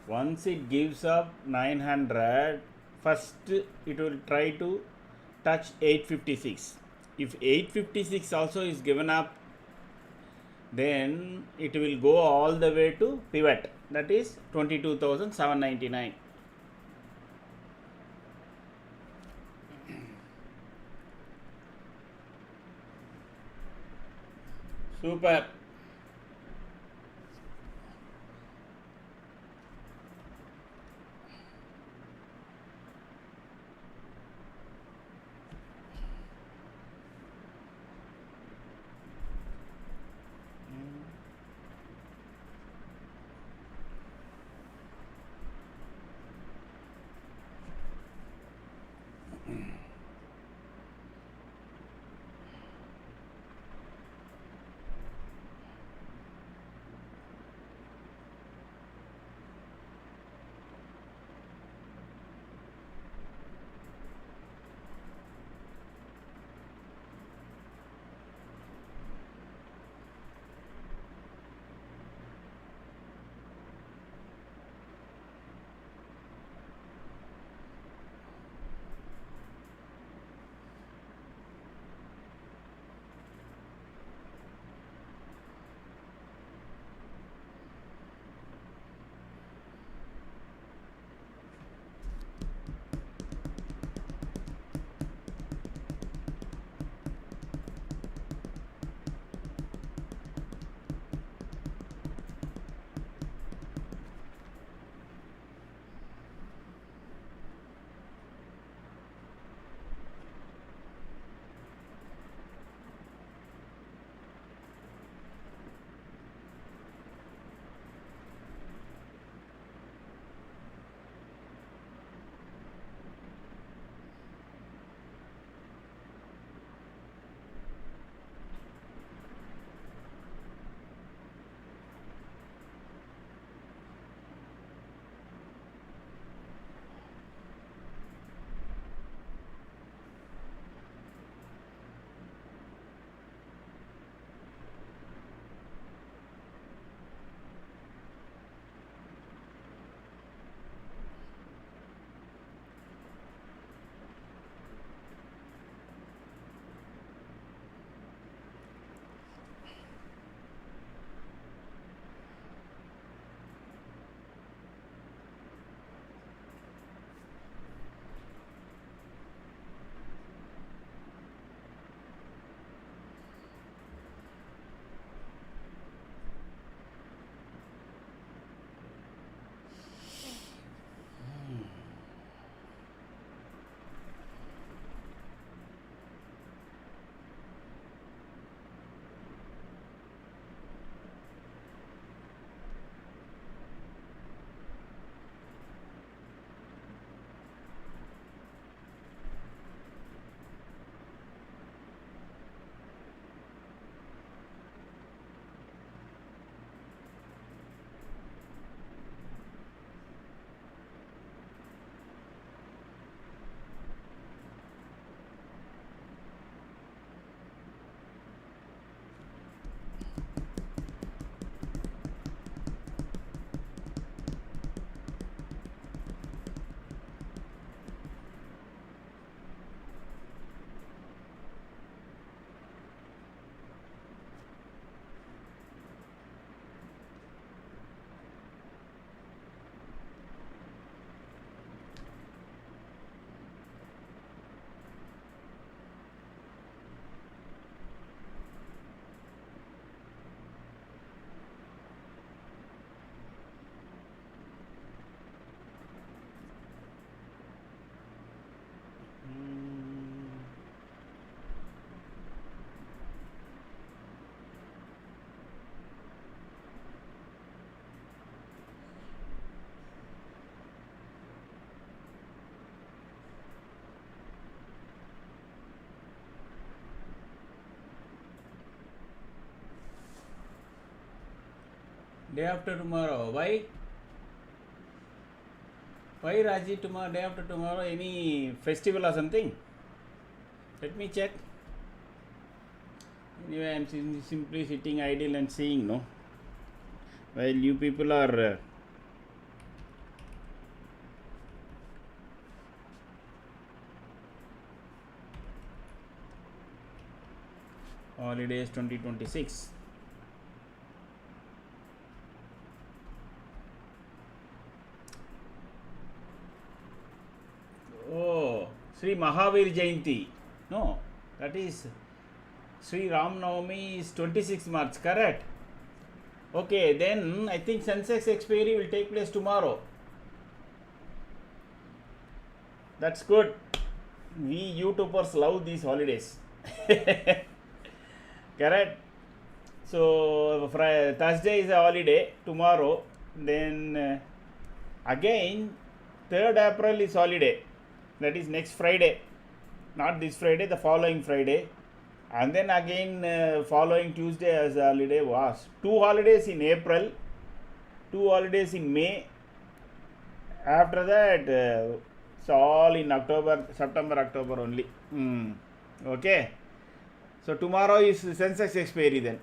Speaker 1: Once it gives up 900, first it will try to touch 856. If 856 also is given up, then it will go all the way to pivot, that is 22,799. Super.
Speaker 2: Day after tomorrow. Why? Why Raji tomorrow? Day after tomorrow? Any festival or something? Let me check. Anyway, I am simply sitting idle and seeing, no? While you people are holidays 2026. Oh, Sri Mahavir Jayanti. No, that is Sri Ram Navami is 26 March, correct? Okay, then I think Sensex expiry will take place tomorrow. That's good. We YouTubers love these holidays. Correct? So Thursday is a holiday, tomorrow. Then again 3rd April is holiday. That is next Friday. Not this Friday, the following Friday. And then again following Tuesday as a holiday was. 2 holidays in April, 2 holidays in May. After that, it's all in October, September, October only. Okay. So tomorrow is Sensex expiry then.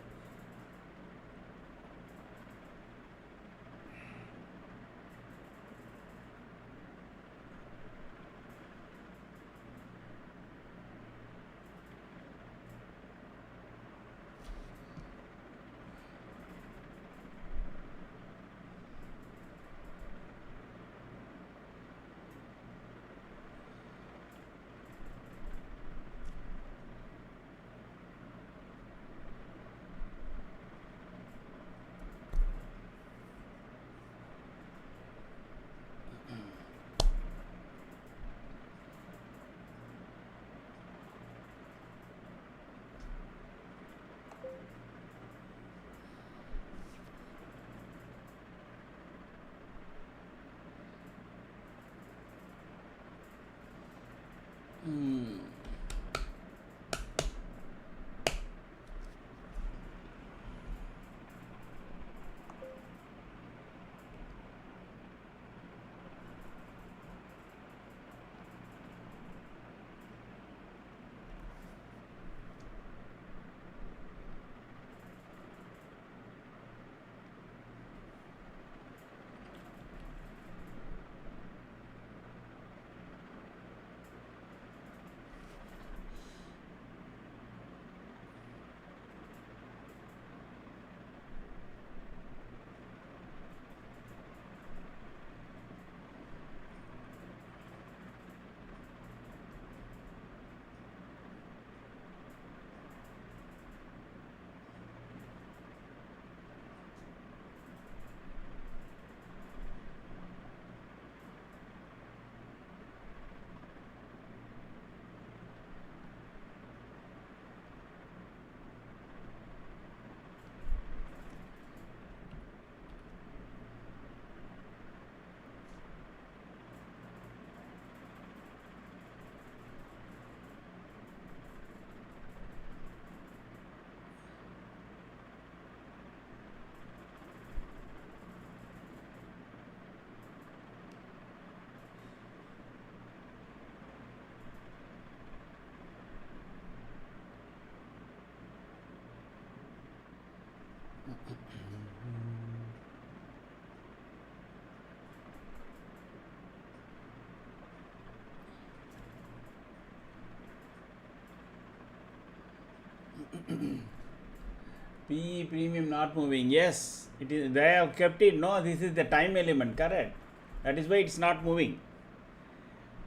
Speaker 2: PE premium not moving. Yes, it is. They have kept it. No, this is the time element. Correct. That is why it's not moving.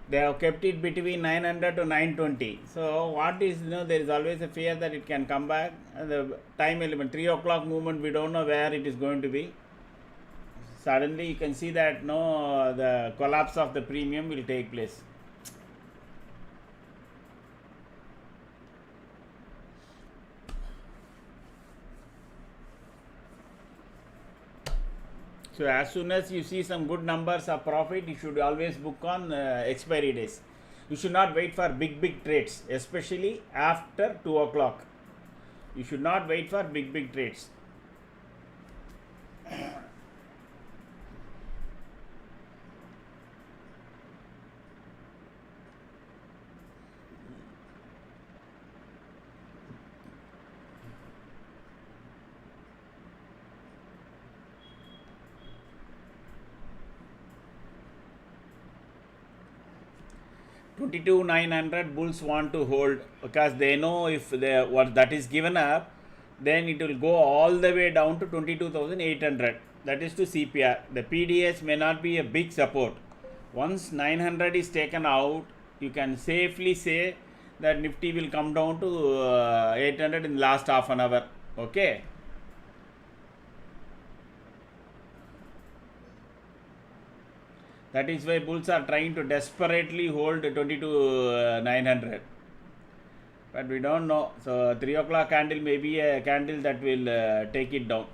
Speaker 2: They have kept it between 900 to 920. So what is, there is always a fear that it can come back. The time element, 3 o'clock movement, we don't know where it is going to be. Suddenly you can see that the collapse of the premium will take place. So as soon as you see some good numbers of profit, you should always book on expiry days. You should not wait for big trades, especially after 2 o'clock. You should not wait for big trades.
Speaker 1: 22,900 bulls want to hold because they know if they what that is given up, then it will go all the way down to 22,800. That is to CPR. The PDS may not be a big support. Once 900 is taken out, you can safely say that Nifty will come down to 800 in last half an hour. Okay. That is why bulls are trying to desperately hold 22,900. But we don't know. So 3 o'clock candle may be a candle that will take it down.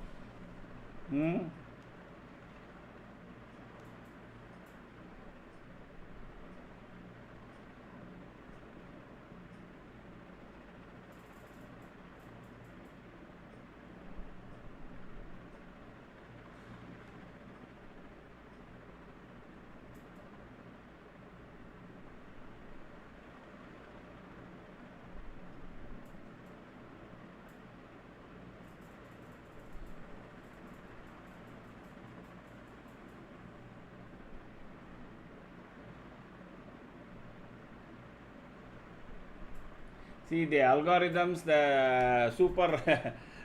Speaker 1: See, the algorithms, the super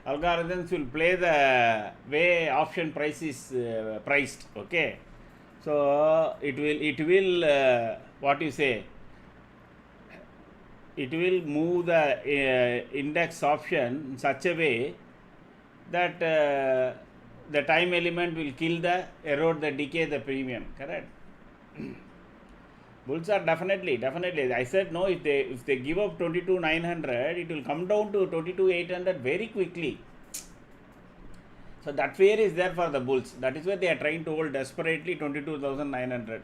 Speaker 1: algorithms will play the way option price is priced. Okay, so it will what you say, it will move the index option in such a way that the time element will kill the erode the decay the premium. Correct. Bulls are definitely. I said no. If they give up 22,900, it will come down to 22,800 very quickly. So that fear is there for the bulls. That is why they are trying to hold desperately 22,900.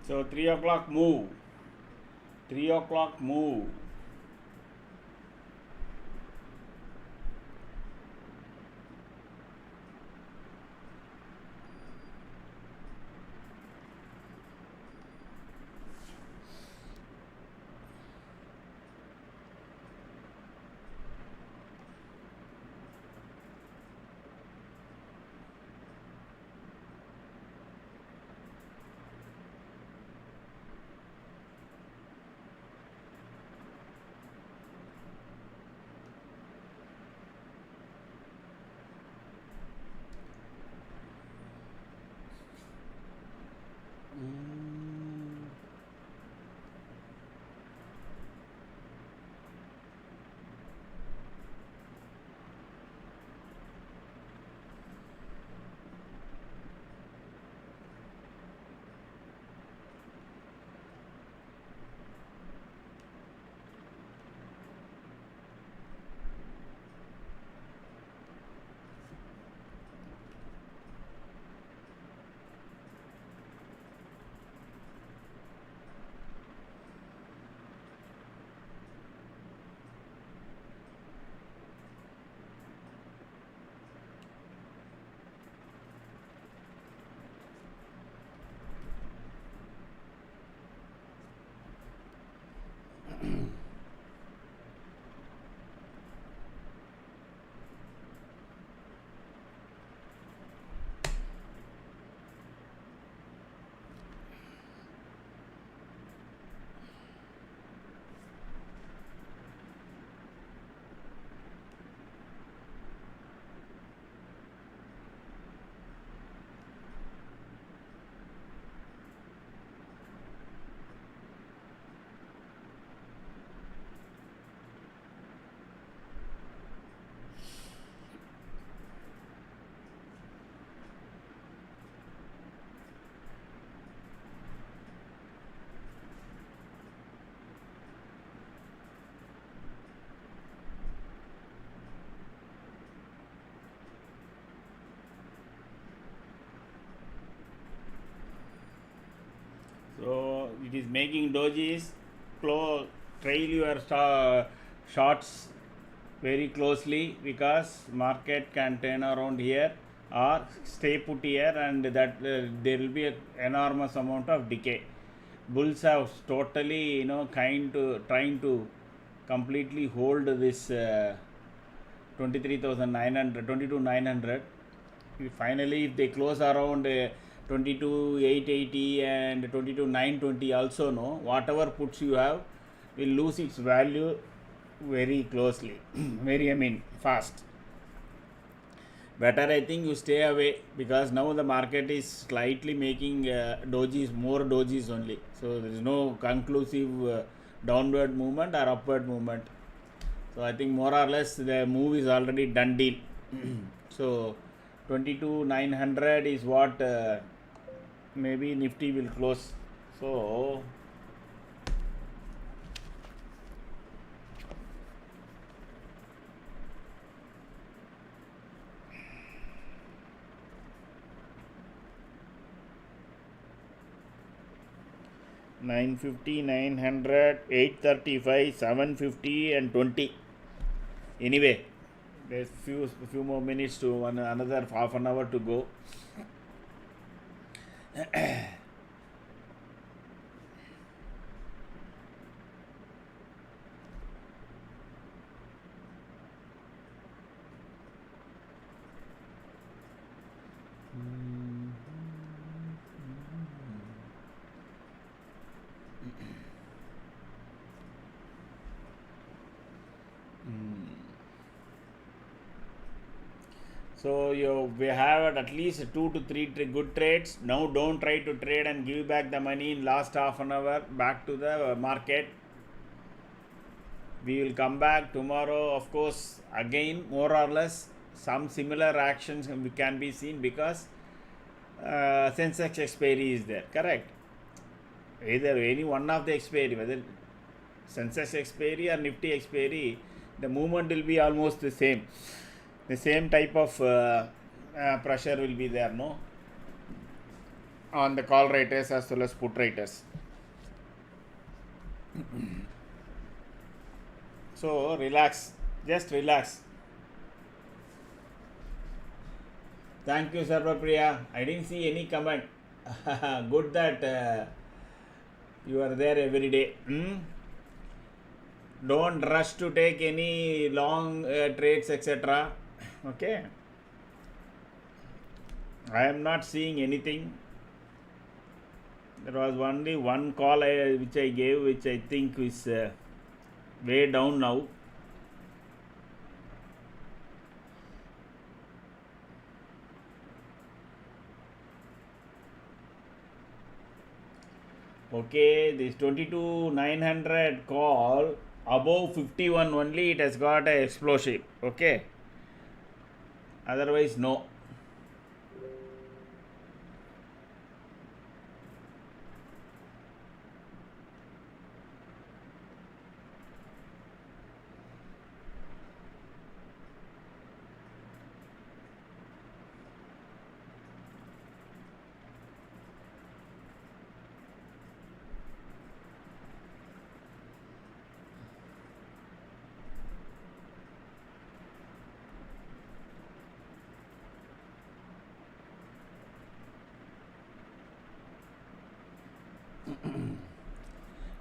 Speaker 1: So 3 o'clock move. 3 o'clock move. it is making dojis, trail your shorts very closely, because market can turn around here or stay put here, and that there will be an enormous amount of decay. Bulls have totally trying to completely hold this 23,900, 22,900. Finally, if they close around 22,880 and 22,920 also, no, whatever puts you have will lose its value very closely, fast. Better, I think, you stay away, because now the market is slightly making more dojis only. So there is no conclusive downward movement or upward movement. So I think more or less the move is already done deal. So 22,900 is what maybe Nifty will close. So 950, 900, 835, 750 and 20. Anyway, there's few more minutes to another half an hour to go. So we have at least 2 to 3 good trades. Now don't try to trade and give back the money in last half an hour back to the market. We will come back tomorrow, of course. Again, more or less some similar actions can be seen, because Sensex expiry is there, correct? Either any one of the expiry, whether Sensex expiry or Nifty expiry, the movement will be almost the same. The same type of pressure will be there, no, on the call writers as well as put writers. So relax, just relax. Thank you, Sarvapriya. I didn't see any comment. Good that you are there every day. Don't rush to take any long trades, etc. Okay. I am not seeing anything. There was only one call which I gave, which I think is way down now. Okay, this 22,900 call above 51 only, it has got a explosive. Okay, otherwise no.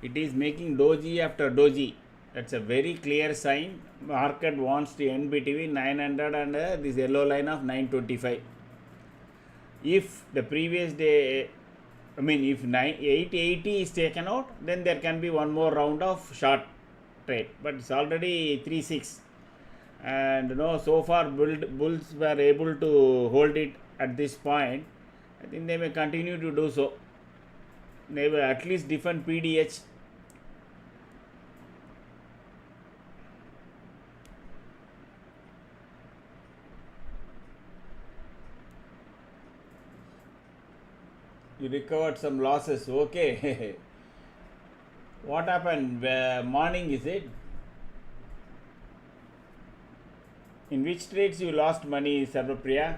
Speaker 1: It is making doji after doji. That's a very clear sign. Market wants to end between 900 and this yellow line of 925. If the previous day, if 880 is taken out, then there can be one more round of short trade. But it's already 3.6. And so far bulls were able to hold it at this point. I think they may continue to do so. They will at least defend PDH. You recovered some losses. Okay. What happened? Morning, is it? In which trades you lost money, Sarvapriya?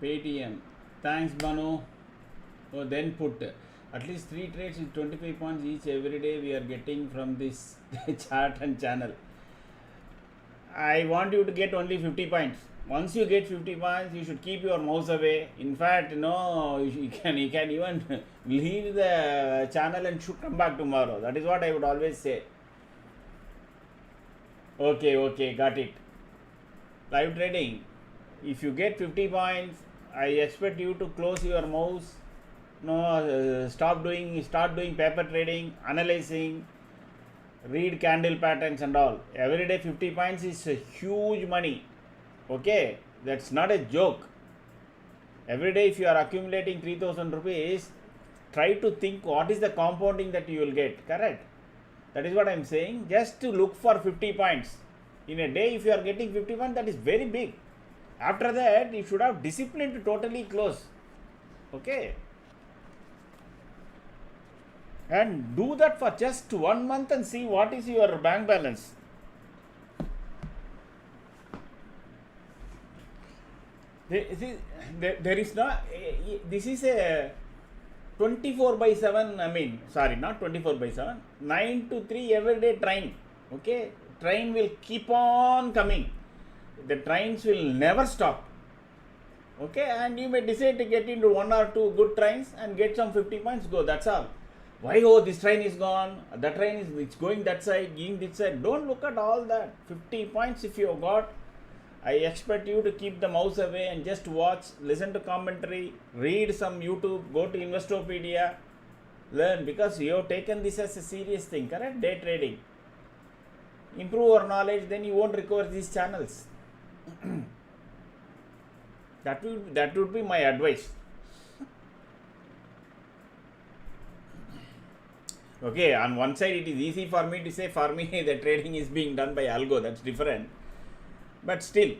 Speaker 1: Paytm. Thanks, Banu. Oh, then put at least 3 trades with 25 points each every day we are getting from this chart and channel. I want you to get only 50 points. Once you get 50 points, you should keep your mouse away. In fact, no, you can even leave the channel and should come back tomorrow. That is what I would always say. Okay, got it. Live trading. If you get 50 points, I expect you to close your mouse. No, start doing paper trading, analyzing, read candle patterns and all. Every day 50 points is a huge money. Okay, that's not a joke. Every day if you are accumulating 3000 rupees, try to think what is the compounding that you will get. Correct? That is what I am saying. Just to look for 50 points in a day. If you are getting 50 points, that is very big. After that, you should have discipline to totally close. Okay, and do that for just 1 month and see what is your bank balance. There is not, this is a 24/7, I mean, sorry, not 24/7, 9 to 3 everyday train. Okay, train will keep on coming. The trains will never stop. Okay, and you may decide to get into 1 or 2 good trains and get some 50 points, go, that's all. Why, oh, this train is gone, that train is it's going that side, going this side. Don't look at all that. 50 points if you have got, I expect you to keep the mouse away and just watch, listen to commentary, read some YouTube, go to Investopedia, learn, because you have taken this as a serious thing, correct? Day trading. Improve your knowledge, then you won't recover these channels. That would be my advice. Okay, on one side it is easy for me to say, for me the trading is being done by algo, that's different. But still,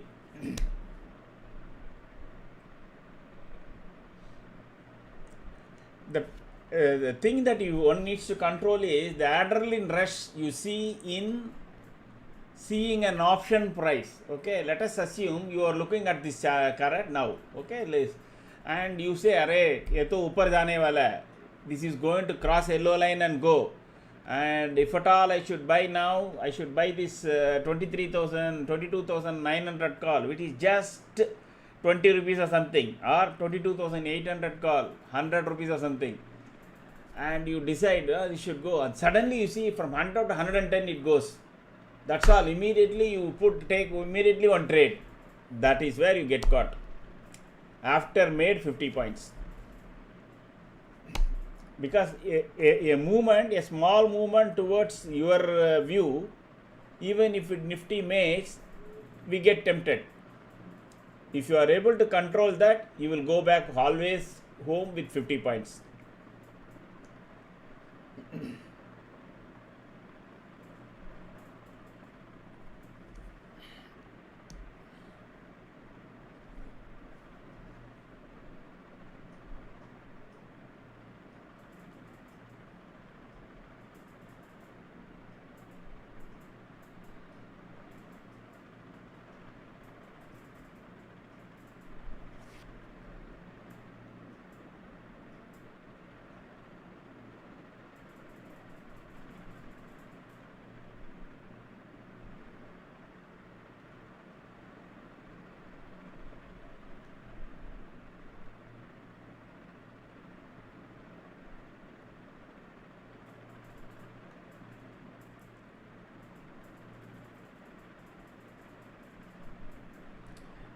Speaker 1: the thing that one needs to control is the adrenaline rush you see in seeing an option price. Okay, let us assume you are looking at this correct now. Okay, and you say, "Arey, ye to upar jaane wala hai. This is going to cross yellow line and go. And if at all I should buy now, I should buy this 22,900 call, which is just 20 rupees or something, or 22,800 call, 100 rupees or something." And you decide, you should go. And suddenly you see from 100 to 110 it goes. That's all. Immediately you take immediately one trade. That is where you get caught. After made 50 points. Because a movement, a small movement towards your view, even if Nifty makes, we get tempted. If you are able to control that, you will go back always home with 50 points.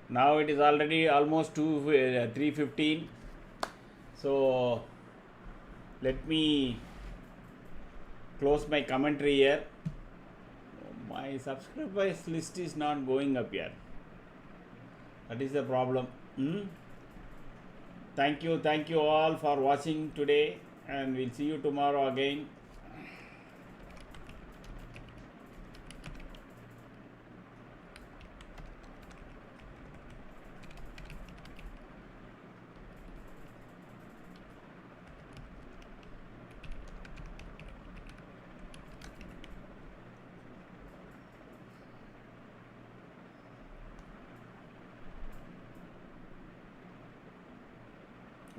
Speaker 1: Now it is already almost 3:15. So let me close my commentary here. My subscribers list is not going up here. That is the problem. Thank you all for watching today, and we'll see you tomorrow again.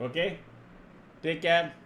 Speaker 1: Okay, take care.